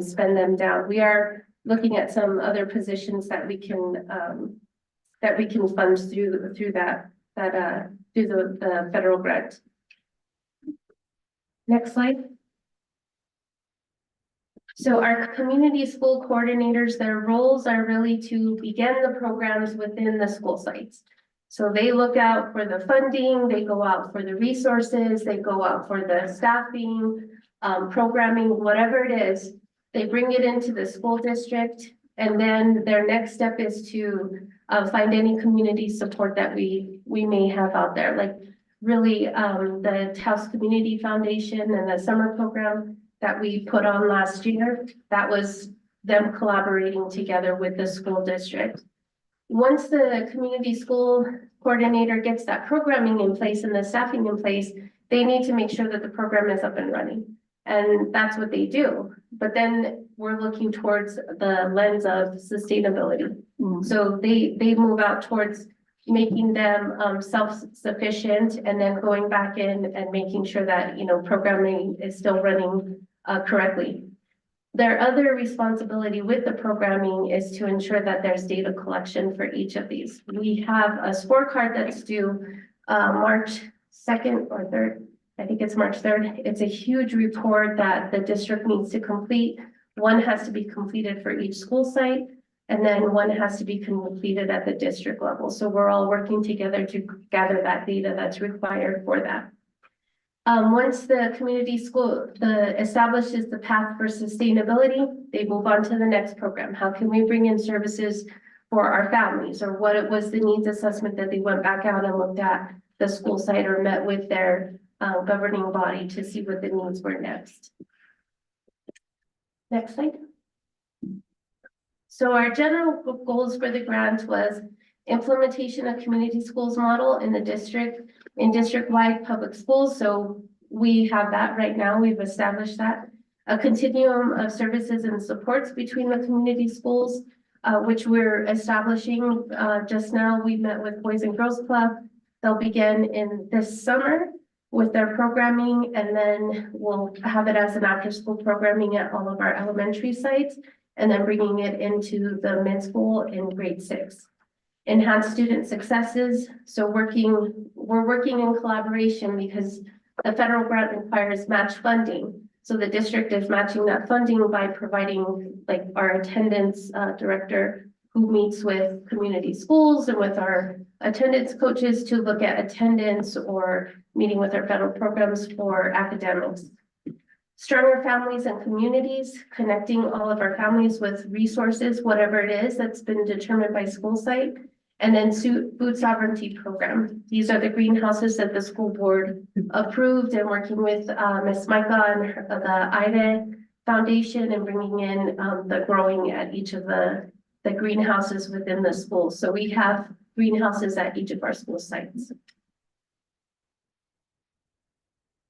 spend them down. We are looking at some other positions that we can fund through the federal grant. Next slide. So our community school coordinators, their roles are really to begin the programs within the school sites. So they look out for the funding, they go out for the resources, they go out for the staffing, programming, whatever it is. They bring it into the school district, and then their next step is to find any community support that we may have out there. Like really the Taos Community Foundation and the summer program that we put on last year, that was them collaborating together with the school district. Once the community school coordinator gets that programming in place and the staffing in place, they need to make sure that the program is up and running. And that's what they do. But then we're looking towards the lens of sustainability. So they move out towards making them self-sufficient, and then going back in and making sure that, programming is still running correctly. Their other responsibility with the programming is to ensure that there's data collection for each of these. We have a scorecard that's due March 2nd or 3rd. I think it's March 3rd. It's a huge report that the district needs to complete. One has to be completed for each school site. And then one has to be completed at the district level. So we're all working together to gather that data that's required for that. Once the community school establishes the path for sustainability, they move on to the next program. How can we bring in services for our families, or what it was the needs assessment that they went back out and looked at the school site or met with their governing body to see what the needs were next. Next slide. So our general goals for the grant was implementation of community schools model in the district, in district-wide public schools. So we have that right now. We've established that. A continuum of services and supports between the community schools, which we're establishing. Just now, we met with Boys and Girls Club. They'll begin in this summer with their programming, and then we'll have it as an after-school programming at all of our elementary sites, and then bringing it into the mid-school in grade 6. Enhanced student successes. So we're working in collaboration because the federal grant requires match funding. So the district is matching that funding by providing like our attendance director who meets with community schools and with our attendance coaches to look at attendance or meeting with our federal programs for academics. Stronger families and communities, connecting all of our families with resources, whatever it is that's been determined by school site. And then food sovereignty program. These are the greenhouses that the school board approved, and working with Ms. Micah and the IDA Foundation and bringing in the growing at each of the greenhouses within the school. So we have greenhouses at each of our school sites.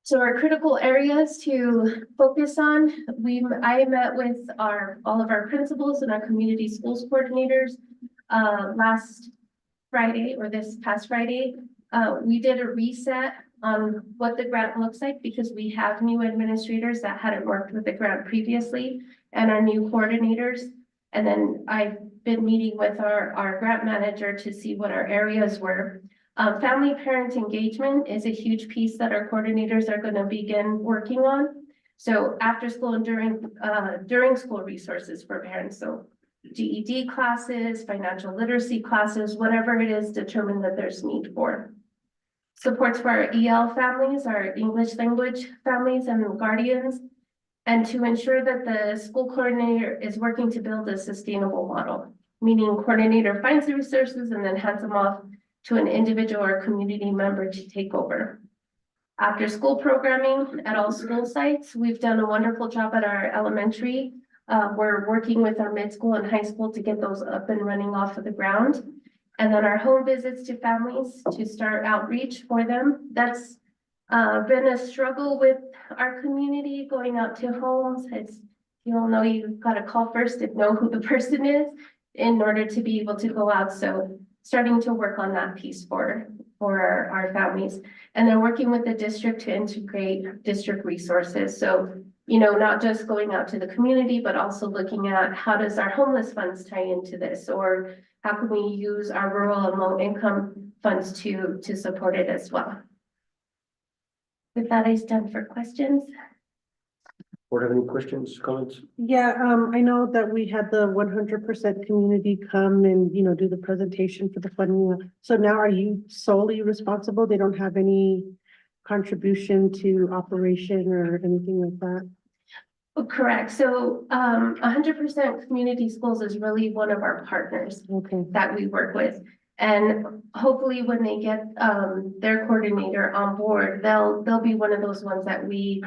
So our critical areas to focus on, I met with all of our principals and our community schools coordinators last Friday, or this past Friday. We did a reset on what the grant looks like because we have new administrators that hadn't worked with the grant previously and our new coordinators. And then I've been meeting with our grant manager to see what our areas were. Family parent engagement is a huge piece that our coordinators are going to begin working on. So after school and during school resources for parents. So GED classes, financial literacy classes, whatever it is determined that there's need for. Supports for our EL families, our English language families and guardians, and to ensure that the school coordinator is working to build a sustainable model, meaning coordinator finds the resources and then hands them off to an individual or community member to take over. After school programming at all school sites, we've done a wonderful job at our elementary. We're working with our mid-school and high school to get those up and running off of the ground. And then our home visits to families to start outreach for them. That's been a struggle with our community going out to homes. You all know you've got to call first and know who the person is in order to be able to go out. So starting to work on that piece for our families. And then working with the district to integrate district resources. So not just going out to the community, but also looking at how does our homeless funds tie into this, or how can we use our rural and low income funds to support it as well. With that, I stand for questions. Board have any questions, comments? Yeah, I know that we had the 100% community come and, do the presentation for the funding. So now are you solely responsible? They don't have any contribution to operation or anything like that? Correct. So 100% community schools is really one of our partners that we work with. And hopefully when they get their coordinator on board, they'll be one of those ones that we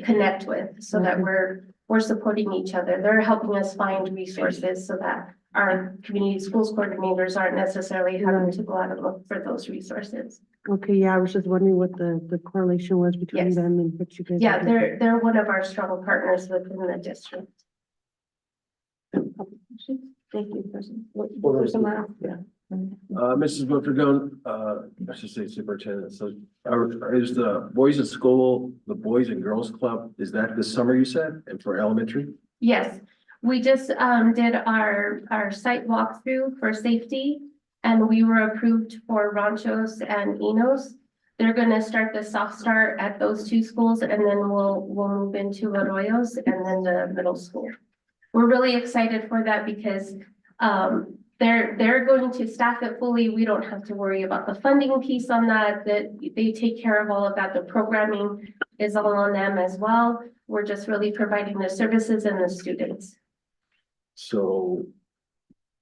connect with so that we're supporting each other. They're helping us find resources so that our community schools coordinators aren't necessarily having to go out and look for those resources. Okay, yeah, I was just wondering what the correlation was between them and what you guys. Yeah, they're one of our strong partners within the district. Thank you, person. Yeah. Mrs. Wilfredo, I should say superintendent, so is the boys in school, the Boys and Girls Club, is that this summer you said, and for elementary? Yes, we just did our site walkthrough for safety, and we were approved for Ranchos and Enos. They're gonna start the soft start at those two schools, and then we'll move into Arroyos and then the middle school. We're really excited for that because They're going to staff it fully. We don't have to worry about the funding piece on that, they take care of all of that. The programming is all on them as well. We're just really providing the services and the students. So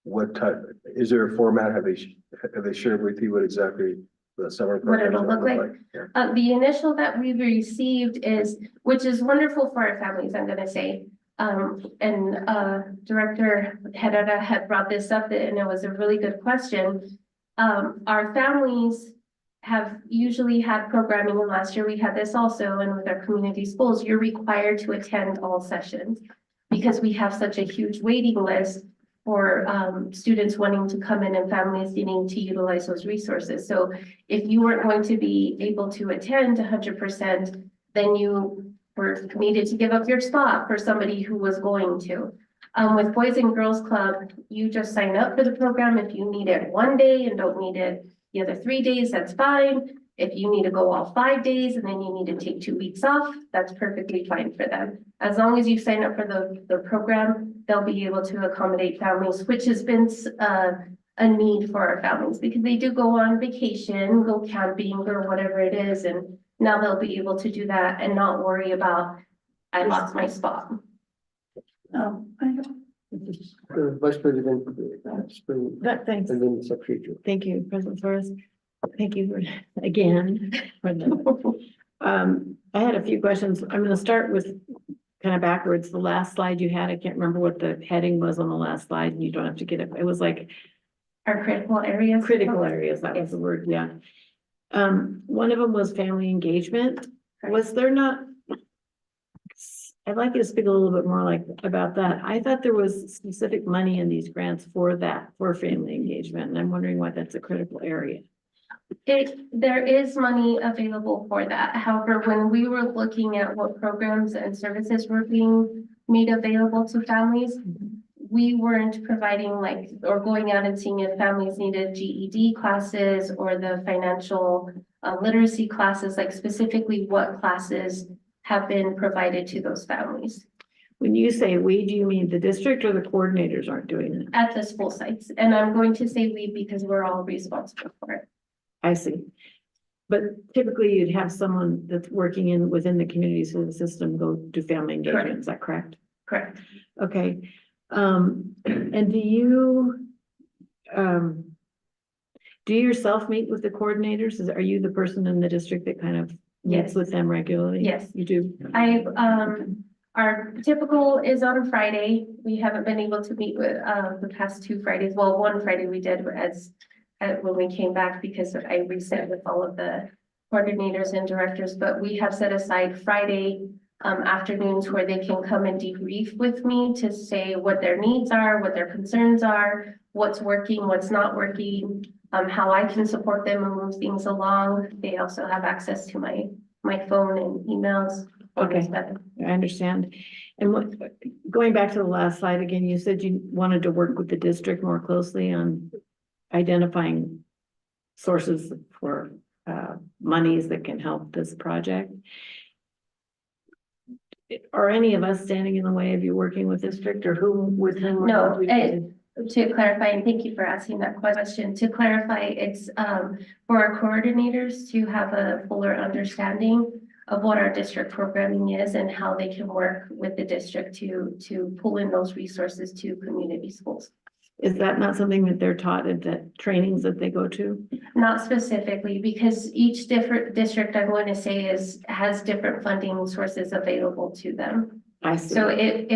what type, is there a format? Have they shared with you what exactly the summer? What it'll programs look like? The initial that we've received is, which is wonderful for our families, I'm gonna say. Director Herrera had brought this up and it was a really good question. Our families have usually had programming, and last year we had this also, and with our community schools, you're required to attend all sessions because we have such a huge waiting list for students wanting to come in and families needing to utilize those resources. So if you weren't going to be able to attend 100%, then you were needed to give up your spot for somebody who was going to. With Boys and Girls Club, you just sign up for the program. If you need it one day and don't need it the other 3 days, that's fine. If you need to go all 5 days and then you need to take 2 weeks off, that's perfectly fine for them. As long as you sign up for the program, they'll be able to accommodate families, which has been a need for our families because they do go on vacation, go camping or whatever it is. And now they'll be able to do that and not worry about, I lost my spot. Oh, Vice President, Spring, thanks. and then Secretary. Thank you, President Flores. Thank you again for the, I had a few questions. I'm gonna start with kind of backwards. The last slide you had, I can't remember what the heading was on the last slide, and you don't have to get it. It was like Our critical areas. critical areas, that was the word, yeah. One of them was family engagement. Was there not? I'd like you to speak a little bit more about that. I thought there was specific money in these grants for that, for family engagement, and I'm wondering why that's a critical area. There is money available for that. However, when we were looking at what programs and services were being made available to families, we weren't providing or going out and seeing if families needed GED classes or the financial literacy classes, specifically what classes have been provided to those families. When you say we, do you mean the district or the coordinators aren't doing it? At the school sites, and I'm going to say we because we're all responsible for it. I see. But typically you'd have someone that's working within the community service system go do family engagement, Correct. is that correct? Correct. Okay, and do you yourself meet with the coordinators? Are you the person in the district that kind of meets Yes. with them regularly? Yes. You do? Our typical is on Friday. We haven't been able to meet with, the past 2 Fridays. Well, one Friday we did when we came back because I reset with all of the coordinators and directors, but we have set aside Friday afternoons where they can come and debrief with me to say what their needs are, what their concerns are, what's working, what's not working, how I can support them and move things along. They also have access to my phone and emails. Okay, I understand. And going back to the last slide again, you said you wanted to work with the district more closely on identifying sources for monies that can help this project. Are any of us standing in the way of you working with district or with whom? No, to clarify, and thank you for asking that question. To clarify, it's for our coordinators to have a fuller understanding of what our district programming is and how they can work with the district to pull in those resources to community schools. Is that not something that they're taught at the trainings that they go to? Not specifically, because each different district, I'm going to say, has different funding sources available to them. I see. So it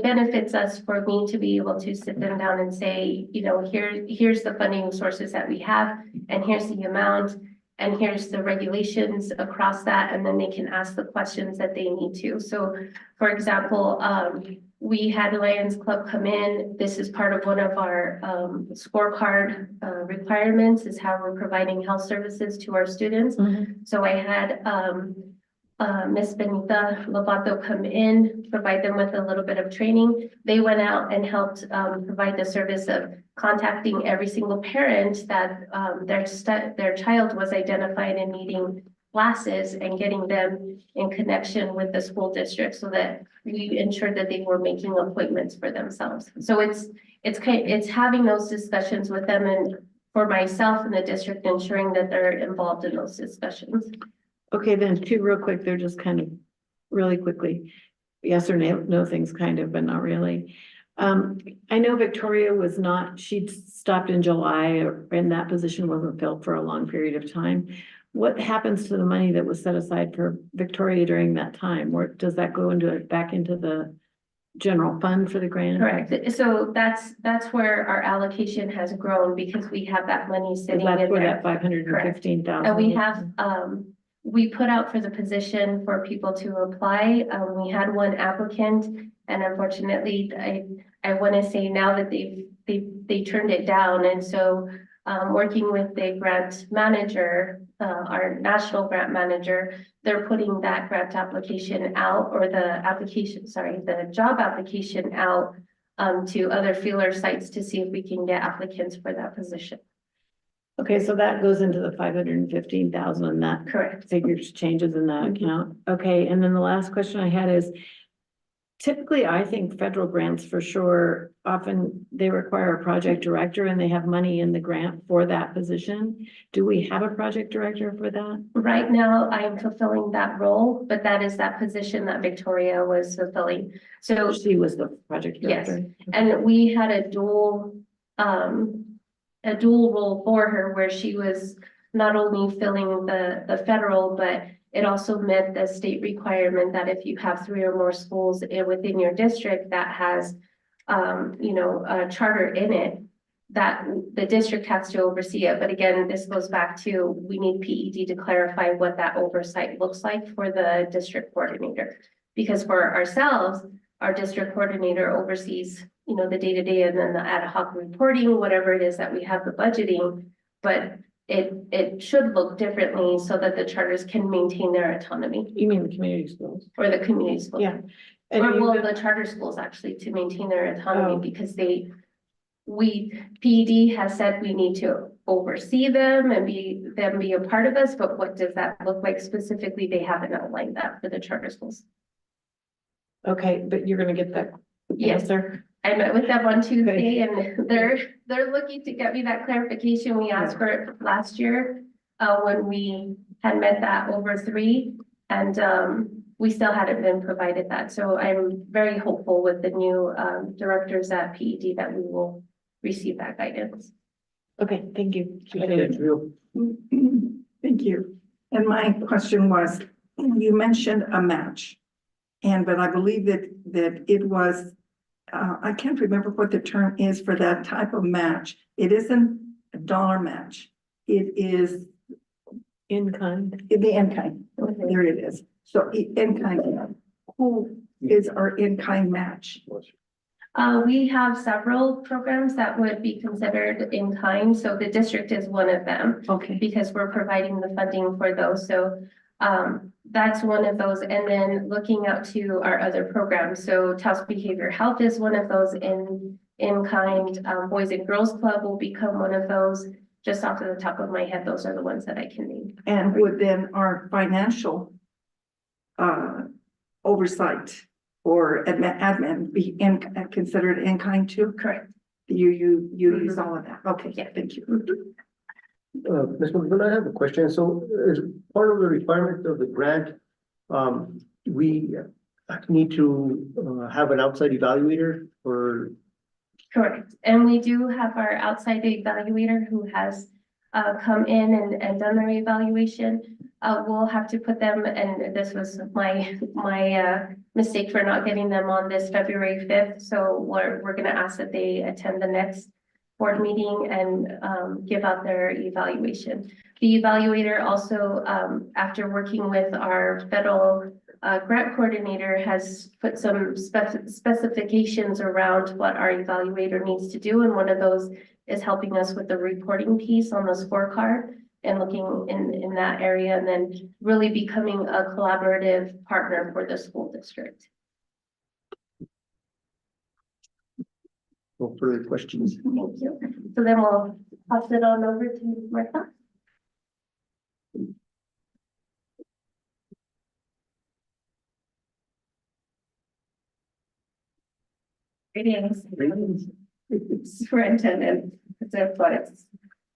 benefits us for me to be able to sit them down and say, here's the funding sources that we have, and here's the amount, and here's the regulations across that, and then they can ask the questions that they need to. So, for example, we had Lions Club come in. This is part of one of our scorecard requirements is how we're providing health services to our students. So I had Miss Benita Lobato come in, provide them with a little bit of training. They went out and helped provide the service of contacting every single parent that their child was identified and needing classes and getting them in connection with the school district so that we ensured that they were making appointments for themselves. So it's having those discussions with them and for myself and the district, ensuring that they're involved in those discussions. Okay, then two real quick, they're just kind of really quickly, yes or no things kind of, but not really. I know Victoria was not, she'd stopped in July and that position wasn't filled for a long period of time. What happens to the money that was set aside for Victoria during that time? Where does that go back into the general fund for the grant? Correct. So that's where our allocation has grown because we have that money sitting That's in where there. that 515,000. And we have, we put out for the position for people to apply. We had one applicant and unfortunately, I want to say now that they turned it down. And so, working with the grant manager, our national grant manager, they're putting that grant application out or the job application out to other feeler sites to see if we can get applicants for that position. Okay, so that goes into the 515,000 and that Correct. figures changes in that account. Okay, and then the last question I had is typically, I think federal grants for sure, often they require a project director and they have money in the grant for that position. Do we have a project director for that? Right now, I am fulfilling that role, but that is that position that Victoria was fulfilling. So She was the project yes, director. and we had a dual role for her where she was not only filling the federal, but it also met the state requirement that if you have 3 or more schools within your district that has, a charter in it, that the district has to oversee it. But again, this goes back to, we need PED to clarify what that oversight looks like for the district coordinator. Because for ourselves, our district coordinator oversees, the day-to-day and then the ad hoc reporting, whatever it is that we have the budgeting. But it should look differently so that the charters can maintain their autonomy. You mean the community schools? Or the community schools. Yeah. Or the charter schools actually to maintain their autonomy Oh. because PED has said we need to oversee them and be a part of us, but what does that look like specifically? They haven't outlined that for the charter schools. Okay, but you're gonna get that Yes. answer? I met with them on Tuesday and they're looking to get me that clarification. We asked for it last year, when we had met that over 3 and, we still hadn't been provided that. So I'm very hopeful with the new, directors at PED that we will receive that guidance. Okay, thank you. Thank you. And my question was, you mentioned a match. But I believe that it was, I can't remember what the term is for that type of match. It isn't a dollar match. It is In kind. the in-kind. There it is. So in-kind, who is our in-kind match? We have several programs that would be considered in kind. So the district is one of them. Okay. Because we're providing the funding for those. So that's one of those. And then looking out to our other programs. So Taos Behavior Health is one of those in kind. Boys and Girls Club will become one of those. Just off of the top of my head, those are the ones that I can name. And would then our financial oversight or admin be considered in kind too? Correct. You use all of that. Okay, yeah, thank you. Ms. McDonough, I have a question. So as part of the requirement of the grant, we need to have an outside evaluator or? Correct. And we do have our outside evaluator who has come in and done their evaluation. We'll have to put them, and this was my mistake for not getting them on this February 5th. So we're gonna ask that they attend the next board meeting and give out their evaluation. The evaluator also, after working with our federal grant coordinator, has put some specifications around what our evaluator needs to do. And one of those is helping us with the reporting piece on the scorecard and looking in that area and then really becoming a collaborative partner for the school district. No further questions. Thank you. So then we'll pass it on over to Martha. Greetings. Superintendent, President Flores,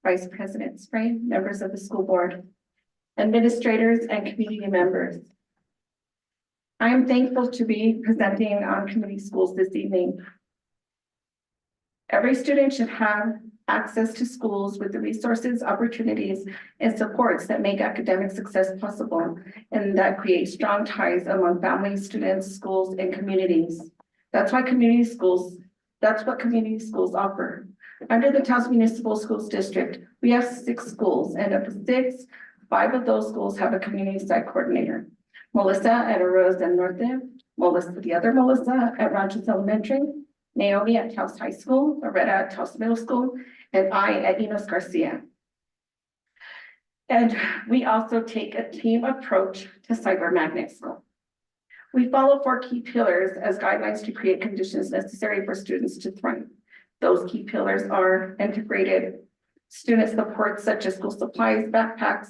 Vice President Spray, members of the school board, administrators and community members. I am thankful to be presenting on community schools this evening. Every student should have access to schools with the resources, opportunities, and supports that make academic success possible and that create strong ties among families, students, schools, and communities. That's what community schools offer. Under the Taos Municipal Schools District, we have 6 schools, and of the 6, 5 of those schools have a community site coordinator. Melissa at Arroz del Norte, the other Melissa at Ranchos Elementary, Naomi at Taos High School, Loretta at Taos Middle School, and I at Enos Garcia. And we also take a team approach to Cyber Magnet School. We follow 4 key pillars as guidelines to create conditions necessary for students to thrive. Those key pillars are integrated student support such as school supplies, backpacks,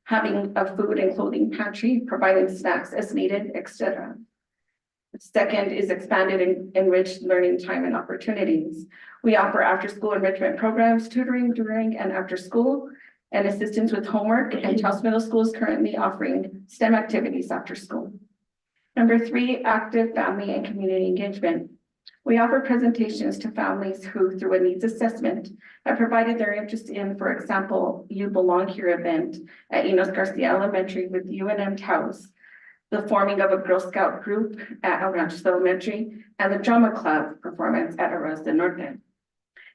having a food and clothing pantry, providing snacks as needed, etc. Second is expanded and enriched learning time and opportunities. We offer after-school enrichment programs, tutoring during and after school, and assistance with homework, and Taos Middle School is currently offering STEM activities after school. Number 3, active family and community engagement. We offer presentations to families who, through a needs assessment, have provided their interest in, for example, You Belong Here event at Enos Garcia Elementary with UNM Taos, the forming of a Girl Scout group at El Rancho Elementary, and the drama club performance at Arroz del Norte.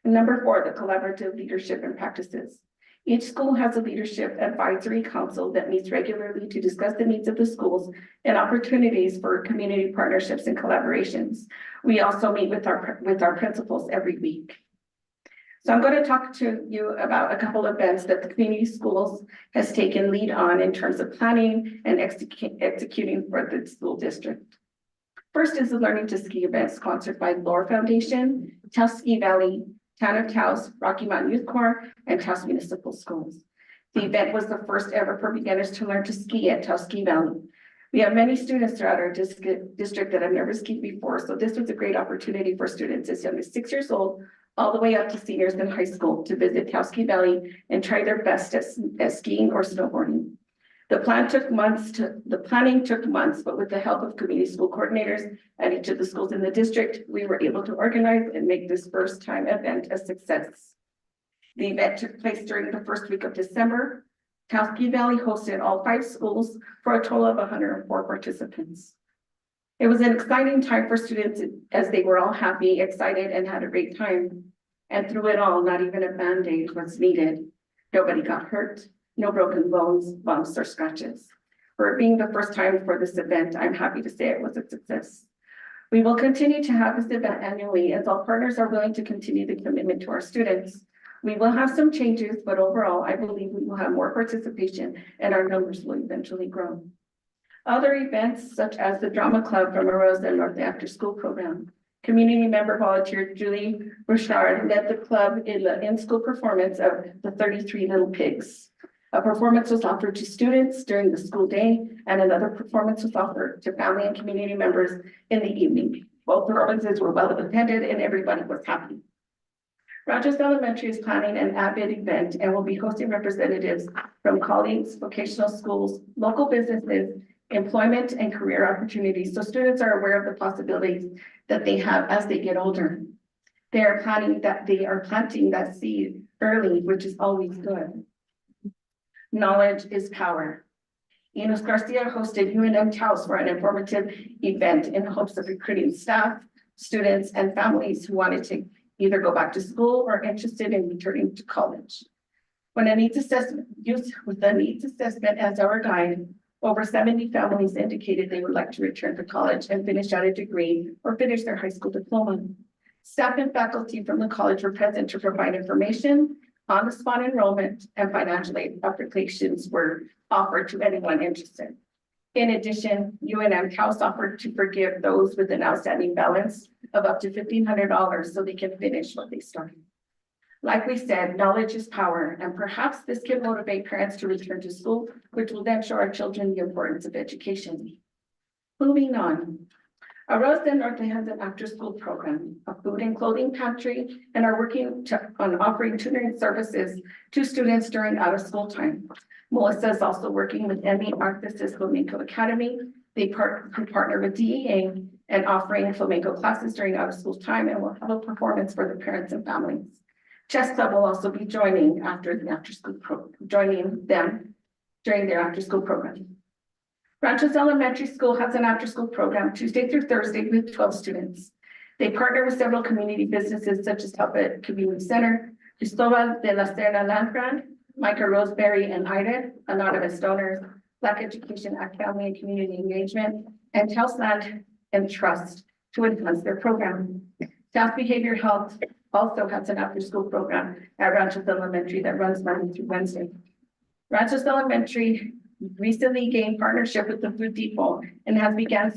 And number 4, the collaborative leadership and practices. Each school has a leadership advisory council that meets regularly to discuss the needs of the schools and opportunities for community partnerships and collaborations. We also meet with our principals every week. So I'm going to talk to you about a couple of events that the community schools has taken lead on in terms of planning and executing for the school district. First is the Learning to Ski event sponsored by Lore Foundation, Taos Ski Valley, Town of Taos, Rocky Mountain Youth Corps, and Taos Municipal Schools. The event was the first ever for beginners to learn to ski at Taos Ski Valley. We have many students throughout our district that have never skied before, so this was a great opportunity for students as young as 6 years old, all the way up to seniors in high school to visit Taos Ski Valley and try their best at skiing or snowboarding. The planning took months, but with the help of community school coordinators at each of the schools in the district, we were able to organize and make this first time event a success. The event took place during the first week of December. Taos Ski Valley hosted all 5 schools for a total of 104 participants. It was an exciting time for students as they were all happy, excited, and had a great time. And through it all, not even a Band-Aid was needed. Nobody got hurt. No broken bones, bumps, or scratches. For it being the first time for this event, I'm happy to say it was a success. We will continue to have this event annually as all partners are willing to continue the commitment to our students. We will have some changes, but overall, I believe we will have more participation and our numbers will eventually grow. Other events, such as the Drama Club from Arroz del Norte After School Program. Community member volunteer Julie Bouchard led the club in the in-school performance of the 33 Little Pigs. A performance was offered to students during the school day, and another performance was offered to family and community members in the evening. Both performances were well attended and everybody was happy. Ranchos Elementary is planning an AVID event and will be hosting representatives from colleagues, vocational schools, local businesses, employment and career opportunities, so students are aware of the possibilities that they have as they get older. They are planting that seed early, which is always good. Knowledge is power. Enos Garcia hosted UNM Taos for an informative event in hopes of recruiting staff, students, and families who wanted to either go back to school or interested in returning to college. When a needs assessment, used with the needs assessment as our guide, over 70 families indicated they would like to return to college and finish out a degree or finish their high school diploma. Staff and faculty from the college were present to provide information, on-the-spot enrollment, and financial aid applications were offered to anyone interested. In addition, UNM Taos offered to forgive those with an outstanding balance of up to $1,500 so they can finish what they started. Like we said, knowledge is power, and perhaps this can motivate parents to return to school, which will then show our children the importance of education. Moving on. Arroz del Norte has an after-school program, a food and clothing pantry, and are working on offering tutoring services to students during out-of-school time. Melissa is also working with Emmy Arthur Flamenco Academy. They partner with DEA and offering flamenco classes during out-of-school time and will have a performance for the parents and families. Chess Club will also be joining joining them during their after-school program. Ranchos Elementary School has an after-school program Tuesday through Thursday with 12 students. They partner with several community businesses such as Talbot Community Center, Cristobal de la Serna Land Grant, Micah Roseberry and Ida, Anonymous Donors, Black Education Act Family and Community Engagement, and Taos Land and Trust to enhance their program. Taos Behavior Health also has an after-school program at Ranchos Elementary that runs Monday through Wednesday. Ranchos Elementary recently gained partnership with the Food Depot and has begun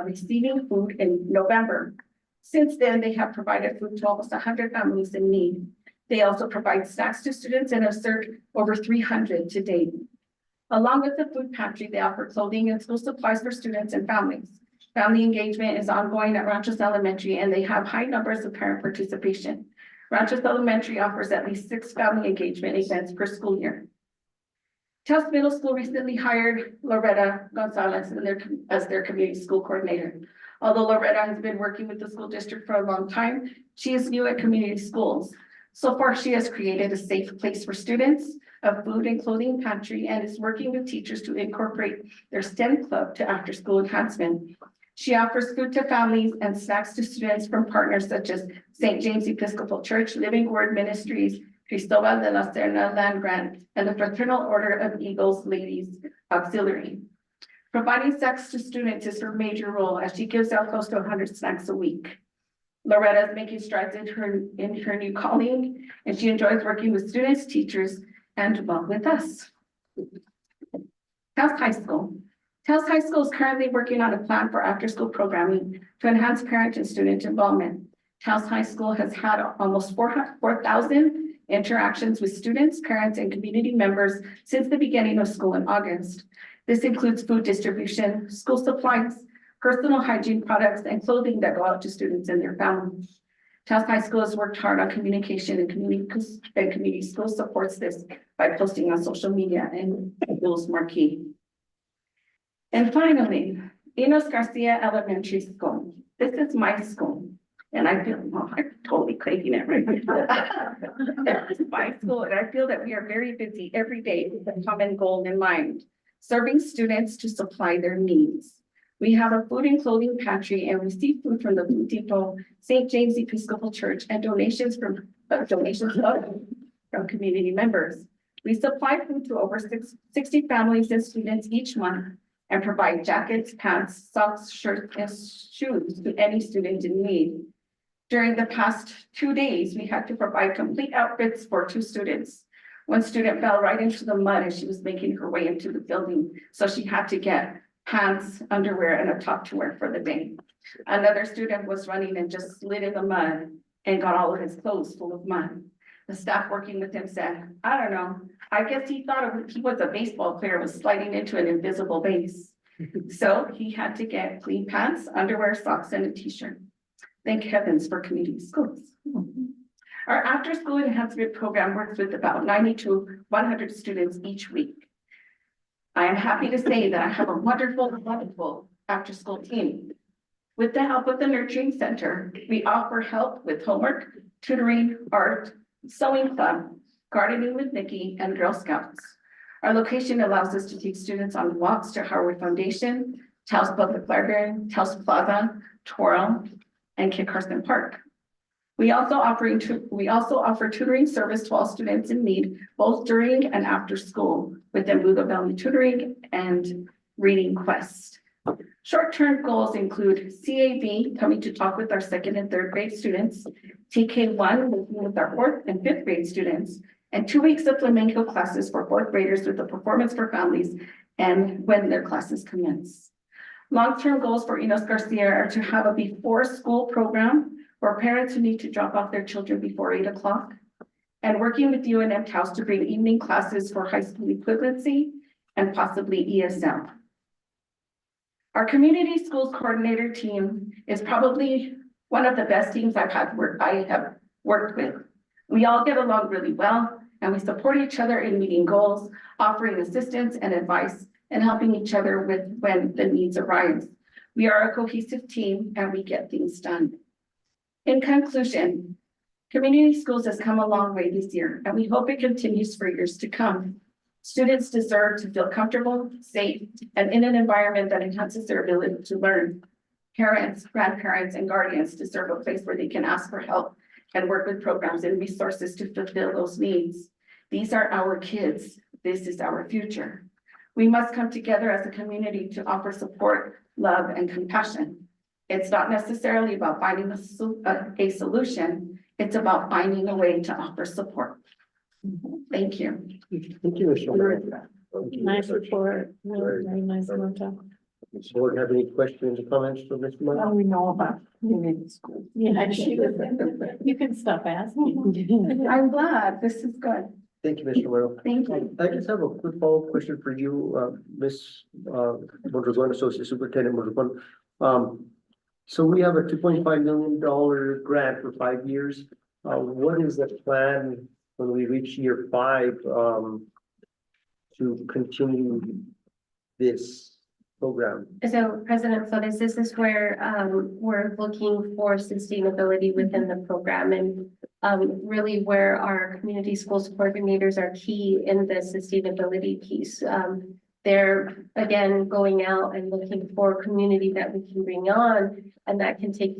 receiving food in November. Since then, they have provided food to almost 100 families in need. They also provide snacks to students and have served over 300 to date. Along with the food pantry, they offer clothing and school supplies for students and families. Family engagement is ongoing at Ranchos Elementary, and they have high numbers of parent participation. Ranchos Elementary offers at least 6 family engagement events per school year. Taos Middle School recently hired Loretta Gonzalez as their community school coordinator. Although Loretta has been working with the school district for a long time, she is new at community schools. So far, she has created a safe place for students, a food and clothing pantry, and is working with teachers to incorporate their STEM club to after-school enhancement. She offers food to families and snacks to students from partners such as St. James Episcopal Church, Living Word Ministries, Cristobal de la Serna Land Grant, and the Fraternal Order of Eagles Ladies Auxiliary. Providing snacks to students is her major role as she gives out close to 100 snacks a week. Loretta is making strides in her new calling, and she enjoys working with students, teachers, and with us. Taos High School. Taos High School is currently working on a plan for after-school programming to enhance parent and student involvement. Taos High School has had almost 4,000 interactions with students, parents, and community members since the beginning of school in August. This includes food distribution, school supplies, personal hygiene products, and clothing that go out to students and their families. Taos High School has worked hard on communication, and community school supports this by posting on social media and Bill's Marquee. And finally, Enos Garcia Elementary School. This is my school. And I feel, well, I'm totally claiming it right now. This is my school, and I feel that we are very busy every day with a common goal in mind, serving students to supply their needs. We have a food and clothing pantry and receive food from the Food Depot, St. James Episcopal Church, and donations from community members. We supply food to over 60 families and students each month and provide jackets, pants, socks, shirts, and shoes to any student in need. During the past 2 days, we had to provide complete outfits for 2 students. One student fell right into the mud as she was making her way into the building, so she had to get pants, underwear, and a top to wear for the day. Another student was running and just slid in the mud and got all of his clothes full of mud. The staff working with him said, I don't know, I guess he thought he was a baseball player, was sliding into an invisible base. So he had to get clean pants, underwear, socks, and a t-shirt. Thank heavens for community schools. Our after-school enhancement program works with about 90 to 100 students each week. I am happy to say that I have a wonderful after-school team. With the help of the Nurturing Center, we offer help with homework, tutoring, art, sewing club, gardening with Nikki, and Girl Scouts. Our location allows us to take students on walks to Harwood Foundation, Taos Public Library, Taos Plaza, Twirl, and Kit Carson Park. We also offer tutoring service to all students in need, both during and after school, with Embudo Valley Tutoring and Reading Quest. Short-term goals include CAB, coming to talk with our 2nd and 3rd grade students, TK1, working with our 4th and 5th grade students, and 2 weeks of flamenco classes for 4th graders with a performance for families and when their classes commence. Long-term goals for Enos Garcia are to have a before school program for parents who need to drop off their children before 8 o'clock, and working with UNM Taos to bring evening classes for high school equivalency and possibly ESL. Our community schools coordinator team is probably one of the best teams I have worked with. We all get along really well and we support each other in meeting goals, offering assistance and advice, and helping each other with when the needs arise. We are a cohesive team and we get things done. In conclusion, community schools has come a long way this year and we hope it continues for years to come. Students deserve to feel comfortable, safe, and in an environment that enhances their ability to learn. Parents, grandparents, and guardians deserve a place where they can ask for help and work with programs and resources to fulfill those needs. These are our kids. This is our future. We must come together as a community to offer support, love, and compassion. It's not necessarily about finding a solution. It's about finding a way to offer support. Thank you. Thank you, Ms. Romero. Nice report. Very nice, Marta. Does the board have any questions or comments for Ms. Romero? we know about community schools. Yeah, you can stop asking. I'm glad. This is good. Thank you, Ms. Romero. Thank you. I just have a quick follow-up question for you, Ms. Mondragon, Associate Superintendent Mondragon. So we have a $2.5 million grant for 5 years. What is the plan when we reach year 5 to continue this program? So President Flores, this is where we're looking for sustainability within the program and really where our community schools coordinators are key in the sustainability piece. They're again going out and looking for community that we can bring on and that can take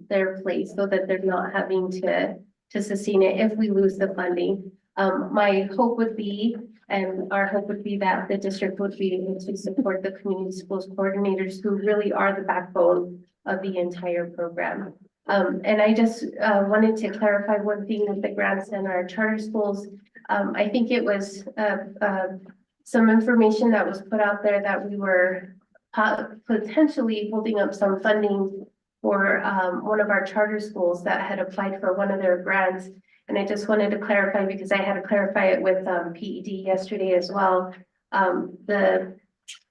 their place so that they're not having to sustain it if we lose the funding. My hope would be, and our hope would be that the district would be able to support the community schools coordinators who really are the backbone of the entire program. And I just wanted to clarify one thing with the grants and our charter schools. I think it was some information that was put out there that we were potentially holding up some funding for one of our charter schools that had applied for one of their grants. And I just wanted to clarify because I had to clarify it with PED yesterday as well.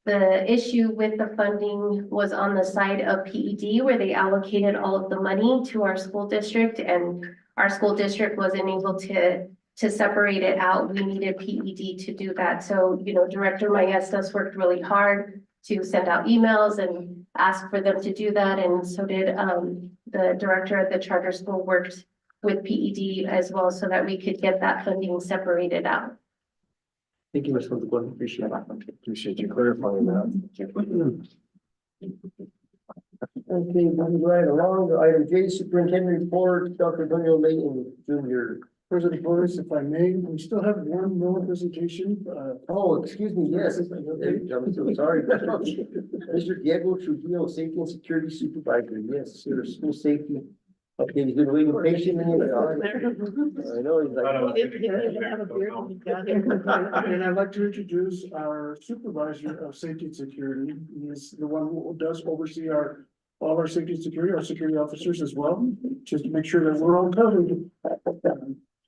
The issue with the funding was on the side of PED where they allocated all of the money to our school district and our school district wasn't able to separate it out. We needed PED to do that. So, you know, Director Maestas worked really hard to send out emails and ask for them to do that. And so did the director at the charter school worked with PED as well so that we could get that funding separated out. Thank you, Ms. Mondragon. Appreciate it. Appreciate you clarifying that. Okay, moving right along to item J, Superintendent Report, Dr. Daniel Layton Jr. President Flores, if I may, we still have one more presentation. Oh, excuse me, yes, I'm so sorry. Mr. Diego Trujillo, Safety and Security Supervisor, yes, sir, school safety. Okay, he's been waiting patiently. I know, he's like. He didn't have a beard when he got here. And I'd like to introduce our supervisor of safety and security. He is the one who does oversee all our safety and security, our security officers as well, just to make sure that we're all covered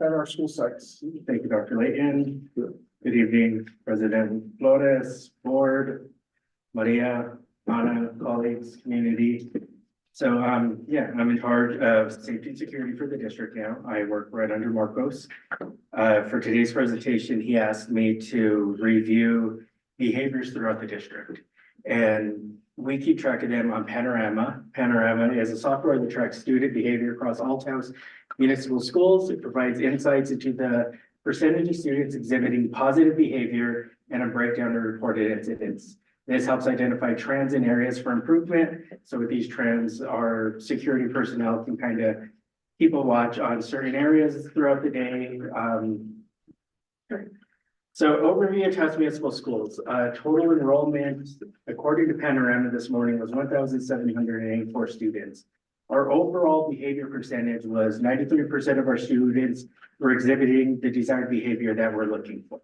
at our school sites. Thank you, Dr. Layton. Good evening, President Flores, board, Maria, Ana, colleagues, community. So, yeah, I'm in charge of safety and security for the district now. I work right under Marcos. For today's presentation, he asked me to review behaviors throughout the district. And we keep track of them on Panorama. Panorama is a software that tracks student behavior across all Taos municipal schools. It provides insights into the percentage of students exhibiting positive behavior and a breakdown of reported incidents. This helps identify trends in areas for improvement. So with these trends, our security personnel can kind of keep a watch on certain areas throughout the day. So overview of Taos Municipal Schools, total enrollment, according to Panorama this morning, was 1,784 students. Our overall behavior percentage was 93% of our students were exhibiting the desired behavior that we're looking for.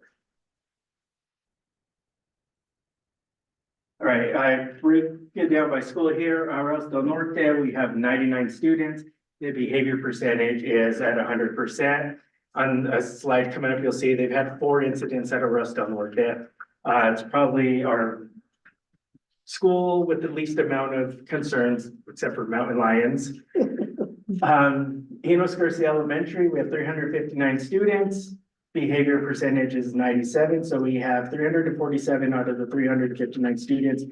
All right, I break it down by school here. Arroz del Norte, we have 99 students. The behavior percentage is at 100%. On a slide coming up, you'll see they've had 4 incidents at Arroz del Norte. It's probably our school with the least amount of concerns, except for mountain lions. Enos Garcia Elementary, we have 359 students. Behavior percentage is 97, so we have 347 out of the 359 students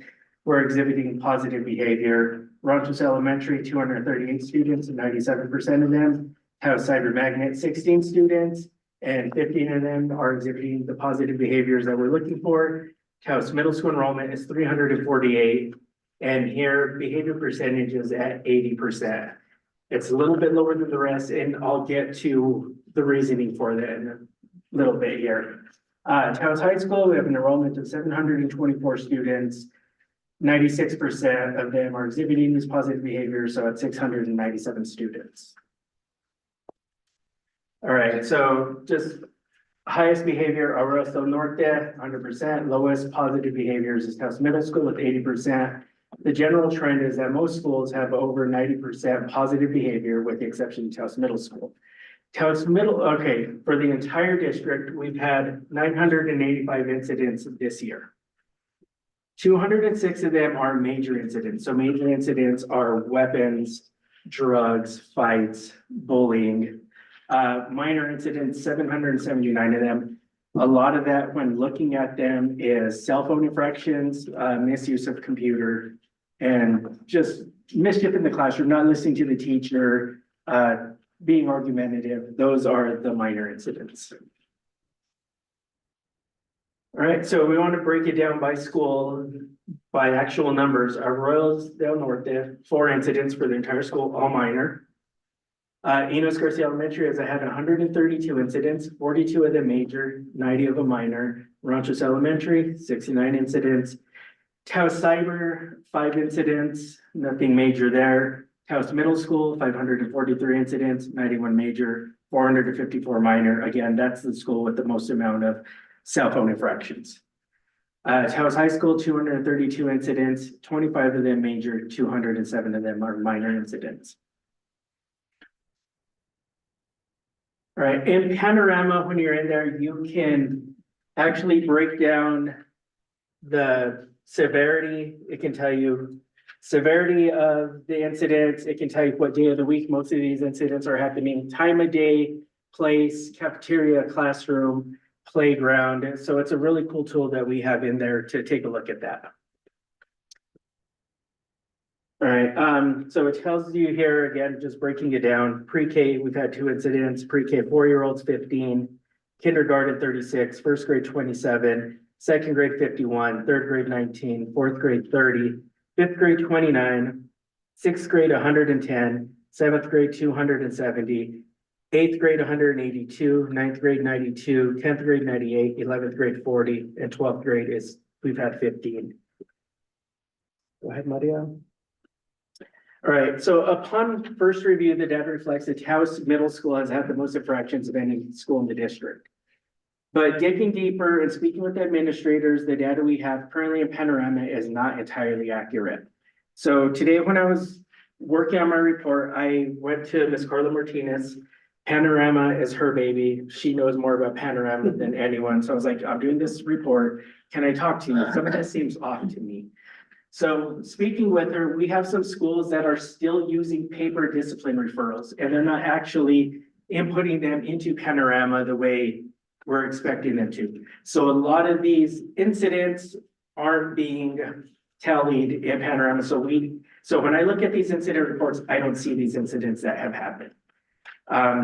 who are exhibiting positive behavior. Ranchos Elementary, 238 students, and 97% of them have cyber magnet, 16 students, and 15 of them are exhibiting the positive behaviors that we're looking for. Taos Middle School enrollment is 348, and here behavior percentage is at 80%. It's a little bit lower than the rest, and I'll get to the reasoning for that in a little bit here. Taos High School, we have an enrollment of 724 students. 96% of them are exhibiting these positive behaviors, so it's 697 students. All right, so just highest behavior, Aurora del Norte, 100%. Lowest positive behaviors is Taos Middle School with 80%. The general trend is that most schools have over 90% positive behavior, with the exception of Taos Middle School. Taos Middle, okay, for the entire district, we've had 985 incidents this year. 206 of them are major incidents. So major incidents are weapons, drugs, fights, bullying. Minor incidents, 779 of them. A lot of that, when looking at them, is cell phone infractions, misuse of computer, and just mischief in the classroom, not listening to the teacher, being argumentative. Those are the minor incidents. All right, so we want to break it down by school, by actual numbers. Arroyo del Norte, 4 incidents for the entire school, all minor. Enos Garcia Elementary has had 132 incidents, 42 of them major, 90 of them minor. Ranchos Elementary, 69 incidents. Taos Cyber, 5 incidents, nothing major there. Taos Middle School, 543 incidents, 91 major, 454 minor. Again, that's the school with the most amount of cell phone infractions. Taos High School, 232 incidents, 25 of them major, 207 of them are minor incidents. All right, in Panorama, when you're in there, you can actually break down the severity. It can tell you severity of the incidents. It can tell you what day of the week most of these incidents are happening, time of day, place, cafeteria, classroom, playground. So it's a really cool tool that we have in there to take a look at that. All right, so it tells you here, again, just breaking it down, pre-K, we've had 2 incidents, pre-K 4-year-olds, 15, kindergarten, 36, first grade, 27, second grade, 51, third grade, 19, fourth grade, 30, fifth grade, 29, sixth grade, 110, seventh grade, 270, eighth grade, 182, ninth grade, 92, 10th grade, 98, 11th grade, 40, and 12th grade we've had 15. Go ahead, Maria. All right, so upon first review, the data reflects that Taos Middle School has had the most infractions of any school in the district. But digging deeper and speaking with the administrators, the data we have currently in Panorama is not entirely accurate. So today, when I was working on my report, I went to Ms. Carla Martinez. Panorama is her baby. She knows more about Panorama than anyone. So I was like, I'm doing this report. Can I talk to you? Some of that seems off to me. So speaking with her, we have some schools that are still using paper discipline referrals, and they're not actually inputting them into Panorama the way we're expecting them to. So a lot of these incidents aren't being tallied in Panorama. So when I look at these incident reports, I don't see these incidents that have happened.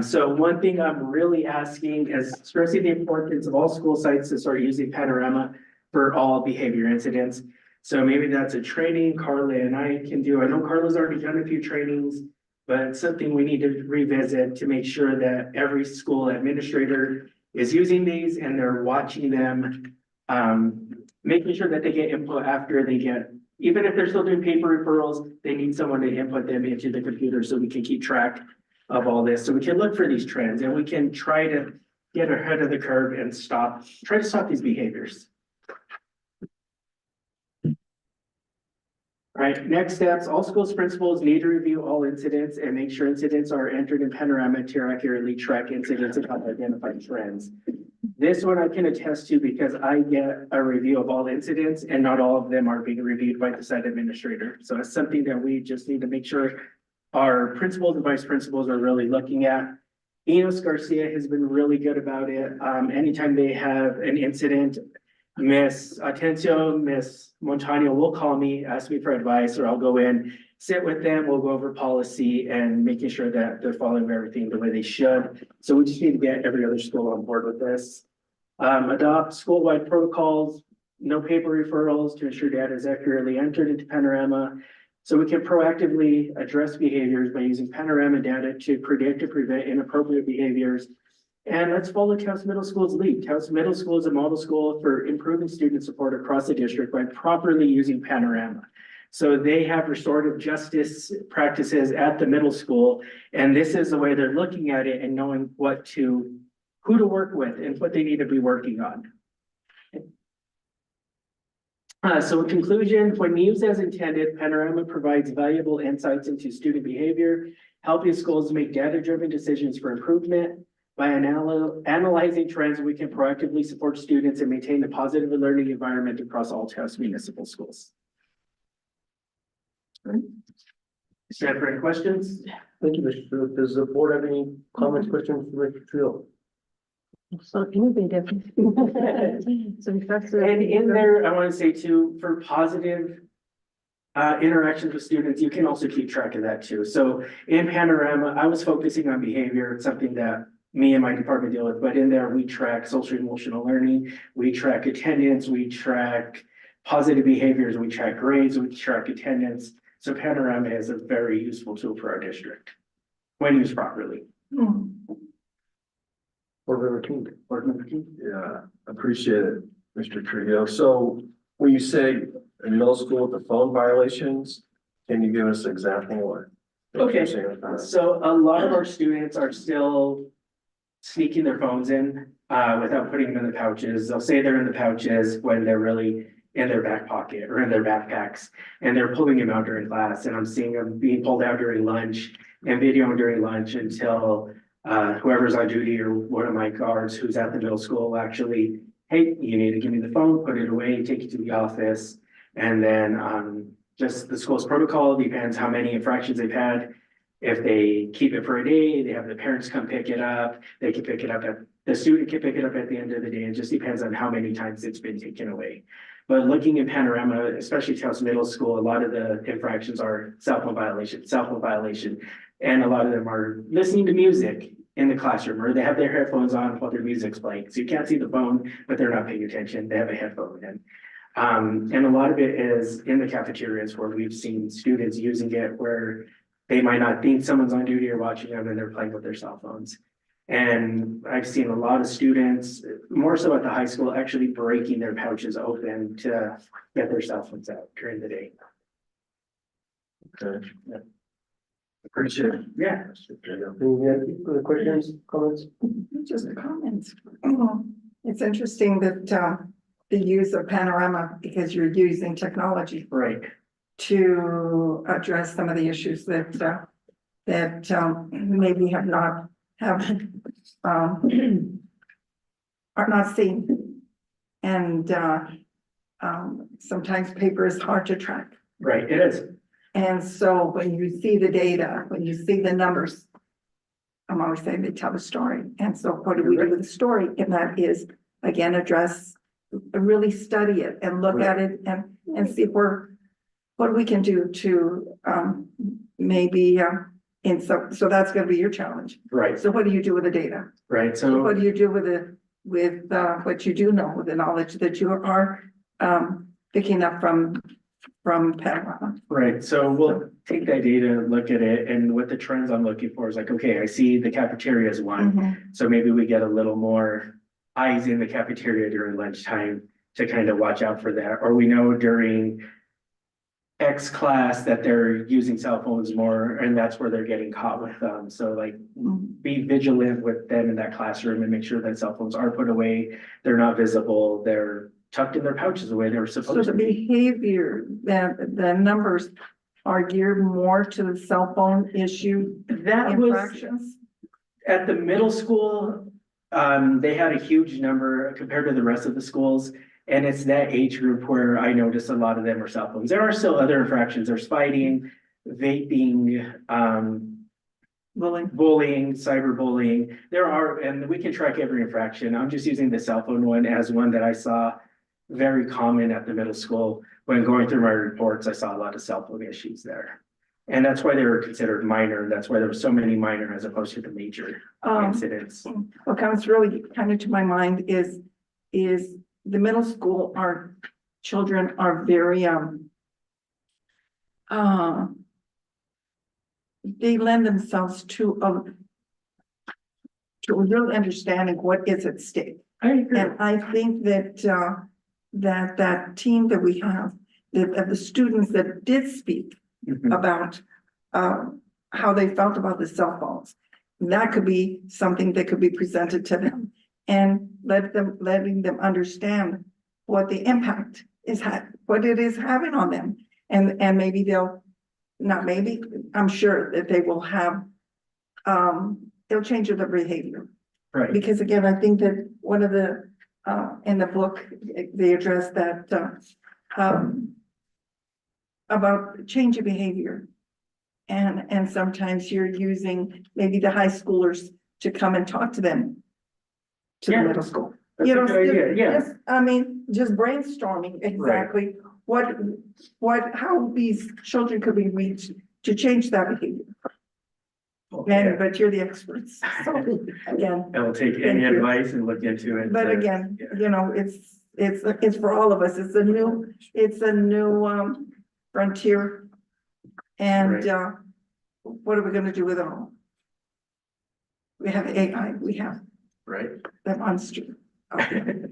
So one thing I'm really asking is stressing the importance of all school sites to start using Panorama for all behavior incidents. So maybe that's a training Carla and I can do. I know Carla's already done a few trainings, but it's something we need to revisit to make sure that every school administrator is using these and they're watching them, making sure that they get input after they get, even if they're still doing paper referrals, they need someone to input them into the computer so we can keep track of all this. So we can look for these trends and we can try to get ahead of the curve and try to stop these behaviors. All right, next steps, all schools principals need to review all incidents and make sure incidents are entered in Panorama to accurately track incidents and help identify trends. This one I can attest to because I get a review of all incidents and not all of them are being reviewed by the site administrator. So it's something that we just need to make sure our principals and vice principals are really looking at. Enos Garcia has been really good about it. Anytime they have an incident, Miss Atencio, Miss Montano will call me, ask me for advice, or I'll go in, sit with them, we'll go over policy and making sure that they're following everything the way they should. So we just need to get every other school on board with this. Adopt school-wide protocols, no paper referrals to ensure data is accurately entered into Panorama. So we can proactively address behaviors by using Panorama data to predict and prevent inappropriate behaviors. And let's follow Taos Middle School's lead. Taos Middle School is a model school for improving student support across the district by properly using Panorama. So they have restorative justice practices at the middle school, and this is the way they're looking at it and knowing who to work with and what they need to be working on. So in conclusion, when used as intended, Panorama provides valuable insights into student behavior, helping schools make data-driven decisions for improvement. By analyzing trends, we can proactively support students and maintain a positive learning environment across all Taos municipal schools. Stand for any questions? Thank you, Mr. Trio. Does the board have any comments, questions for Mr. Trio? So innovative. So impressive. And in there, I want to say too, for positive interactions with students, you can also keep track of that too. So in Panorama, I was focusing on behavior. It's something that me and my department deal with, but in there, we track social emotional learning, we track attendance, we track positive behaviors, we track grades, we track attendance. So Panorama is a very useful tool for our district when used properly. Board Member King. Board Member King? Yeah, appreciate it, Mr. Trujillo. So when you say in middle school, the phone violations, can you give us an example or? Okay, so a lot of our students are still sneaking their phones in without putting them in the pouches. They'll say they're in the pouches when they're really in their back pocket or in their backpacks, and they're pulling them out during class. And I'm seeing them being pulled out during lunch and videoing during lunch until whoever's on duty or one of my guards who's at the middle school will actually, hey, you need to give me the phone, put it away, take it to the office. And then just the school's protocol depends how many infractions they've had. If they keep it for a day, they have the parents come pick it up. They can pick it up the student can pick it up at the end of the day. It just depends on how many times it's been taken away. But looking at Panorama, especially Taos Middle School, a lot of the infractions are cell phone violation. And a lot of them are listening to music in the classroom, or they have their headphones on while their music's playing. So you can't see the phone, but they're not paying attention. They have a headphone in. And a lot of it is in the cafeterias where we've seen students using it where they might not think someone's on duty or watching them and they're playing with their cell phones. And I've seen a lot of students, more so at the high school, actually breaking their pouches open to get their cell phones out during the day. Okay. Appreciate it. Yeah. Any other questions, comments? Just a comment. It's interesting that the use of Panorama, because you're using technology Right. to address some of the issues that maybe are not seen. And sometimes paper is hard to track. Right, it is. And so when you see the data, when you see the numbers, I'm always saying they tell the story. And so what do we do with the story? And that is, again, really study it and look at it and see what we can do to maybe so that's gonna be your challenge. Right. So what do you do with the data? Right, so. What do you do with what you do know, with the knowledge that you are picking up from Panorama? Right, so we'll take that data, look at it, and what the trends I'm looking for is like, okay, I see the cafeteria is one. So maybe we get a little more eyes in the cafeteria during lunchtime to kind of watch out for that. Or we know during X class that they're using cell phones more and that's where they're getting caught with them. So like be vigilant with them in that classroom and make sure that cell phones are put away. They're not visible. They're tucked in their pouches the way they were supposed to So the be. behavior, that the numbers are geared more to the cell phone issue That was infractions? at the middle school. They had a huge number compared to the rest of the schools. And it's that age group where I noticed a lot of them are cell phones. There are still other infractions. There's fighting, vaping, bullying, cyberbullying. There are, and we can track every infraction. I'm just using the cell phone one as one that I saw very common at the middle school. When going through my reports, I saw a lot of cell phone issues there. And that's why they were considered minor. That's why there were so many minor as opposed to the major incidents. What comes really kind of to my mind is the middle school, our children are very, they lend themselves to really understanding what is at stake. I agree. And I think that, that team that we have, that the students that did speak about, how they felt about the cell phones, that could be something that could be presented to them. And letting them understand what the impact is, what it is having on them. And maybe I'm sure that they will have, they'll change their behavior. Right. Because again, I think that one of the, in the book, they address that, about change of behavior. And sometimes you're using maybe the high schoolers to come and talk to them. To the middle school. That's a good idea, yeah. I mean, just brainstorming exactly how these children could be reached to change that behavior. And, but you're the experts, so again. I will take thank any you. advice and look into it. But again, you know, it's for all of us. It's a new frontier. And, what are we gonna do with it all? We have AI, we have Right. that monster. out there.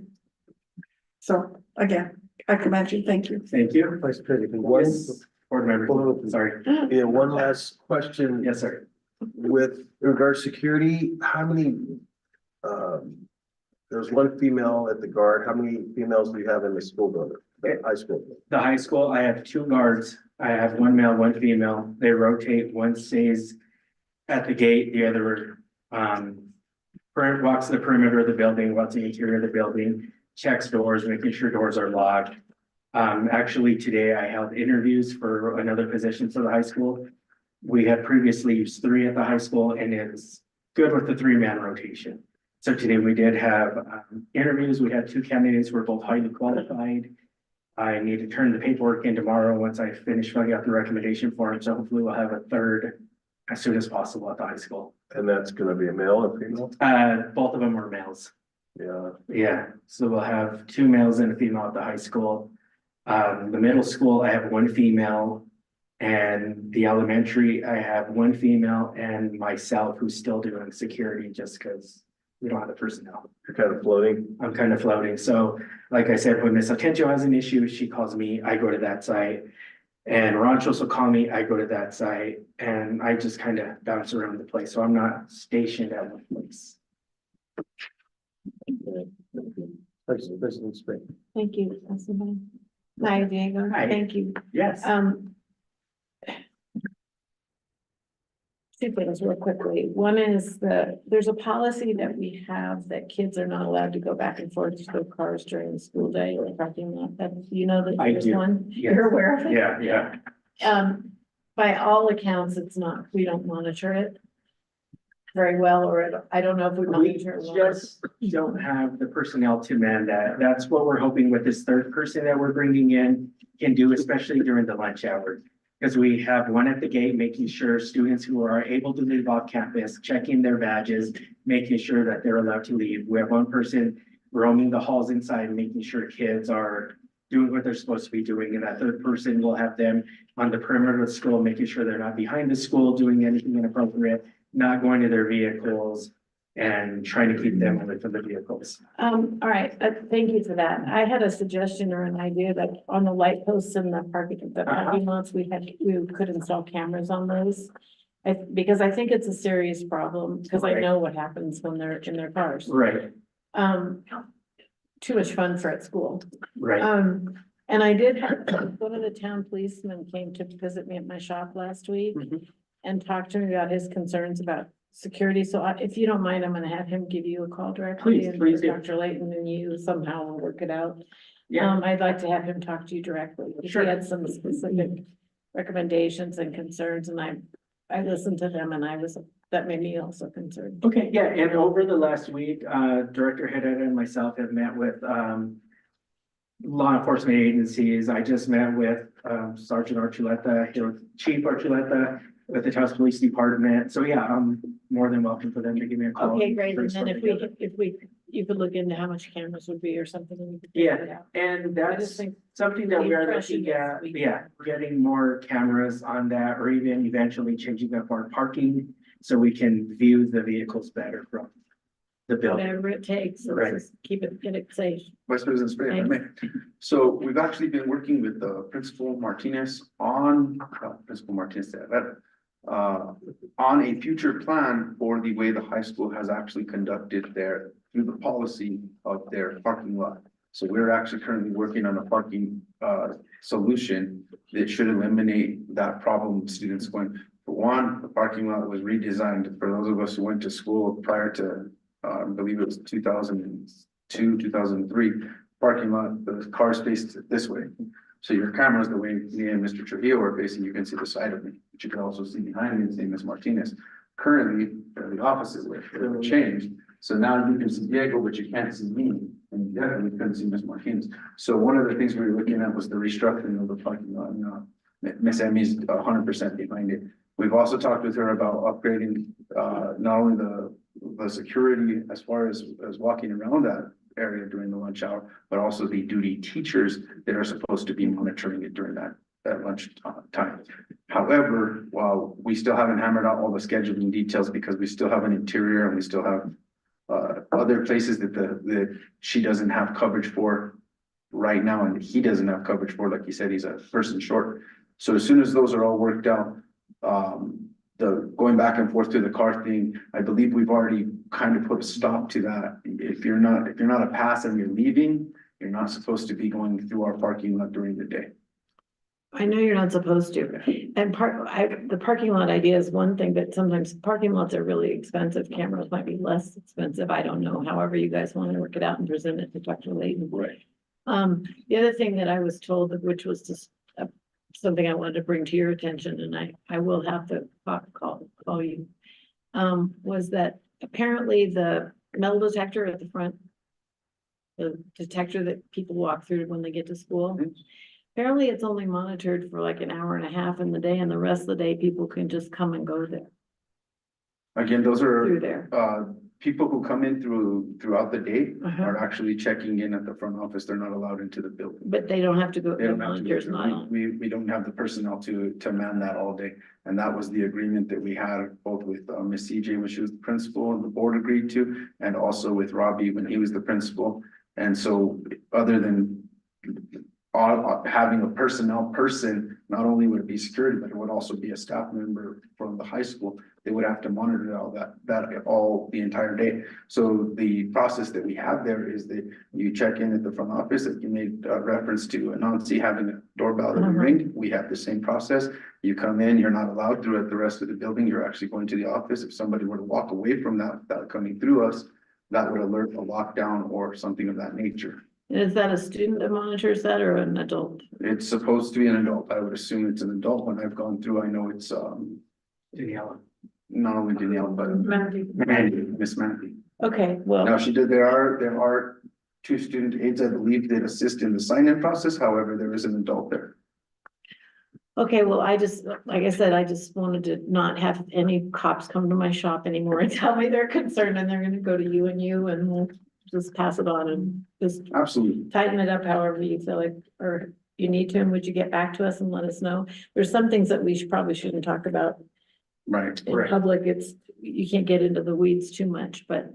So again, I commend you. Thank you. Thank you. Vice President, Yes, board member, sorry. yeah, one last question. Yes, sir. With regard to security, how many, there's one female at the guard. How many females do you have in the school building, the high school? The high school, I have 2 guards. I have 1 male, 1 female. They rotate. One stays at the gate, the other, walks the perimeter of the building, walks the interior of the building, checks doors, making sure doors are locked. Actually, today I held interviews for another position for the high school. We had previously used 3 at the high school, and it's good with the 3-man rotation. So today we did have interviews. We had 2 candidates who were both highly qualified. I need to turn the paperwork in tomorrow once I finish filling out the recommendation form. So hopefully we'll have a 3rd as soon as possible at the high school. And that's gonna be a male or female? Both of them are males. Yeah. Yeah, so we'll have 2 males and a female at the high school. The middle school, I have 1 female. And the elementary, I have 1 female and myself who's still doing security just because we don't have the personnel. You're kind of floating. I'm kind of floating. So like I said, when Miss Atencio has an issue, she calls me, I go to that site. And Ranchos will call me, I go to that site, and I just kind of bounce around the place. So I'm not stationed at one place. President Spring. Thank you, Councilman. Hi, Diego. Hi. Thank you. Yes. 2 things real quickly. One is there's a policy that we have that kids are not allowed to go back and forth to their cars during the school day or parking lot. That, you know, that I there's do. one, Yes. you're aware of it? Yeah. By all accounts, it's not, we don't monitor it very well, or I don't know if we We monitor it well. just don't have the personnel to man that. That's what we're hoping with this 3rd person that we're bringing in can do, especially during the lunch hour. Because we have 1 at the gate, making sure students who are able to leave off campus, checking their badges, making sure that they're allowed to leave. We have 1 person roaming the halls inside, making sure kids are doing what they're supposed to be doing. And that 3rd person will have them on the perimeter of the school, making sure they're not behind the school, doing anything inappropriate, not going to their vehicles, and trying to keep them away from the vehicles. All right, thank you for that. I had a suggestion or an idea that on the light posts in the parking lots, we could install cameras on those. Because I think it's a serious problem, because I know what happens when they're in their cars. Right, Too much fun for at school. right. And I did have, one of the town policemen came to visit me at my shop last week and talked to me about his concerns about security, so if you don't mind, I'm gonna have him give you a call directly. Please, and please do. Dr. Layton and you somehow will work it out. Yeah. I'd like to have him talk to you directly. He Sure. had some specific recommendations and concerns, and I listened to them, and that made me also concerned. Okay, yeah, and over the last week, Director Herrera and myself have met with, law enforcement agencies. I just met with, Sergeant Archuleta, Chief Archuleta with the Taos Police Department. So yeah, I'm more than welcome for them to give me a call. Okay, great, and then Together. you could look into how much cameras would be or something. And we could figure it Yeah, out. and I that's just think something that the we are impression looking is at, we- yeah, getting more cameras on that, or even eventually changing up our parking so we can view the vehicles better from the building. Whatever it takes, let's Right. just get it safe. Vice President Spray, if I may. So we've actually been working with Principal Martinez on, Principal Martinez said that, on a future plan for the way the high school has actually conducted through the policy of their parking lot. So we're actually currently working on a parking, solution that should eliminate that problem with students going. For one, the parking lot was redesigned for those of us who went to school prior to, I believe it was 2002, 2003. Parking lot, the cars faced this way. So your cameras, the way me and Mr. Trujillo are facing, you can see the side of me, but you can also see behind me, the same as Martinez. Currently, they're the opposite way, they've changed. So now you can see Diego, but you can't see me, and you definitely couldn't see Ms. Martinez. So one of the things we were looking at was the restructuring of the parking lot. Ms. Emmy's 100% behind it. We've also talked with her about upgrading, not only the security as far as walking around that area during the lunch hour, but also the duty teachers that are supposed to be monitoring it during that lunch time. However, while we still haven't hammered out all the scheduling details because we still have an interior and we still have other places that she doesn't have coverage for right now, and he doesn't have coverage for, like you said, he's a person short. So as soon as those are all worked out, the going back and forth to the car thing, I believe we've already kind of put a stop to that. If you're not a pass and you're leaving, you're not supposed to be going through our parking lot during the day. I know you're not supposed to, and the parking lot idea is one thing, but sometimes parking lots are really expensive, cameras might be less expensive, I don't know, however you guys want to work it out and present it to Dr. Layton. Right. The other thing that I was told, which was just something I wanted to bring to your attention, and I will have to call you, was that apparently the metal detector at the front, the detector that people walk through when they get to school, apparently it's only monitored for like an hour and a half in the day, and the rest of the day people can just come and go there, Again, those through are there. people who come in throughout the day Uh-huh. are actually checking in at the front office. They're not allowed into the building. But they don't have to go, They the don't have to go monitor's through. not on. We don't have the personnel to man that all day. And that was the agreement that we had both with Ms. CJ when she was the principal and the board agreed to, and also with Robbie when he was the principal. And so other than having a personnel person, not only would it be security, but it would also be a staff member from the high school. They would have to monitor all that all the entire day. So the process that we have there is that you check in at the front office, that you made reference to Anansi having a doorbell that we ring. We have the same process. You come in, you're not allowed throughout the rest of the building. You're actually going to the office. If somebody were to walk away from that without coming through us, that would alert a lockdown or something of that nature. Is that a student that monitors that or an adult? It's supposed to be an adult. I would assume it's an adult. When I've gone through, I know it's Daniela. not only Danielle, but Mandy. Miss Mandy. Okay, well. Now, there are two student aides, I believe, that assist in the sign-in process. However, there is an adult there. Okay, well, like I said, I just wanted to not have any cops come to my shop anymore and tell me they're concerned and they're gonna go to you and we'll just pass it on and just Absolutely. tighten it up however you feel like, or you need to, and would you get back to us and let us know? There's some things that we probably shouldn't talk about Right. in public. You can't get into the weeds too much, but.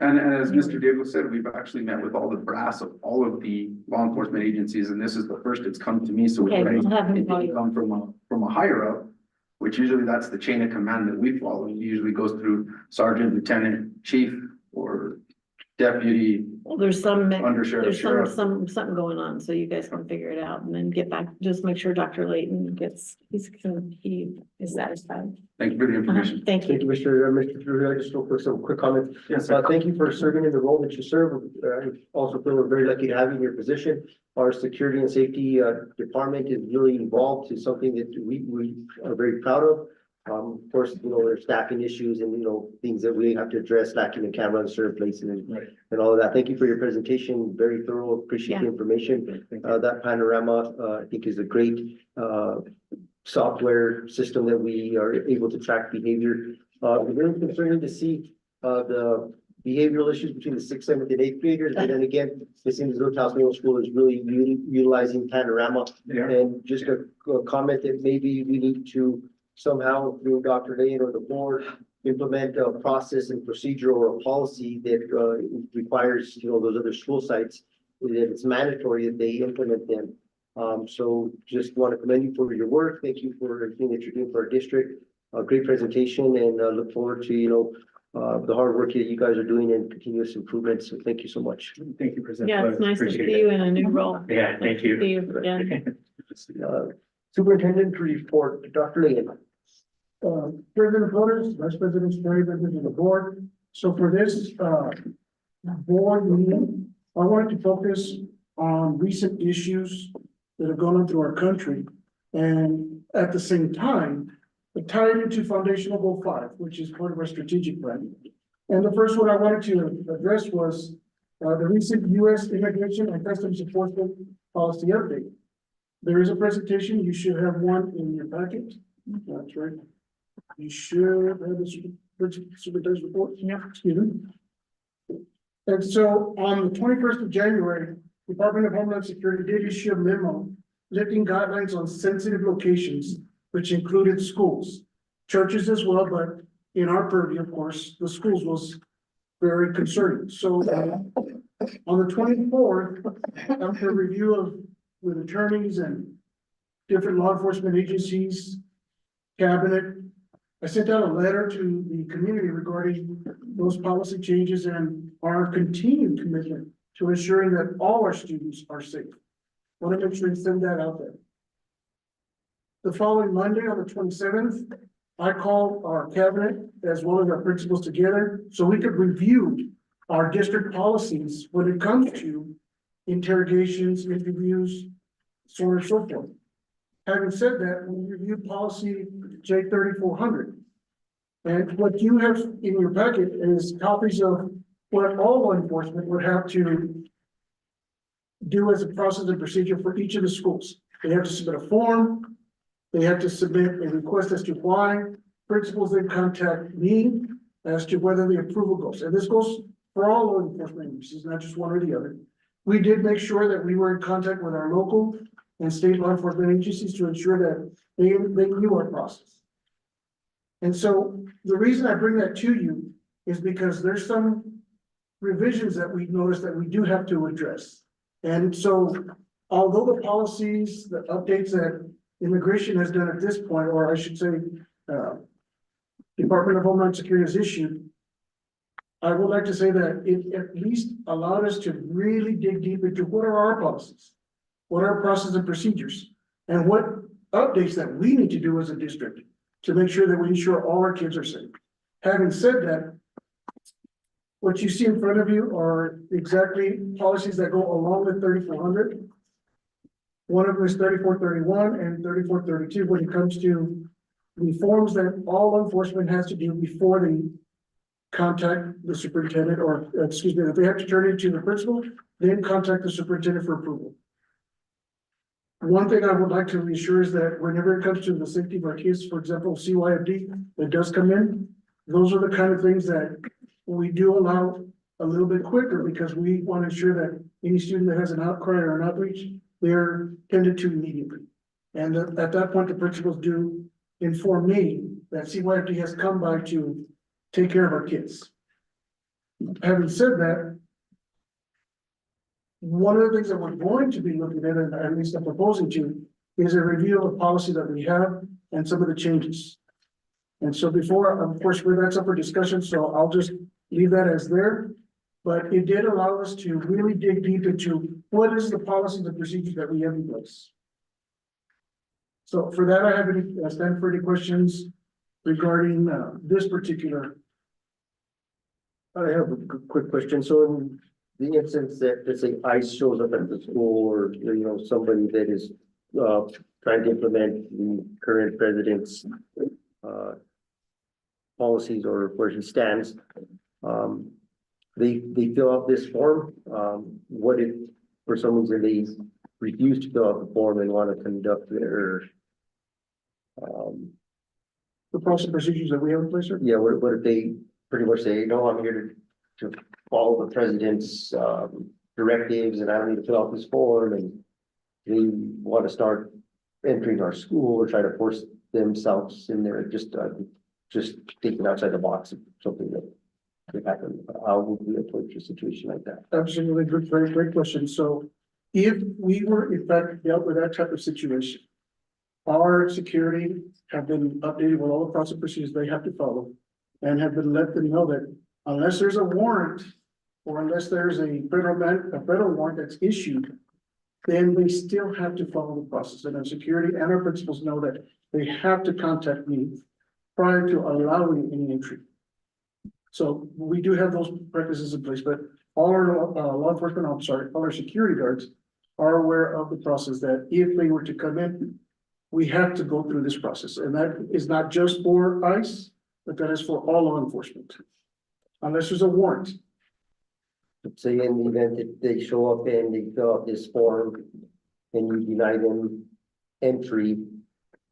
And as Mr. Diego said, we've actually met with all the brass of all of the law enforcement agencies, and this is the first it's come to me, so. Okay, we'll have him it call didn't you. come from a higher up, which usually that's the chain of command that we follow. It usually goes through sergeant, lieutenant, chief, or deputy, Well, there's some, Undersheriff, there's sheriff. something going on, so you guys can figure it out and then get back, just make sure Dr. Layton he is satisfied. Thank you for the information. Thank you. Thank you, Mr. Trujillo. I just for some quick comments. Yes, sir. Thank you for serving in the role that you serve. I also feel we're very lucky to have you in your position. Our security and safety department is really involved to something that we are very proud of. Of course, there's staffing issues and, things that we have to address, lacking in camera in certain places and all of that. Thank you for your presentation. Very thorough. Appreciate the information. That panorama, I think is a great software system that we are able to track behavior. Very concerning to see the behavioral issues between the 6th, 7th, and 8th graders. And then again, this seems as though Taos Middle School is really utilizing panorama. And just a comment that maybe we need to somehow through Dr. Lane or the board, implement a process and procedure or a policy that requires, those other school sites, that it's mandatory that they implement them. So just want to commend you for your work. Thank you for everything that you're doing for our district. A great presentation and look forward to, the hard work that you guys are doing and continuous improvements. So thank you so much. Thank you, President. Yeah, it's nice to Appreciate see it. you in a new role. Yeah, thank you. See you again. Superintendent report, Dr. Lane. President Flores, Vice President Spray, members of the board. So for this, board meeting, I wanted to focus on recent issues that have gone on through our country. And at the same time, tie it into Foundational Goal 5, which is part of our strategic plan. And the first one I wanted to address was the recent U.S. Immigration and Customs Enforcement Policy Update. There is a presentation. You should have one in your packet. That's right. You should have the superintendent's report. Yeah. Excuse me. And so on the 21st of January, Department of Homeland Security did issue a memo lifting guidelines on sensitive locations, which included schools, churches as well, but in our purview, of course, the schools was very concerning. So on the 24th, after a review with attorneys and different law enforcement agencies, cabinet, I sent out a letter to the community regarding those policy changes and our continued commitment to ensuring that all our students are safe. I want to make sure and send that out there. The following Monday on the 27th, I called our cabinet as well as our principals together so we could review our district policies when it comes to interrogations, interviews, so on and so forth. Having said that, we reviewed policy J3400. And what you have in your packet is copies of what all law enforcement would have to do as a process and procedure for each of the schools. They have to submit a form. They have to submit a request as to why. Principals then contact me as to whether the approval goes. And this goes for all law enforcement agencies, not just one or the other. We did make sure that we were in contact with our local and state law enforcement agencies to ensure that they knew our process. And so the reason I bring that to you is because there's some revisions that we noticed that we do have to address. And so although the policies, the updates that immigration has done at this point, or I should say, Department of Homeland Security has issued, I would like to say that it at least allowed us to really dig deep into what are our policies, what are our processes and procedures, and what updates that we need to do as a district to make sure that we ensure all our kids are safe. Having said that, what you see in front of you are exactly policies that go along with 3400. One of them is 3431 and 3432 when it comes to the forms that all law enforcement has to do before they contact the superintendent, or excuse me, if they have to turn it to the principal, then contact the superintendent for approval. One thing I would like to reassure is that whenever it comes to the safety of our kids, for example, CYFD that does come in, those are the kind of things that we do allow a little bit quicker because we want to ensure that any student that has an outcry or an outreach, they're tended to immediately. And at that point, the principals do inform me that CYFD has come by to take care of our kids. Having said that, one of the things that we're going to be looking at, and at least I'm proposing to, is a review of the policy that we have and some of the changes. And so before, of course, that's up for discussion, so I'll just leave that as there. But it did allow us to really dig deep into what is the policies and procedures that we have in place. So for that, I have any, stand for any questions regarding, this particular. I have a quick question. So in the instance that, let's say ICE shows up at the school or, somebody that is, trying to implement the current president's, policies or where he stands, they fill out this form. What if, for some reason, they refuse to fill out the form and want to conduct their, The process procedures that we have in place, sir? yeah, what if they pretty much say, no, I'm here to follow the president's, directives and I don't need to fill out this form, and they want to start entering our school or try to force themselves in there, just thinking outside the box of something that could happen. How would we approach a situation like that? Absolutely, good, very great question. So if we were in fact dealt with that type of situation, our security have been updated with all the process procedures they have to follow and have been let them know that unless there's a warrant or unless there's a federal warrant that's issued, then they still have to follow the process. And our security and our principals know that they have to contact me prior to allowing any entry. So we do have those practices in place, but all our law enforcement officers, all our security guards are aware of the process that if they were to come in, we have to go through this process. And that is not just for ICE, but that is for all law enforcement. Unless there's a warrant. Say in the event that they show up and they fill out this form and you deny them entry,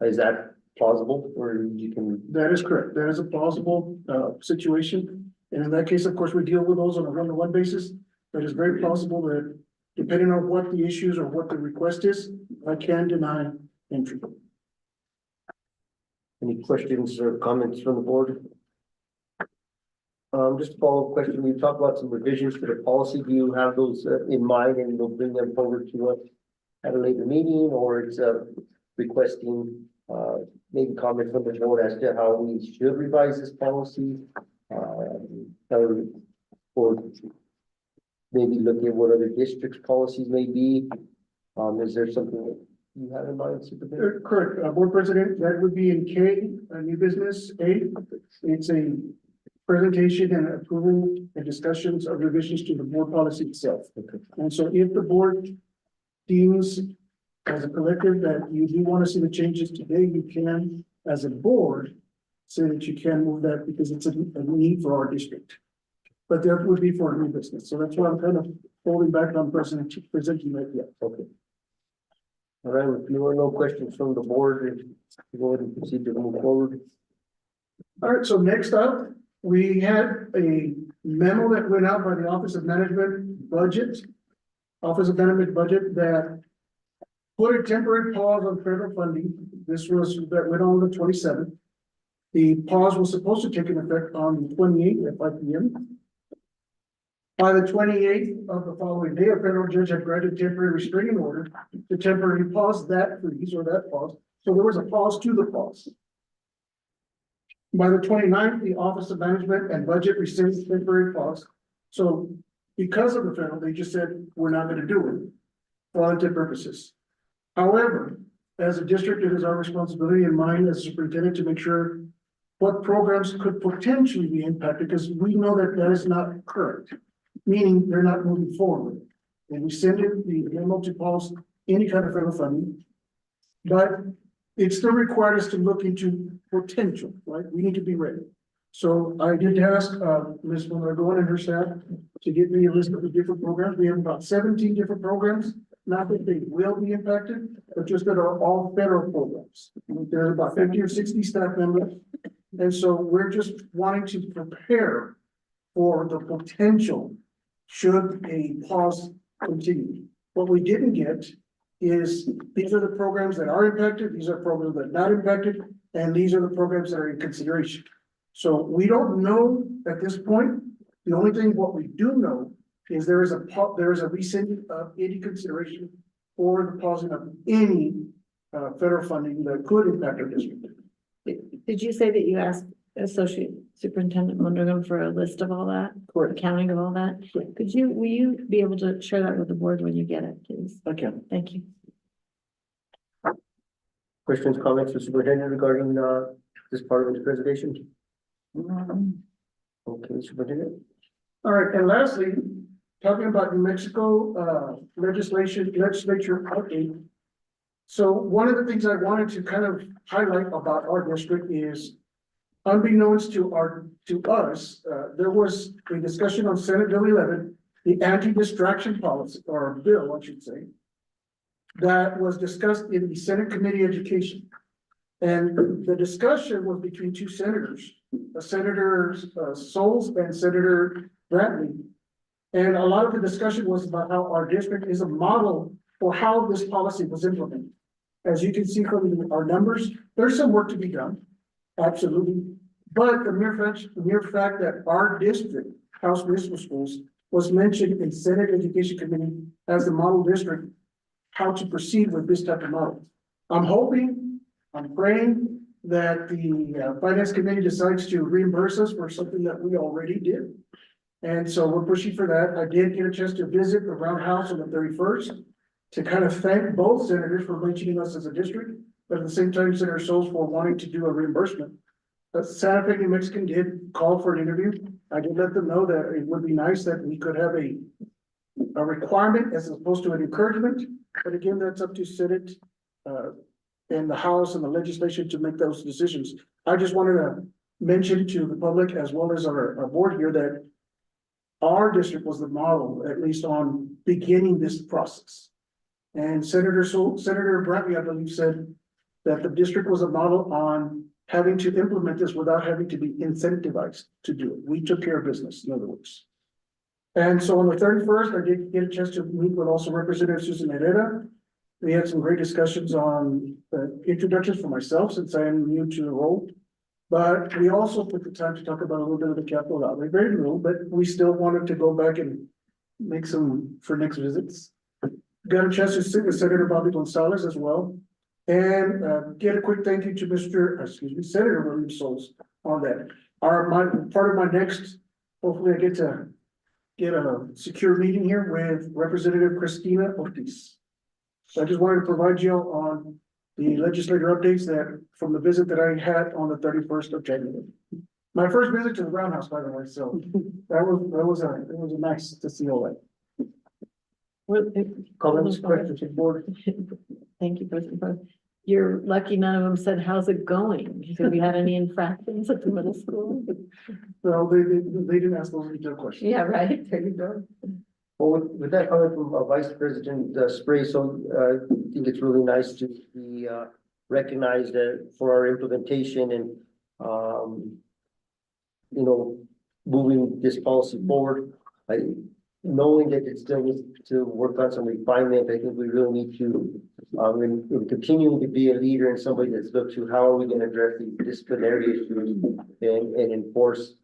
is that plausible or you can? That is correct. That is a plausible situation. And in that case, of course, we deal with those on a one-to-one basis. But it's very plausible that depending on what the issues or what the request is, I can deny entry. Any questions or comments from the board? Just a follow-up question. We talked about some revisions to the policy. Do you have those in mind and we'll bring them forward to us at a later meeting, or it's requesting maybe comment from the board as to how we should revise this policy? Or maybe look at what other districts' policies may be. Is there something that you have in mind, Superintendent? Correct. Board President, that would be in K, new business, A. It's a presentation and approval and discussions of revisions to the board policy itself. Okay. And so if the board deems as a collective that you do want to see the changes today, you can, as a board, say that you can move that because it's a need for our district. But that would be for a new business. So that's why I'm kind of holding back on presenting that yet. Okay. All right, if there are no questions from the board, go ahead and proceed to move forward. All right, so next up, we had a memo that went out by the Office of Management Budget that put a temporary pause on federal funding. This was, that went on the 27th. The pause was supposed to take an effect on the 28th at 5 p.m. By the 28th of the following day, a federal judge had granted temporary restraining order to temporarily pause that freeze or that pause. So there was a pause to the pause. By the 29th, the Office of Management and Budget rescinded the temporary pause. So because of the federal, they just said, we're not going to do it for all intents and purposes. However, as a district, it is our responsibility and mine as superintendent to make sure what programs could potentially be impacted, because we know that that is not current, meaning they're not moving forward. And we send in the memo to pause any kind of federal funding, but it still requires us to look into potential, right? We need to be ready. So I did ask Ms. Mondragon and her staff to get me a list of the different programs. We have about 17 different programs. Not that they will be impacted, but just that are all federal programs. There's about 50 or 60 staff members. And so we're just wanting to prepare for the potential should a pause continue. What we didn't get is these are the programs that are impacted, these are programs that are not impacted, and these are the programs that are in consideration. So we don't know at this point. The only thing what we do know is there is a rescinding of any consideration for the pausing of any federal funding that could impact our district. Did you say that you asked Associate Superintendent Mondragon for a list of all that, Correct. accounting of all that. Will you be able to share that with the board when you get it, please? Okay. Thank you. Questions, comments for superintendent regarding, this part of his presentation? Okay, superintendent? All right, and lastly, talking about New Mexico, legislature update. So one of the things I wanted to kind of highlight about our district is unbeknownst to us, there was a discussion on Senate Bill 11, the anti-distraction policy, or bill, I should say, that was discussed in the Senate Committee Education. And the discussion was between two senators, Senator Souls and Senator Brantley. And a lot of the discussion was about how our district is a model for how this policy was implemented. As you can see from our numbers, there's some work to be done, absolutely. But the mere fact that our district, House Municipal Schools, was mentioned in Senate Education Committee as the model district, how to proceed with this type of model. I'm hoping, I'm praying that the Finance Committee decides to reimburse us for something that we already did. And so we're pushing for that. I did get a chance to visit the Roundhouse on the 31st to kind of thank both senators for mentioning us as a district, but at the same time, Senator Souls for wanting to do a reimbursement. But Santa Fe New Mexican did call for an interview. I did let them know that it would be nice that we could have a requirement as opposed to an encouragement. But again, that's up to Senate, and the House and the legislation to make those decisions. I just wanted to mention to the public as well as our board here that our district was the model, at least on beginning this process. And Senator Brantley, I believe, said that the district was a model on having to implement this without having to be incentivized to do it. We took care of business, in other words. And so on the 31st, I did get a chance to meet with also Representative Susan Herrera. We had some great discussions on introductions for myself since I am new to the role. But we also took the time to talk about a little bit of the capital outlay, very little, but we still wanted to go back and make some for next visits. Got a chance to sit with Senator Bobby Gonzalez as well. And get a quick thank you to Senator William Souls on that. Part of my next, hopefully I get to get a secure meeting here with Representative Cristina Ortiz. So I just wanted to provide you on the legislator updates that from the visit that I had on the 31st of January. My first visit to the Roundhouse, by the way, so it was nice to see all that. Comments, questions, board? Thank you, President Pro. You're lucky none of them said, how's it going? Have you had any infractions at the middle school? No, they didn't ask those detailed questions. Yeah, right, there you go. Well, with that comment from Vice President Spray, so I think it's really nice to be recognized for our implementation and moving this policy forward. Knowing that it still needs to work on some refinement, I think we really need to in continuing to be a leader and somebody that's looked to how are we going to address the disciplinary issues and enforce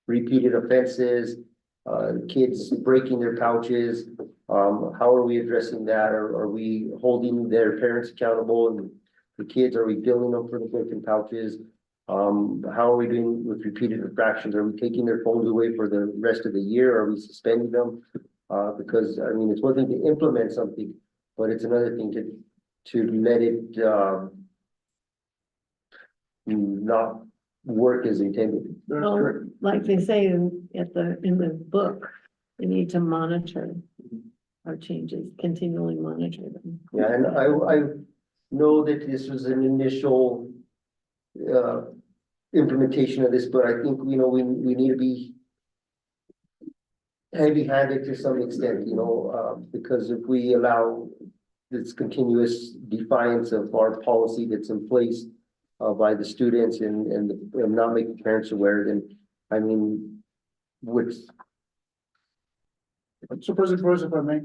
repeated offenses, kids breaking their pouches. How are we addressing that? Are we holding their parents accountable and the kids, are we billing them for the broken pouches? How are we doing with repeated infractions? Are we taking their phones away for the rest of the year? Are we suspending them? Because I mean, it's one thing to implement something, but it's another thing to let it not work as intended. Well, like they say in the book, we need to monitor our changes, continually monitor them. Yeah, and I know that this was an initial implementation of this, but I think, we need to be heavy-handed to some extent, because if we allow this continuous defiance of our policy that's in place by the students and not making parents aware, then, I mean, So President Rose, if I may,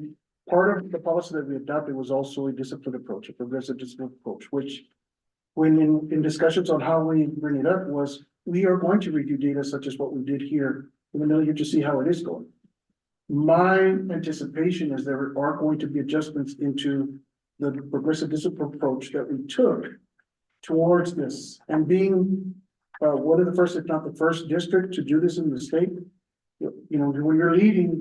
part of the policy that we adopted was also a discipline approach, a progressive discipline approach, which when in discussions on how we bring it up was, we are going to review data such as what we did here in the middle year to see how it is going. My anticipation is there are going to be adjustments into the progressive discipline approach that we took towards this and being one of the first, if not the first district to do this in the state. You know, when you're leading,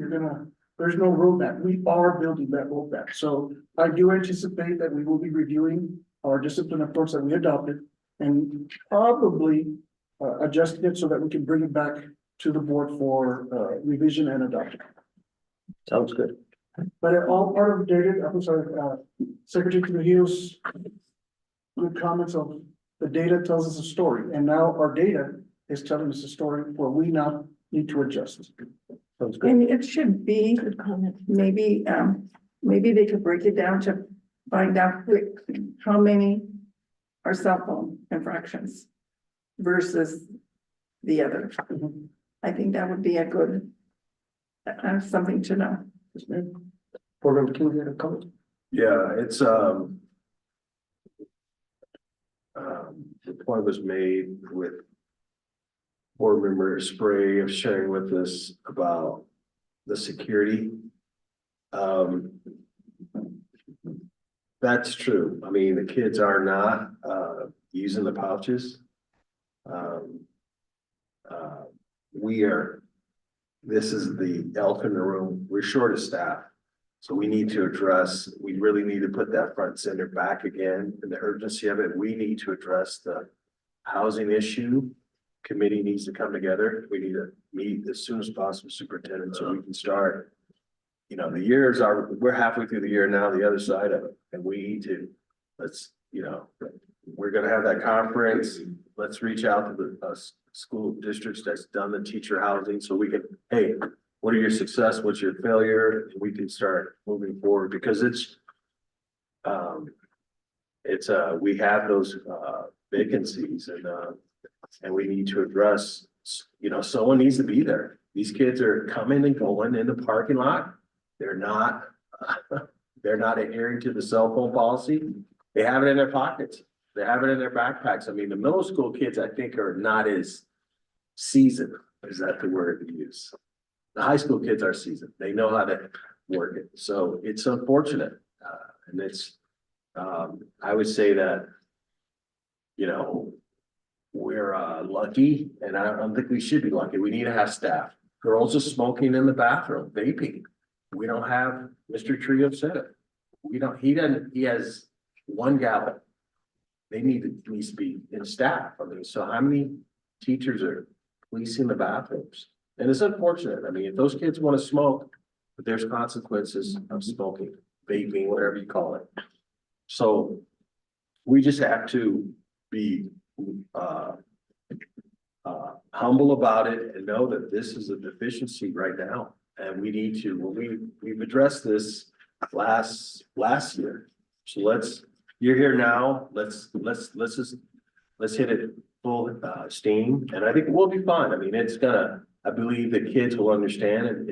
there's no roadmap. We are building that roadmap. So I do anticipate that we will be reviewing our discipline approach that we adopted and probably adjusting it so that we can bring it back to the board for revision and adoption. Sounds good. But all part of David, I'm sorry, Secretary Trujillo's good comments of the data tells us a story, and now our data is telling us a story where we now need to adjust. Sounds good. And it should be, maybe, maybe they could break it down to find out how many are cell phone infractions versus the other. I think that would be a good, something to know. Board Member King, you had a comment? Yeah, it's, the point was made with board member Spray of sharing with us about the security. That's true. I mean, the kids are not, using the pouches. This is the elephant in the room. We're short of staff. So we need to address, we really need to put that front and center back again and the urgency of it. We need to address the housing issue. Committee needs to come together. We need to meet as soon as possible, superintendent, so we can start. You know, we're halfway through the year now, the other side of it, and we need to, we're gonna have that conference. Let's reach out to the school districts that's done the teacher housing so we can, hey, what are your success? What's your failure? We can start moving forward because we have those vacancies and we need to address, someone needs to be there. These kids are coming and going in the parking lot. They're not adhering to the cell phone policy. They have it in their pockets. They have it in their backpacks. I mean, the middle school kids, I think, are not as seasoned. Is that the word to use? The high school kids are seasoned. They know how to work it. So it's unfortunate. And it's, I would say that, we're lucky, and I don't think we should be lucky. We need to have staff. Girls are smoking in the bathroom, vaping. We don't have, Mr. Trio said it. He has one gallon. Needs to be in staff. I mean, so how many teachers are policing the bathrooms? And it's unfortunate. I mean, if those kids want to smoke, but there's consequences of smoking, vaping, whatever you call it. So we just have to be humble about it and know that this is a deficiency right now. And we need to, we've addressed this last year. So you're here now. Let's hit it full steam. And I think we'll be fine. I mean, I believe the kids will understand and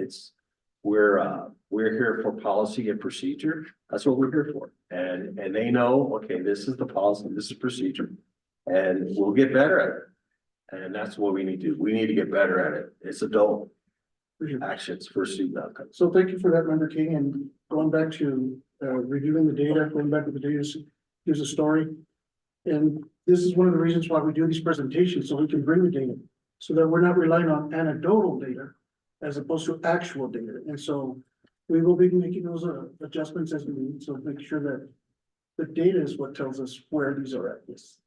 we're here for policy and procedure. That's what we're here for. And they know, okay, this is the policy, this is procedure, and we'll get better at it. And that's what we need to do. We need to get better at it. It's adult actions for student outcomes. So thank you for that, Member King, and going back to reviewing the data, going back to the data, gives a story. And this is one of the reasons why we do these presentations, so we can bring the data, so that we're not relying on anecdotal data as opposed to actual data. And so we will be making those adjustments as we need, so make sure that the data is what tells us where these are at. Yes.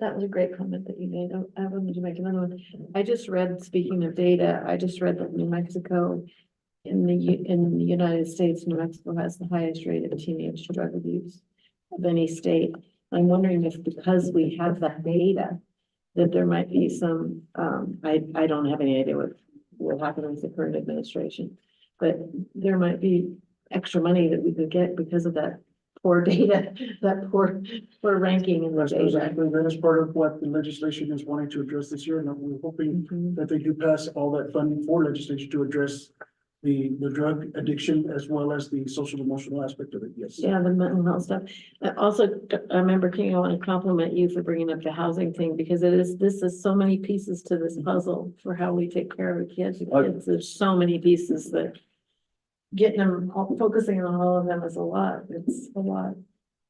That was a great comment that you made. I wanted to make another one. I just read, speaking of data, I just read that New Mexico, in the United States, New Mexico has the highest rate of teenage drug abuse of any state. I'm wondering if because we have that data, that there might be some, I don't have any idea what will happen with the current administration, but there might be extra money that we could get because of that poor data, that poor ranking in the data. Exactly. That is part of what the legislation is wanting to address this year, and we're hoping that they do pass all that funding for legislation to address the drug addiction as well as the social emotional aspect of it. Yes. Yeah, the mental health stuff. Also, Member King, I want to compliment you for bringing up the housing thing, because this is so many pieces to this puzzle for how we take care of the kids. There's so many pieces that getting them, focusing on all of them is a lot. It's a lot.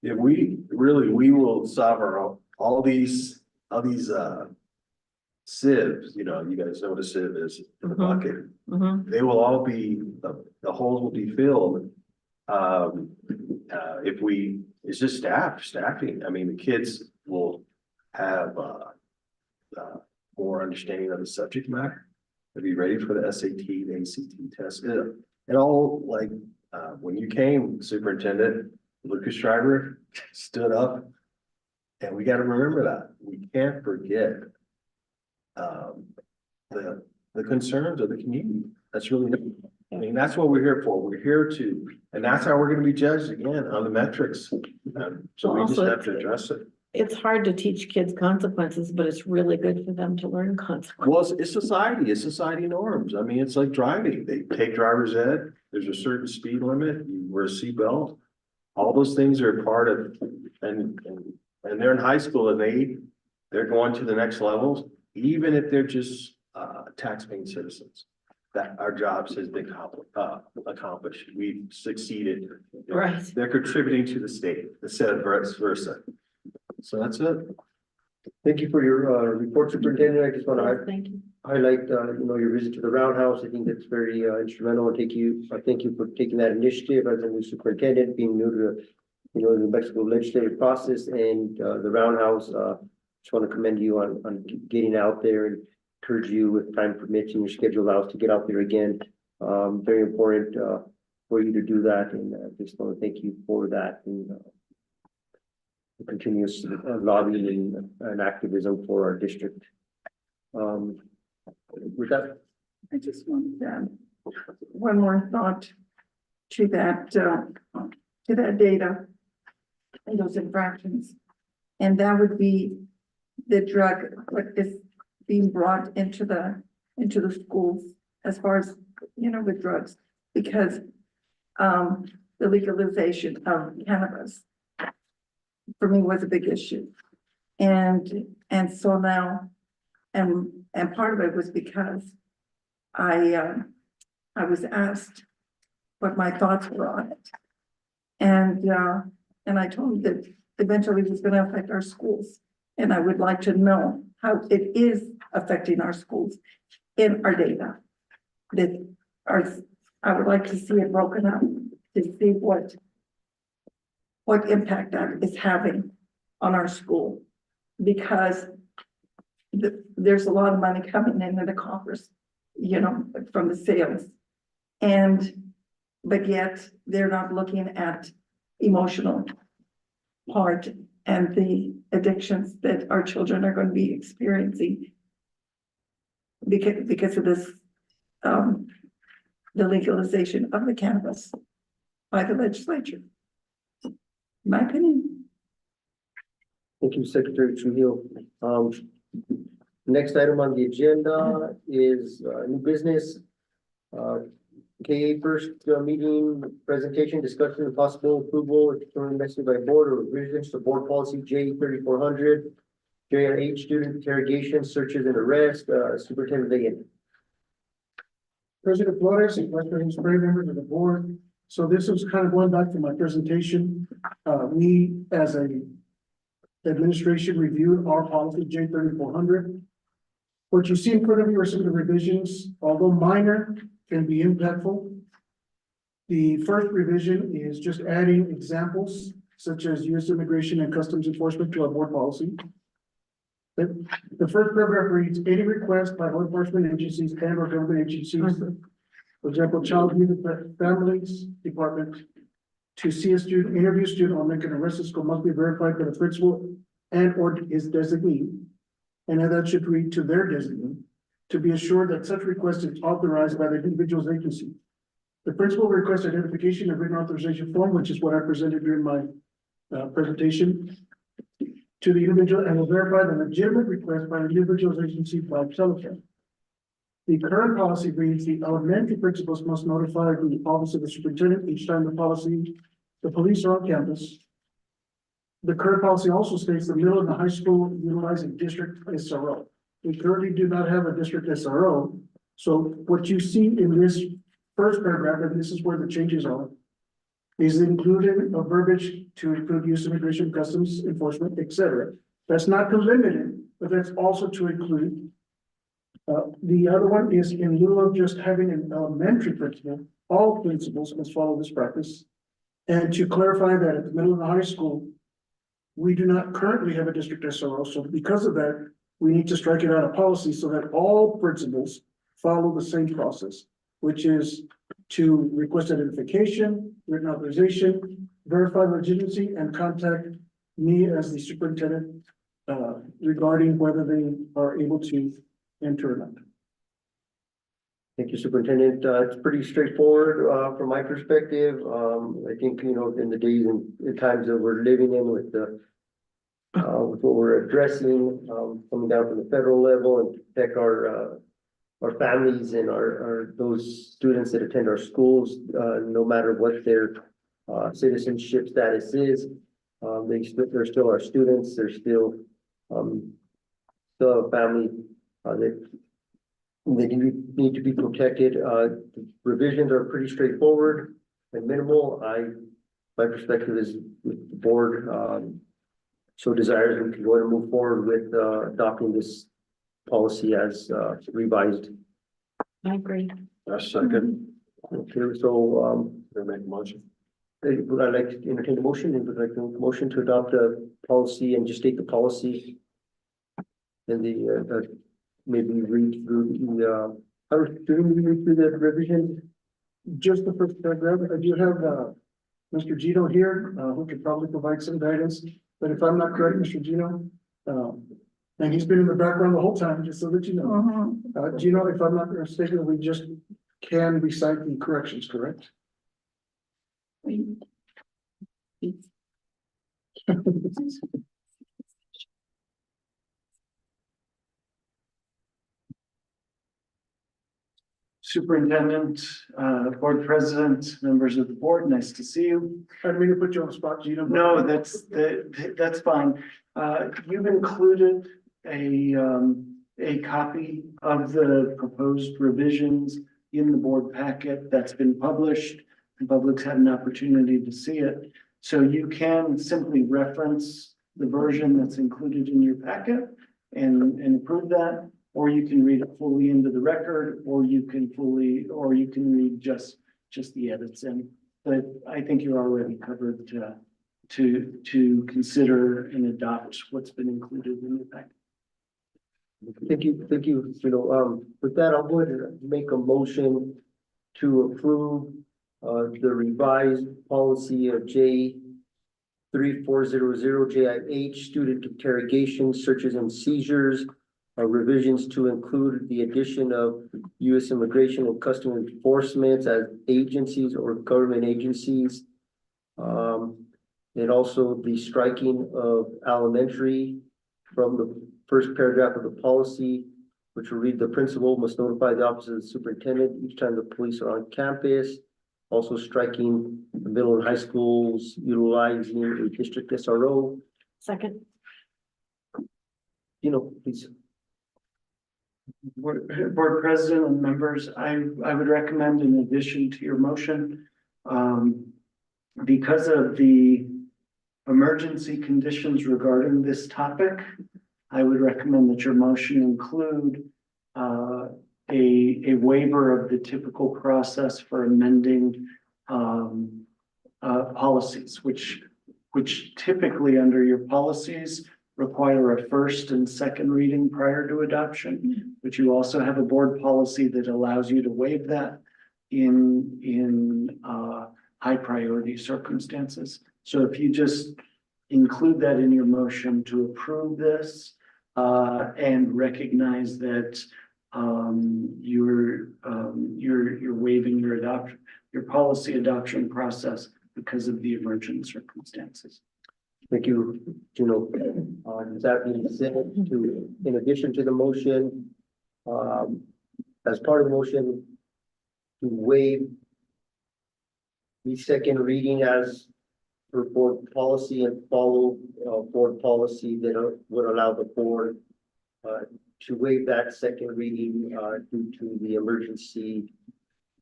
If we will solve all these sieves, you know, you guys know what a sieve is, in the bucket. They will all be, the holes will be filled. It's just staffing. I mean, the kids will have, more understanding of the subject matter. They'll be ready for the SAT, the ACT test. It all like, when you came, Superintendent, Lucas Schreiber stood up. And we gotta remember that. We can't forget the concerns of the community. That's really, I mean, that's what we're here for. We're here to, and that's how we're gonna be judged again on the metrics. So we just Also, have to address it. It's hard to teach kids consequences, but it's really good for them to learn consequences. Well, it's society norms. I mean, it's like driving. They take driver's ed. There's a certain speed limit. You wear a seatbelt. All those things are part of, and they're in high school and they're going to the next levels, even if they're just tax-paying citizens. That our jobs has been accomplished. We've succeeded. Right. They're contributing to the state instead of vice versa. So that's it. Thank you for your report, Superintendent. I just want to Thank you. highlight, your visit to the Roundhouse. I think that's very instrumental. I thank you for taking that initiative as a new superintendent, being new to, the New Mexico legislative process and the Roundhouse. Just want to commend you on getting out there and encourage you, if time permits and your schedule allows, to get out there again. Very important for you to do that, and just want to thank you for that and the continuous lobbying and activism for our district. With that, I just wanted to add one more thought to that data and those infractions. And that would be the drug, what is being brought into the schools as far as, with drugs, because the legalization of cannabis for me was a big issue. And so now, and part of it was because I was asked what my thoughts were on it. And I told them that eventually it was going to affect our schools. And I would like to know how it is affecting our schools in our data. I would like to see it broken up to see what impact that is having on our school. Because there's a lot of money coming into the coffers, from the sales. But yet they're not looking at emotional part and the addictions that our children are going to be experiencing because of this, the legalization of the cannabis by the legislature. My opinion. thank you, Secretary Trujillo. Next item on the agenda is new business. KA first meeting presentation, discussion of possible approval if invested by board or revisions to board policy J 3400. JRH student interrogation, searches and arrest, Superintendent Leggett. President Flores and Vice President Spray, members of the board. So this was kind of going back to my presentation. We, as a administration, reviewed our policy J 3400. What you see in front of you are some of the revisions, although minor, can be impactful. The first revision is just adding examples such as U.S. Immigration and Customs Enforcement to our board policy. The first paragraph reads, any request by law enforcement agencies and or government agencies, for example, Child and Youth Families Department, to see a student, interview a student, or make an arrest at school must be verified by the principal and or his designee. And that should read to their designee, to be assured that such request is authorized by the individual's agency. The principal requests identification and written authorization form, which is what I presented during my presentation, to the individual and will verify the legitimate request by the individual's agency by telephone. The current policy reads the elementary principals must notify the office of the superintendent each time the police are on campus. The current policy also states the middle and the high school utilize a district SRO. We currently do not have a district SRO. So what you see in this first paragraph, and this is where the changes are, is included a verbiage to include use of immigration, customs enforcement, etc. That's not to limit it, but that's also to include. The other one is in lieu of just having an elementary principal, all principals must follow this practice. And to clarify that at the middle and high school, we do not currently have a district SRO, so because of that, we need to strike it out of policy so that all principals follow the same process, which is to request identification, written authorization, verify legitimacy, and contact me as the superintendent regarding whether they are able to enter or not. Thank you, Superintendent. It's pretty straightforward, from my perspective. I think, in the days and times that we're living in with with what we're addressing, coming down from the federal level and to protect our families and those students that attend our schools, no matter what their, citizenship status is. They're still our students. They're still a family, they need to be protected. The revisions are pretty straightforward and minimal. My perspective is with the board, so desires, we can go ahead and move forward with, adopting this policy as, revised. I agree. A second, Okay, so, they make a motion. would I like to entertain a motion? Would like a motion to adopt a policy and just state the policy? And maybe read through do we read through the revision? Just the first paragraph, I do have, Mr. Gino here, who could probably provide some guidance, but if I'm not correct, Mr. Gino, and he's been in the background the whole time, just so that you know. Gino, if I'm not mistaken, we just can recite the corrections, correct? Superintendent, board president, members of the board, nice to see you. I didn't mean to put you on the spot, Gino. No, that's fine. You've included a copy of the proposed revisions in the board packet that's been published. The public's had an opportunity to see it. So you can simply reference the version that's included in your packet and approve that, or you can read it fully into the record, or you can read just the edits in. But I think you're already covered to consider and adopt what's been included in the packet. Thank you, with that, I'll go ahead and make a motion to approve the revised policy of J 3400 JIH, student interrogation, searches and seizures, revisions to include the addition of U.S. Immigration and Customs Enforcement as agencies or government agencies. And also the striking of elementary from the first paragraph of the policy, which will read: the principal must notify the office of the superintendent each time the police are on campus. Also striking the middle and high schools utilizing a district SRO. Second. Please. Board president and members, I would recommend, in addition to your motion, because of the emergency conditions regarding this topic, I would recommend that your motion include a waiver of the typical process for amending policies, which typically under your policies require a first and second reading prior to adoption, but you also have a board policy that allows you to waive that in high priority circumstances. So if you just include that in your motion to approve this and recognize that you're waiving your policy adoption process because of the emergent circumstances. Thank you, Gino. That being said, in addition to the motion, as part of the motion, to waive the second reading as per board policy and follow board policy that would allow the board to waive that second reading due to the emergency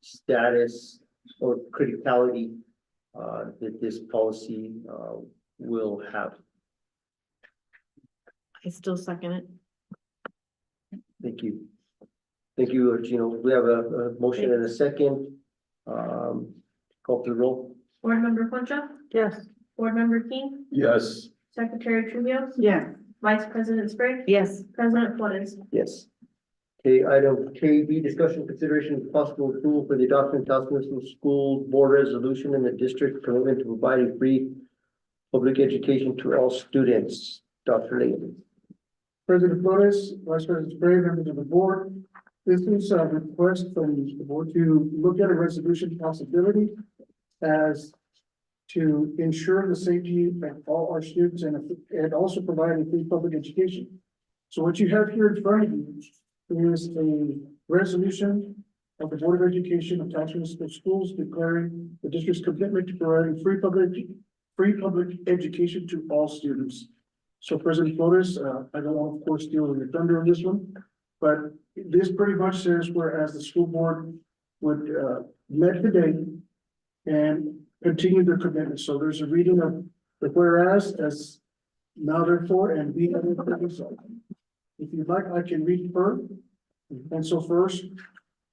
status or criticality that this policy, will have. I still second it. Thank you. Thank you, Gino. We have a motion and a second. Call to roll. Board Member Concha, Yes. Board Member King, Yes. Secretary Trujillo, Yeah. Vice President Sprague, Yes. President Flores. Yes. Okay, item KB, discussion consideration of possible approval for the adoption of Taos Municipal School Board resolution in the district commitment to providing free public education to all students. Dr. Layton. President Flores, Vice President Sprague, members of the board. This is a request from the board to look at a resolution possibility as to ensure the safety of all our students and also provide a free public education. So what you have here in front of you is a resolution of the Board of Education of Taos Municipal Schools declaring the district's commitment to providing free public education to all students. So President Flores, I don't want to, of course, steal your thunder on this one, but this pretty much says whereas the school board would, met today and continue their commitment. So there's a reading of the whereas as now therefore and be other so. If you'd like, I can read first. And so first,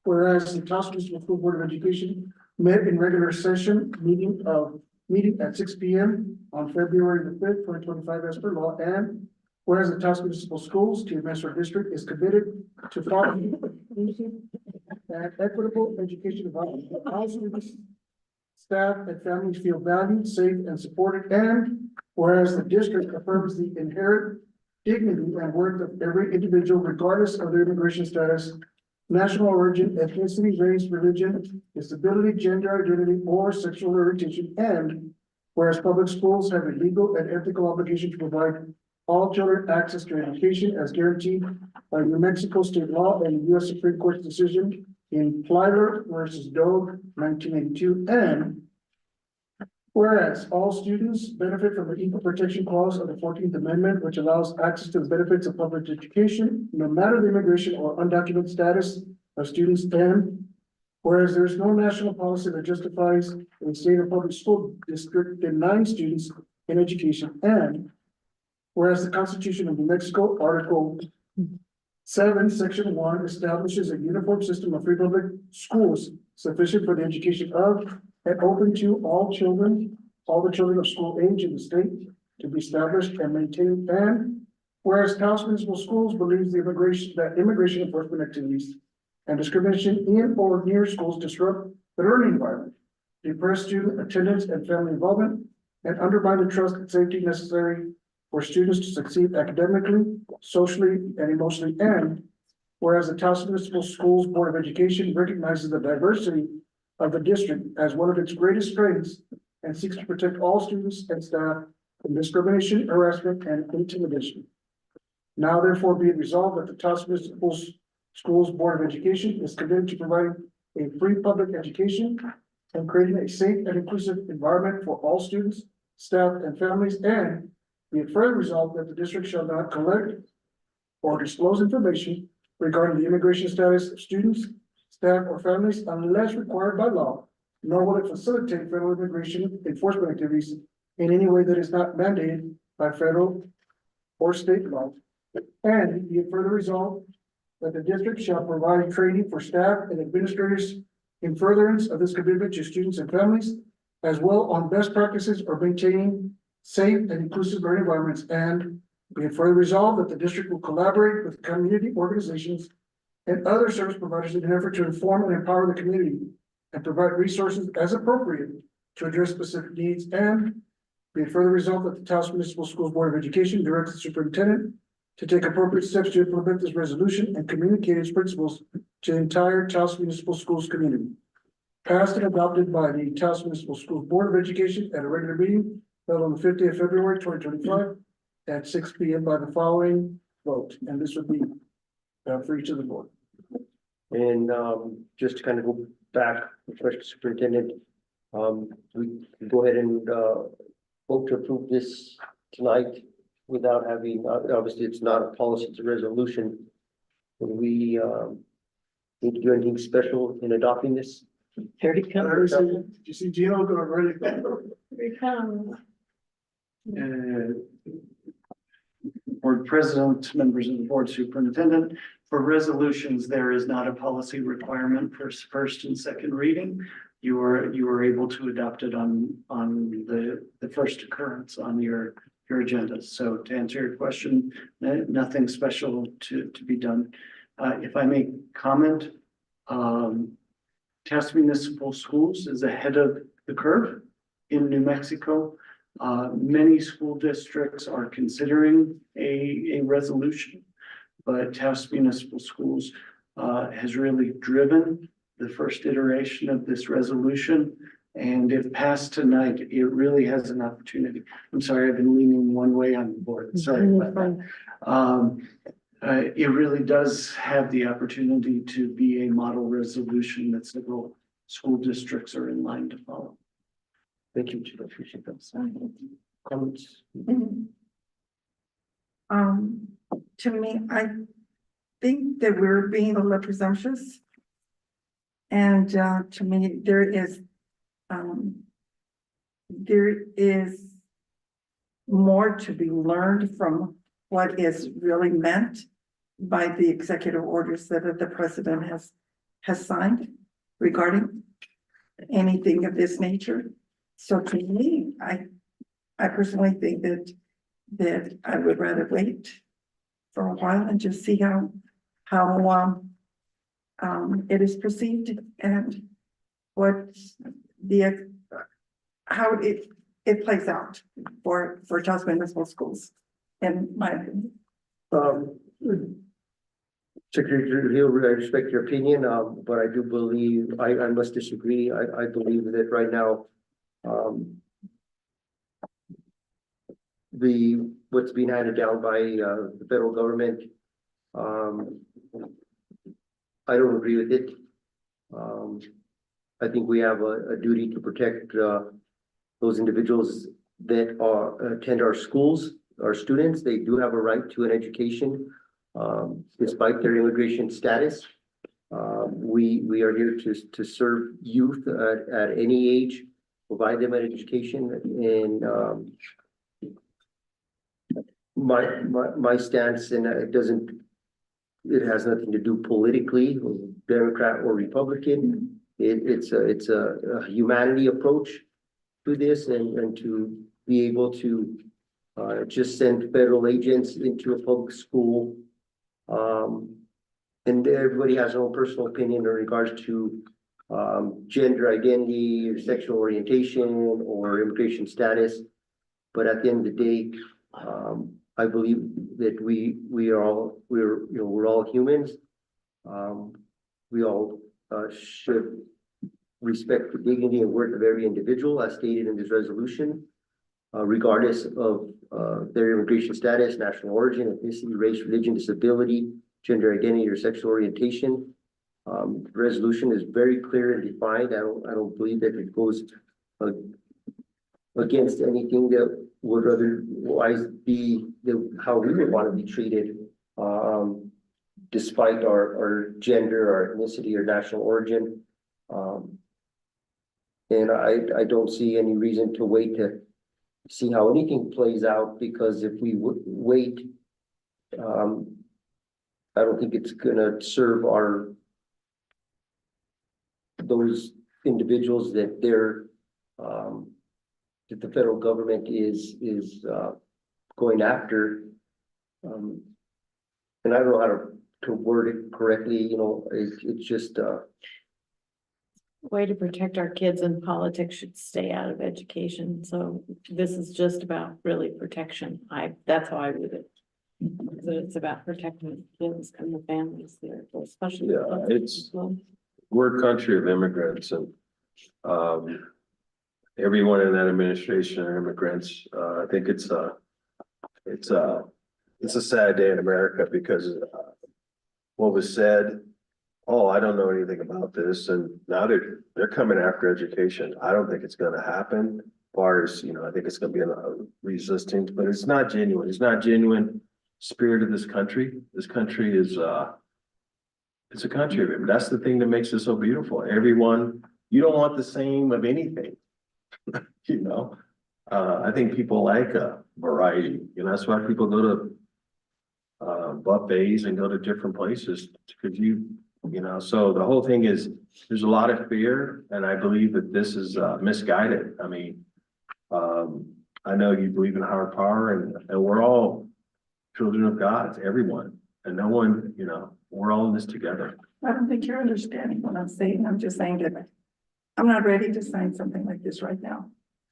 whereas the Taos Municipal School Board of Education met in regular session meeting at 6 p.m. on February the 5th, 2025 as per law, and whereas the Taos Municipal Schools, TMS our district, is committed to following inclusive and equitable education of all students, staff, and families feel valued, safe, and supported, and whereas the district affirms the inherent dignity and worth of every individual regardless of their immigration status, national origin, ethnicity, race, religion, disability, gender identity, or sexual orientation, and whereas public schools have a legal and ethical obligation to provide all children access to education as guaranteed by New Mexico state law and the U.S. Supreme Court's decision in Plyler versus Doe, 1982, and whereas all students benefit from the Equal Protection Clause of the 14th Amendment, which allows access to the benefits of public education, no matter the immigration or undocumented status of students, and whereas there is no national policy that justifies a state or public school district denying students in education, and whereas the Constitution of New Mexico, Article 7, Section 1, establishes a uniform system of free public schools sufficient for the education of and open to all the children of school age in the state to be established and maintained, and whereas Taos Municipal Schools believes that immigration enforcement activities and discrimination in or near schools disrupt the learning environment, depress student attendance and family involvement, and undermine the trust and safety necessary for students to succeed academically, socially, and emotionally, and whereas the Taos Municipal Schools Board of Education recognizes the diversity of the district as one of its greatest strengths and seeks to protect all students and staff from discrimination, harassment, and intimidation. Now therefore be it resolved that the Taos Municipal Schools Board of Education is committed to providing a free public education and creating a safe and inclusive environment for all students, staff, and families, and be it further resolved that the district shall not collect or disclose information regarding the immigration status of students, staff, or families unless required by law, nor will it facilitate federal immigration enforcement activities in any way that is not mandated by federal or state law. And be it further resolved that the district shall provide training for staff and administrators in furtherance of this commitment to students and families, as well on best practices or maintaining safe and inclusive learning environments. And be it further resolved that the district will collaborate with community organizations and other service providers in an effort to inform and empower the community and provide resources as appropriate to address specific needs. And be it further resolved that the Taos Municipal Schools Board of Education directs the superintendent to take appropriate steps to implement this resolution and communicate its principles to the entire Taos Municipal Schools community. Passed and adopted by the Taos Municipal Schools Board of Education at a regular meeting held on the 50th of February, 2025 at 6 p.m. by the following vote. And this would be for each of the board. And just to kind of go back, Mr. Superintendent, we can go ahead and vote to approve this tonight without having, obviously, it's not a policy, it's a resolution. Would we need to do anything special in adopting this? Here he comes. Did you see Gino going ready? Here he comes. Board President, members of the Board Superintendent, for resolutions, there is not a policy requirement for first and second reading. You are able to adopt it on the first occurrence on your agenda. So to answer your question, nothing special to be done. If I may comment, Taos Municipal Schools is ahead of the curve in New Mexico. Many school districts are considering a resolution, but Taos Municipal Schools has really driven the first iteration of this resolution. And if passed tonight, it really has an opportunity. I'm sorry, I've been leaning one way on the board. Sorry about that. It really does have the opportunity to be a model resolution that several school districts are in line to follow. Thank you, Chief. I appreciate that. Comments? To me, I think that we're being a little presumptuous. And to me, there is more to be learned from what is really meant by the executive orders that the president has signed regarding anything of this nature. So to me, I personally think that I would rather wait for a while and just see how it is perceived and how it plays out for Taos Municipal Schools, in my opinion. Secretary Hill, I respect your opinion, but I do believe, I must disagree. I believe that right now, what's being handed down by the federal government, I don't agree with it. I think we have a duty to protect those individuals that attend our schools, our students. They do have a right to an education, despite their immigration status. We are here to serve youth at any age, provide them an education, and my stance, and it has nothing to do politically, Democrat or Republican. It's a humanity approach to this, and to be able to just send federal agents into a public school. And everybody has their own personal opinion in regards to gender identity or sexual orientation or immigration status. But at the end of the day, I believe that we're all humans. We all should respect the dignity and worth of every individual, as stated in this resolution, regardless of their immigration status, national origin, ethnicity, race, religion, disability, gender identity, or sexual orientation. The resolution is very clear and defined. I don't believe that it goes against anything that would otherwise be how we would want to be treated, despite our gender, our ethnicity, or national origin. And I don't see any reason to wait to see how anything plays out, because if we wait, I don't think it's gonna serve those individuals that that the federal government is going after. And I don't know how to word it correctly, it's just Way to protect our kids in politics should stay out of education. So this is just about really protection. That's how I read it. So it's about protecting the kids and the families there, especially. We're a country of immigrants, and everyone in that administration are immigrants. I think it's a sad day in America, because what was said, oh, I don't know anything about this, and now they're coming after education. I don't think it's gonna happen. Far as, I think it's gonna be a resistance, but it's not genuine. It's not genuine spirit of this country. This country is it's a country of it. That's the thing that makes it so beautiful. Everyone you don't want the same of anything. You know, I think people like a variety, that's why people go to buffets and go to different places, because so the whole thing is, there's a lot of fear, and I believe that this is misguided. I mean, I know you believe in higher power, and we're all children of God, everyone, and no one, we're all in this together. I don't think you're understanding what I'm saying. I'm just saying that I'm not ready to sign something like this right now.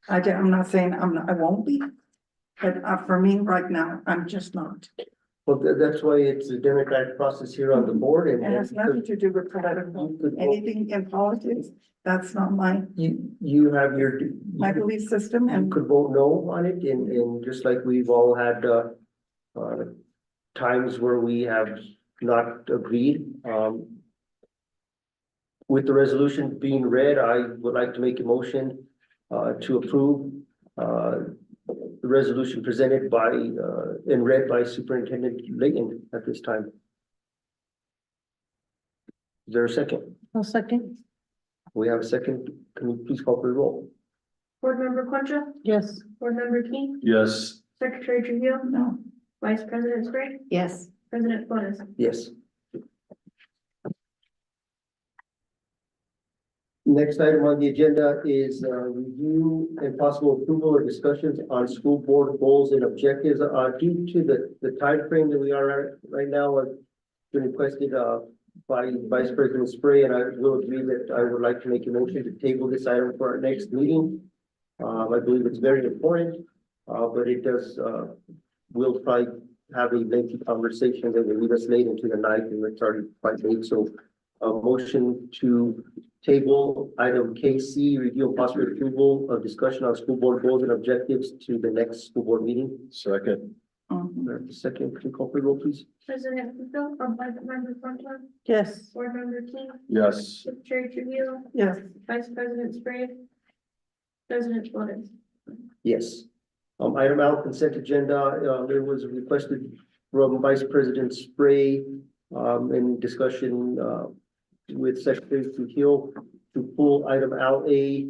I'm not saying I won't be, but for me right now, I'm just not. Well, that's why it's a democratic process here on the board, and It has nothing to do with political, anything in politics. That's not you have your. my belief system, You and could vote no on it, and just like we've all had, times where we have not agreed, with the resolution being read, I would like to make a motion, to approve, the resolution presented by, and read by Superintendent Layton at this time. Is there a second? I'll second. We have a second. Can you please call for the roll? Board Member Concha, Yes. Board Member King, Yes. Secretary Trujillo, no. Vice President Spray, Yes. President Flores. Yes. Next item on the agenda is review and possible approval or discussions on school board goals and objectives. Due to the timeframe that we are at right now, I've been requested by Vice President Spray, and I will agree that I would like to make a motion to table this item for our next meeting. I believe it's very important, but it does, we'll probably have a lengthy conversation that will lead us late into the night, and it's already quite late, so a motion to table item KC, review and possible approval of discussion on school board goals and objectives to the next school board meeting. Second. Second, can you call for the roll, please? President Trujillo, Vice Member Concha, Yes. Board Member King, Yes. Secretary Trujillo, Yes. Vice President Spray, President Flores. Yes. Item L, consent agenda, there was requested from Vice President Spray, in discussion, with Secretary Trujillo to pull item LA,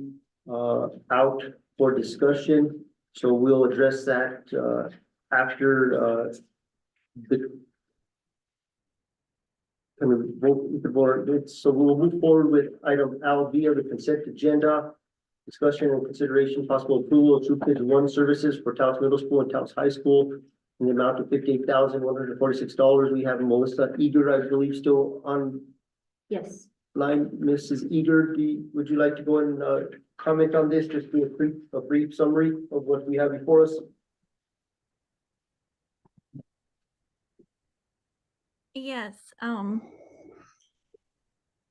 out for discussion. So we'll address that, after, so we'll move forward with item LB of the consent agenda. Discussion and consideration, possible approval of Troop Kids 1 services for Taos Middle School and Taos High School in the amount of $58,146. We have Melissa Eager, I believe, still on Yes. line. Mrs. Eager, would you like to go and comment on this? Just do a brief summary of what we have before us. Yes,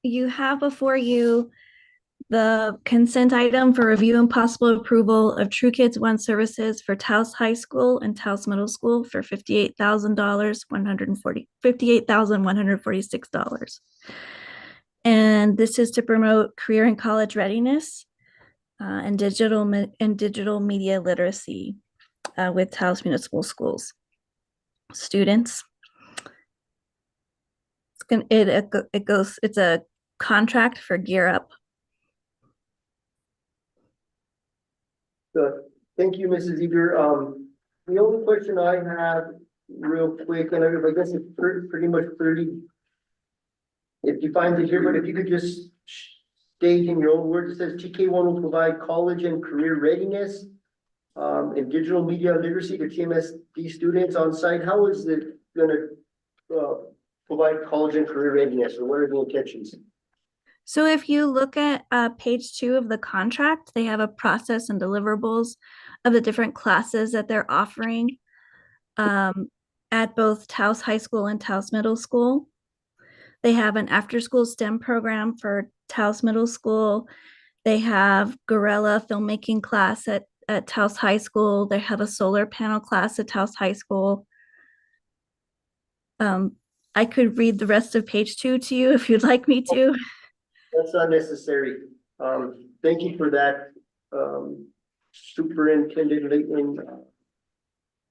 you have before you the consent item for review and possible approval of True Kids 1 services for Taos High School and Taos Middle School for $58,146. And this is to promote career and college readiness and digital media literacy with Taos Municipal Schools students. It's a contract for Gear Up. Thank you, Mrs. Eager. The only question I have real quick, and I guess it's pretty much 30. It defines it here, but if you could just state in your own words, it says TK1 will provide college and career readiness and digital media literacy to TMSD students on site. How is it gonna provide college and career readiness, or what are the intentions? So if you look at page 2 of the contract, they have a process and deliverables of the different classes that they're offering at both Taos High School and Taos Middle School. They have an after-school STEM program for Taos Middle School. They have Gorilla filmmaking class at Taos High School. They have a solar panel class at Taos High School. I could read the rest of page 2 to you if you'd like me to. That's not necessary. Thank you for that. Superintendent Layton, do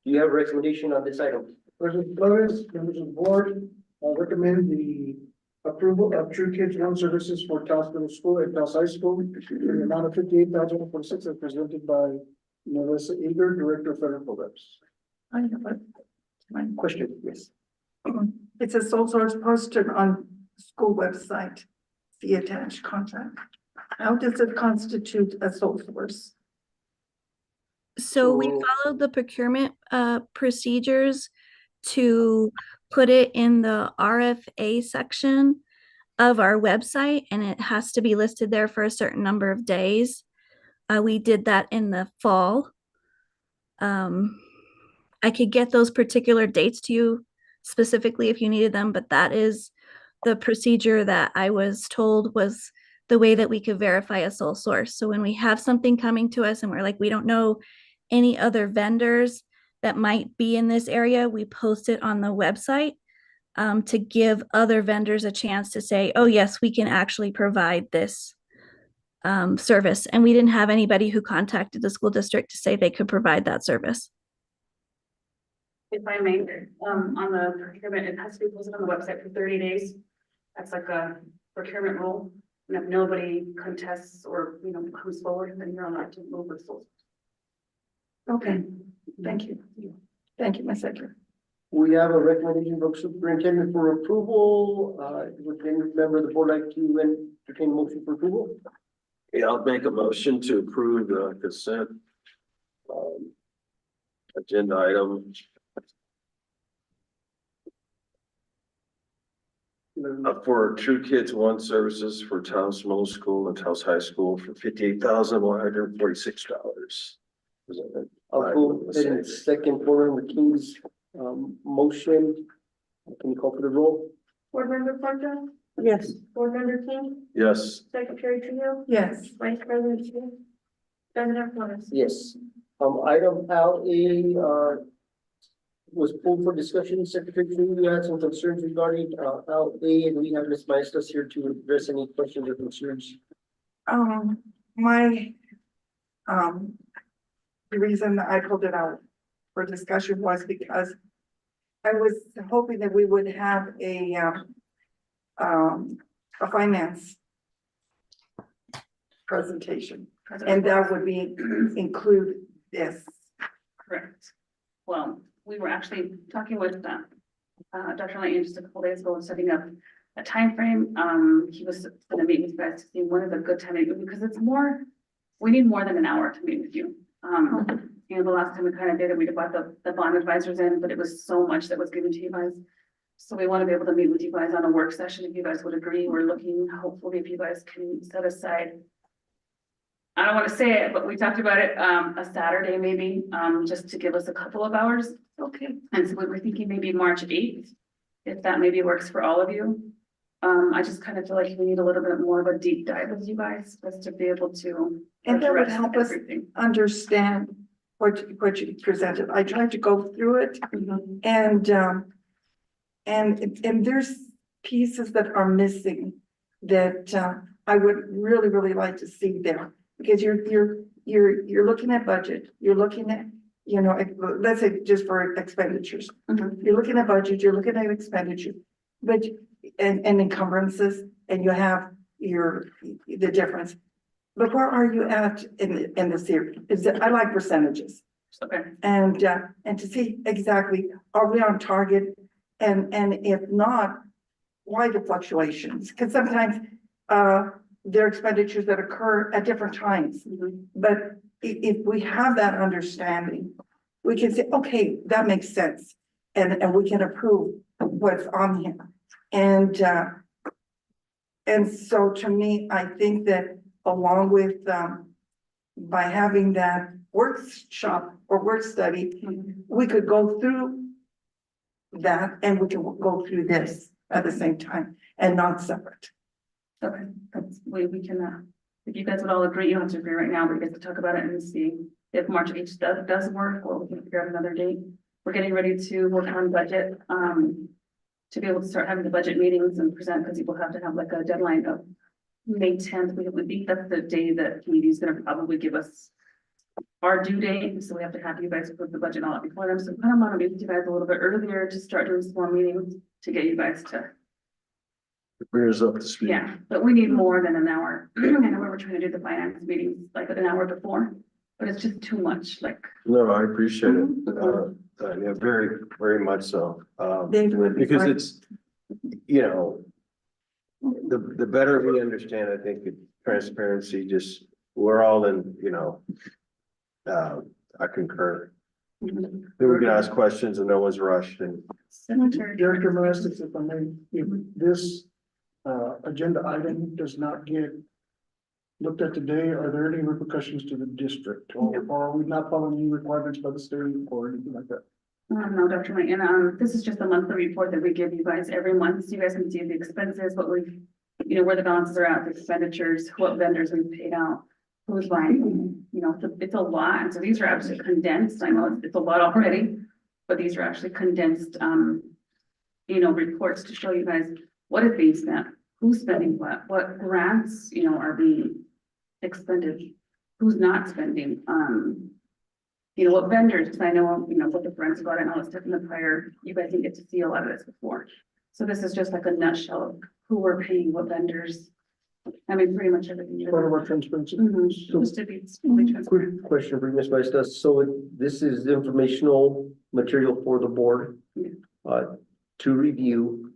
you have a recommendation on this item? President Flores, members of the board, recommend the approval of True Kids One services for Taos Middle School and Taos High School in the amount of 58,046 as presented by Melissa Eager, Director of Federal Programs. I have a Question, yes. It's a sole source posted on school website, the attached contract. How does it constitute a sole source? So we followed the procurement procedures to put it in the RFA section of our website, and it has to be listed there for a certain number of days. We did that in the fall. I could get those particular dates to you specifically if you needed them, but that is the procedure that I was told was the way that we could verify a sole source. So when we have something coming to us and we're like, we don't know any other vendors that might be in this area, we post it on the website to give other vendors a chance to say, oh yes, we can actually provide this service. And we didn't have anybody who contacted the school district to say they could provide that service. If I may, on the procurement, it has to be posted on the website for 30 days. That's like a procurement rule. And if nobody contests or, comes forward, then you're allowed to move with source. Okay, thank you. Thank you, Ms. Ecker. We have a recommendation from superintendent for approval. Would any member of the board like to entertain a motion for approval? Yeah, I'll make a motion to approve the consent agenda item for True Kids One services for Taos Middle School and Taos High School for $58,146. I'll go ahead and second Board Member King's motion. Can you call for the roll? Board Member Plumpton? Yes. Board Member King? Yes. Secretary Trio? Yes. Vice President King? President Flores? Yes. Item LA was pulled for discussion. Secretary Trio, you had some concerns regarding LA, and we have Ms. Maestas here to address any questions or concerns. The reason I pulled it out for discussion was because I was hoping that we would have a finance presentation, and that would be include this. Correct. Well, we were actually talking with Dr. Layton just a couple days ago, setting up a time frame. He was gonna meet with you guys to see when is a good time, because it's more, we need more than an hour to meet with you. The last time we kind of did it, we brought the bond advisors in, but it was so much that was given to you guys. So we want to be able to meet with you guys on a work session, if you guys would agree. We're looking, hopefully, if you guys can set aside, I don't want to say it, but we talked about it, a Saturday maybe, just to give us a couple of hours. Okay. And so we were thinking maybe March 8th, if that maybe works for all of you. I just kind of feel like we need a little bit more of a deep dive with you guys, just to be able to. And that would help us everything. understand what you presented. I tried to go through it, and there's pieces that are missing that I would really like to see there. Because you're looking at budget, you're looking at, let's say just for expenditures. You're looking at budget, you're looking at expenditure, but and encumbrances, and you have the difference. But where are you at in the series? I like percentages. Okay. And to see exactly, are we on target? And if not, why the fluctuations? Because sometimes there are expenditures that occur at different times. But if we have that understanding, we can say, okay, that makes sense. And we can approve what's on here. And so to me, I think that along with by having that workshop or work study, we could go through that and we can go through this at the same time and not separate. Okay, we can, if you guys would all agree, you don't have to agree right now, but you guys can talk about it and see if March 8th does work, or we can figure out another date. We're getting ready to work on budget, to be able to start having the budget meetings and present, because people have to have like a deadline of May 10th. We think that's the day that committee is gonna probably give us our due date, so we have to have you guys approve the budget all out before them. So I kind of want to meet with you guys a little bit earlier to start doing some more meetings to get you guys to Bring us up to speed. Yeah, but we need more than an hour. I know we were trying to do the finance meetings like an hour before, but it's just too much, like. No, I appreciate it. Yeah, very, very much so. David would be Because fine. it's, you know, the better we understand, I think, transparency, just, we're all in, you know, I concur. Then we can ask questions and no one's rushed and. Director Molestis, if I may, if this agenda item does not get looked at today, are there any repercussions to the district? Or are we not following any requirements by the state or anything like that? No, Dr. Layton, this is just a monthly report that we give you guys every month, so you guys can see the expenses, what we've, you know, where the balances are at, the expenditures, what vendors we've paid out, who's buying, you know, it's a lot, and so these are actually condensed, I know it's a lot already, but these are actually condensed, you know, reports to show you guys what is being spent, who's spending what grants, you know, are being expended, who's not spending, you know, what vendors, because I know, you know, what the forensic audit and all this stuff in the prior, you guys didn't get to see a lot of this before. So this is just like a nutshell of who we're paying, what vendors. I mean, pretty much everything. Part of our transparency. Just to be fully transparent. Quick question for Ms. Maestas. So this is informational material for the board to review.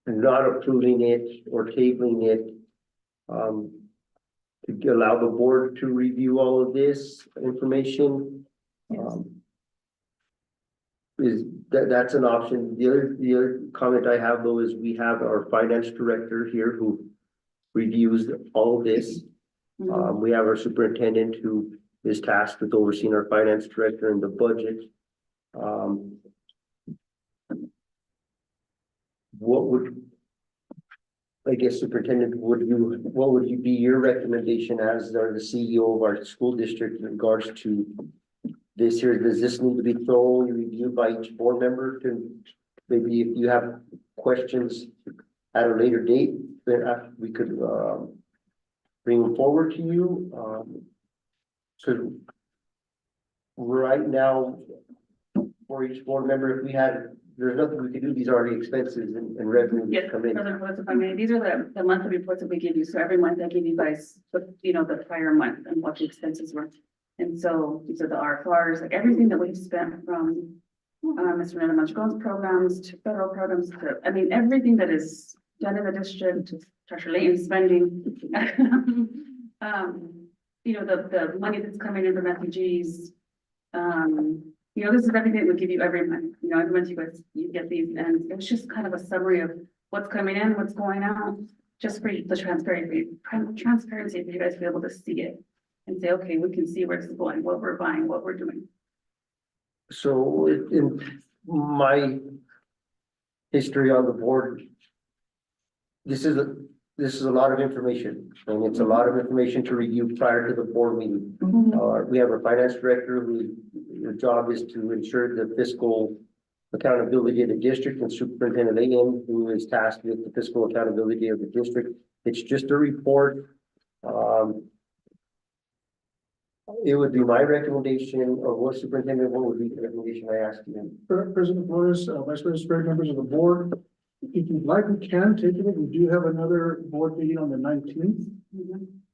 Not approving it or tabling it. To allow the board to review all of this information. Is that's an option. The other comment I have though is we have our finance director here who reviews all of this. We have our superintendent who is tasked with overseeing our finance director and the budget. What would, I guess, superintendent, what would you be your recommendation as the CEO of our school district in regards to this here? Does this need to be thoroughly reviewed by each board member to maybe if you have questions at a later date, then we could bring them forward to you? So right now, for each board member, if we had, there's nothing we could do. These are already expenses and revenue Yes, come in. President Flores, if I may, these are the monthly reports that we give you. So every month I give you guys, you know, the prior month and what the expenses were. And so these are the RFRs, like everything that we've spent from Mr. Renata Mondragon's programs to federal programs to, I mean, everything that is done in the district, Dr. Layton's spending. You know, the money that's coming in from refugees. You know, this is everything we give you every month. You know, every month you get these, and it's just kind of a summary of what's coming in, what's going out, just for the transparency for you guys to be able to see it and say, okay, we can see where this is going, what we're buying, what we're doing. So in my history on the board, this is a lot of information, and it's a lot of information to review prior to the board meeting. We have a finance director whose job is to ensure the fiscal accountability of the district, and Superintendent Layton, who is tasked with the fiscal accountability of the district. It's just a report. It would be my recommendation, or what superintendent, what would be the recommendation I asked you? President Flores, Vice President Sprague, members of the board, if you'd like, we can take it. We do have another board meeting on the 19th.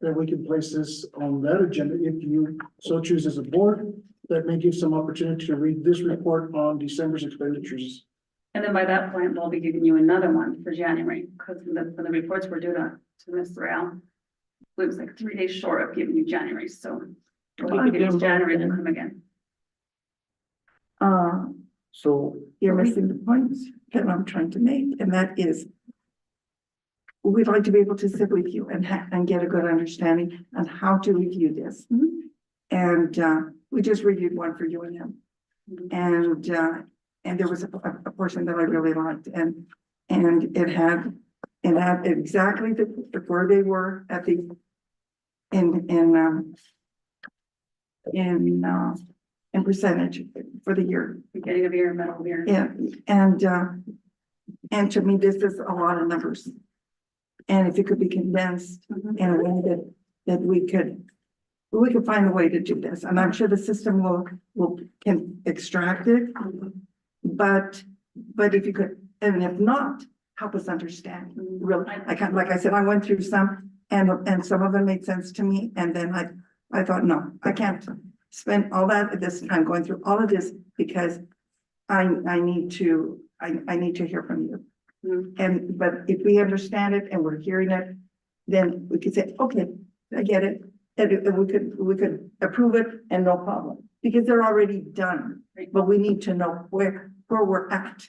Then we can place this on that agenda if you so choose as a board. That may give some opportunity to read this report on December's expenditures. And then by that point, we'll be giving you another one for January, because when the reports were due to Ms. Rail, it was like 3 days short of giving you January, so we'll give you January and come again. So You're missing the point that I'm trying to make, and that is we'd like to be able to sit with you and get a good understanding on how to review this. And we just reviewed one for UNM. And there was a portion that I really liked, and it had exactly where they were at the in percentage for the year. Beginning of year, middle of year. Yeah, and to me, this is a lot of numbers. And if it could be condensed in a way that we could find a way to do this. And I'm sure the system can extract it. But but if you could, and if not, help us understand, really. Like I said, I went through some and some of them made sense to me. And then I thought, no, I can't spend all this time going through all of this because I need to hear from you. But if we understand it and we're hearing it, then we could say, okay, I get it. And we could approve it and no problem, because they're already done. But we need to know where we're at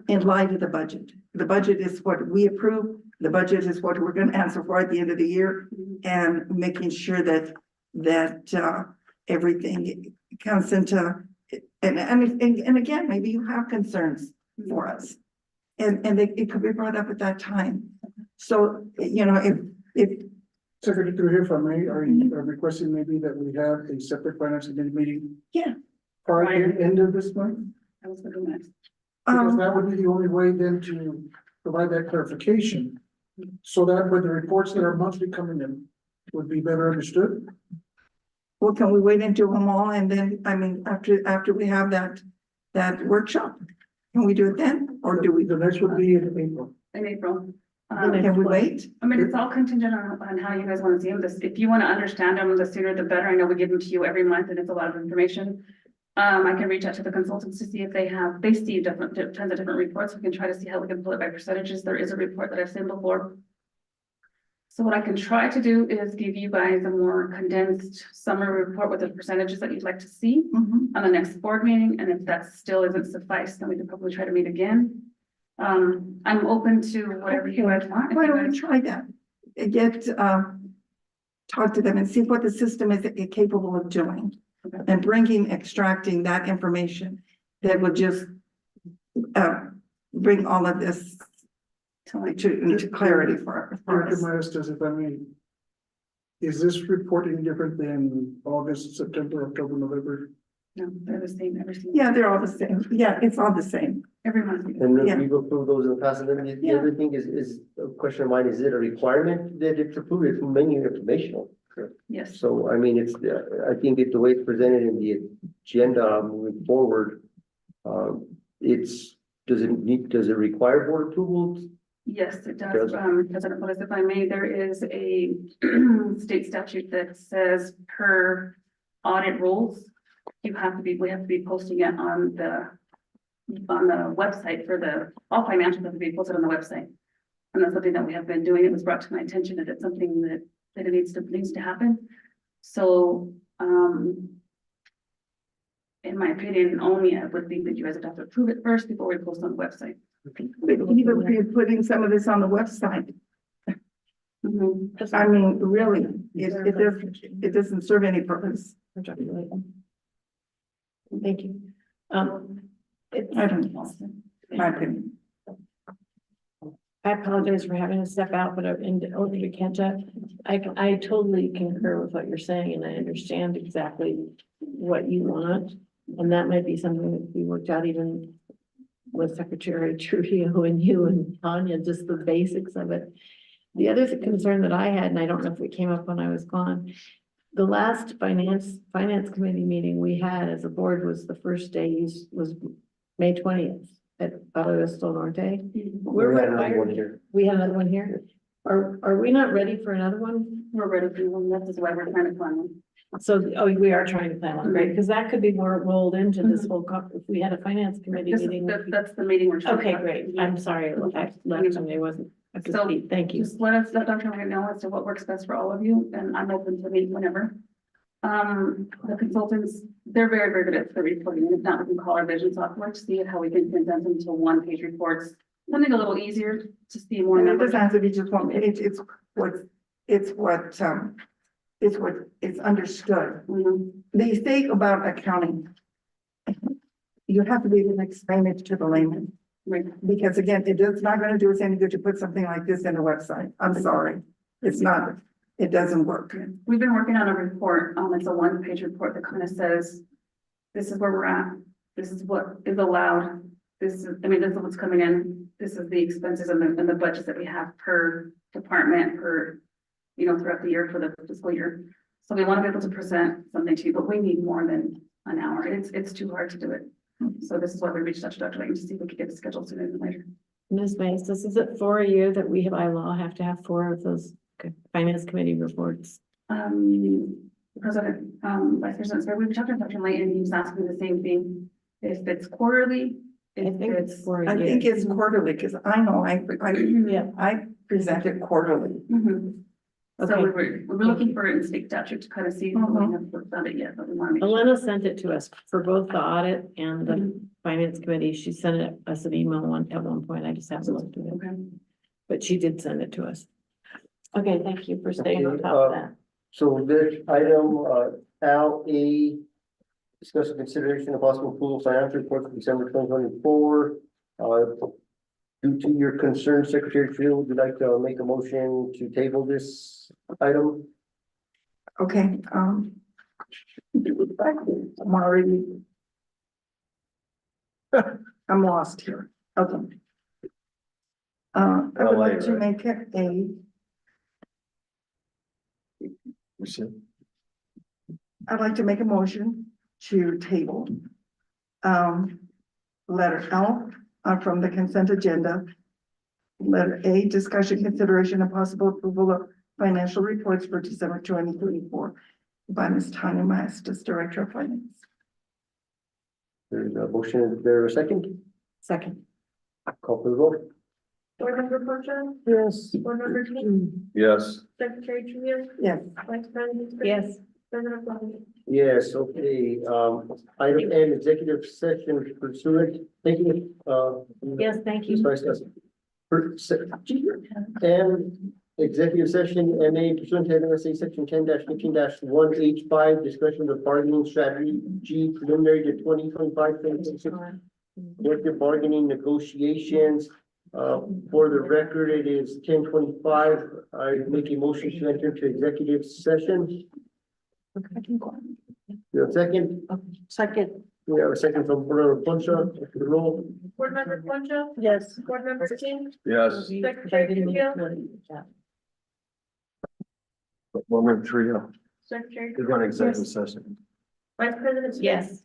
in light of the budget. The budget is what we approve. The budget is what we're gonna answer for at the end of the year, and making sure that everything comes into, and again, maybe you have concerns for us. And it could be brought up at that time. So, you know, if Secretary, through here, if I may, are you requesting maybe that we have a separate finance committee meeting? Yeah. Prior to the end of this month? I was gonna go next. Because that would be the only way then to provide that clarification. So that with the reports that are monthly coming in would be better understood. well, can we wait and do them all? And then, I mean, after we have that workshop, can we do it then? Or do we? The next would be in April. In April. Can we wait? I mean, it's all contingent on how you guys want to see them. This, if you want to understand them, the sooner the better. I know we give them to you every month and it's a lot of information. I can reach out to the consultants to see if they see tons of different reports. We can try to see how we can pull it by percentages. There is a report that I've seen before. So what I can try to do is give you guys a more condensed summary report with the percentages that you'd like to see on the next board meeting. And if that still isn't suffice, then we can probably try to meet again. I'm open to whatever you guys want. Why don't we try that? Talk to them and see what the system is capable of doing. And extracting that information that would just bring all of this into clarity for us. If I may, is this report any different than August, September, October, November? No, they're the same, every single. Yeah, they're all the same. Yeah, it's all the same. Every month. And Yeah. we've approved those in the past, and then the other thing is a question of mine, is it a requirement that it's approved? It's mainly informational. Yes. So, I mean, I think it's the way it's presented in the agenda moving forward. Does it require board approval? Yes, it does. President Flores, if I may, there is a state statute that says per audit rules, we have to be posting it on the website for all financials have to be posted on the website. And that's something that we have been doing. It was brought to my attention that it's something that it needs to happen. So, in my opinion, only I would think that you guys would have to approve it first before we post on the website. But even if we're putting some of this on the website, I mean, really, it doesn't serve any purpose. Thank you. I don't know, my opinion. I apologize for having to step out, but in order to catch up, I totally concur with what you're saying, and I understand exactly what you want. And that might be something that we worked out even with Secretary Trujillo and you and Tanya, just the basics of it. The other concern that I had, and I don't know if it came up when I was gone, the last finance committee meeting we had as a board was the first day was May 20th. At Barrio del Norte. We're We had another one required, here. we had another one here. Are we not ready for another one? We're ready for one. That is why we're trying to plan one. So, we are trying to plan one, right? Because that could be more rolled into this whole, if we had a finance committee meeting. That's the meeting we're. trying to Okay, plan. great. I'm sorry, I left and I wasn't up to So, speed. Thank you. Just let Dr. Wright know as to what works best for all of you, and I'm open to meet whenever. The consultants, they're very, very good at the reporting. If not, we can call our vision software to see how we can condense them to one-page reports. Something a little easier to see more And it numbers. doesn't have to be just one page, it's understood. They say about accounting. You have to be able to explain it to the layman. Right. Because again, it's not gonna do us any good to put something like this in a website. I'm sorry. It's not, it doesn't work. We've been working on a report, it's a one-page report that kind of says, this is where we're at, this is what is allowed, this is what's coming in, this is the expenses and the budgets that we have per department, throughout the year for the fiscal year. So we want to be able to present something to you, but we need more than an hour. It's too hard to do it. So this is why we reached out to Dr. Layton to see if we could get it scheduled sooner than later. Ms. Mace, is it 4 a year that we by law have to have 4 of those finance committee reports? President, Vice President, so we talked to Dr. Layton, he was asking the same thing. If it's quarterly, if it's. 4 a I year. think it's quarterly, because I know I present it quarterly. Mhm. So Okay. we were looking for it in state statute to kind of see, if we haven't found it yet, but we want to make sure. Alana sent it to us for both the audit and the finance committee. She sent us an email at one point. I just haven't looked at it. Okay. But she did send it to us. Okay, thank you for staying on Okay, top of that. So this item, Al A, discuss the consideration of possible approval of financial report for December 2024. Due to your concern, Secretary Trill, would you like to make a motion to table this item? Okay, I'm already. I'm lost here. Okay. I would like to make it I'd like to make a motion to table. Letter L, from the consent agenda. Letter A, discussion, consideration, and possible approval of financial reports for December 2024 by Ms. Tanya Maestas, Director of Finance. There's a motion, is there a second? Second. Call for the vote. Board Member Porter? Yes. Board Member King? Yes. Secretary Trio? Yes. Vice President? Yes. President Flores? Yes, okay, item M, executive session pursuant, thank you, Yes, thank Ms. you. Vice President. And executive session, MA pursuant to NRSA section 10-15-1H5, discussion of bargaining strategy preliminary to 2025-2026 collective bargaining negotiations. For the record, it is 10:25. I make a motion to enter into executive session. You have a second? Second. We have a second from Board Member Poncha, the roll. Board Member Concha? Yes. Board Member King? Yes. Secretary Trio? 1 and 3, Secretary? we're going to executive session. Vice President? Yes.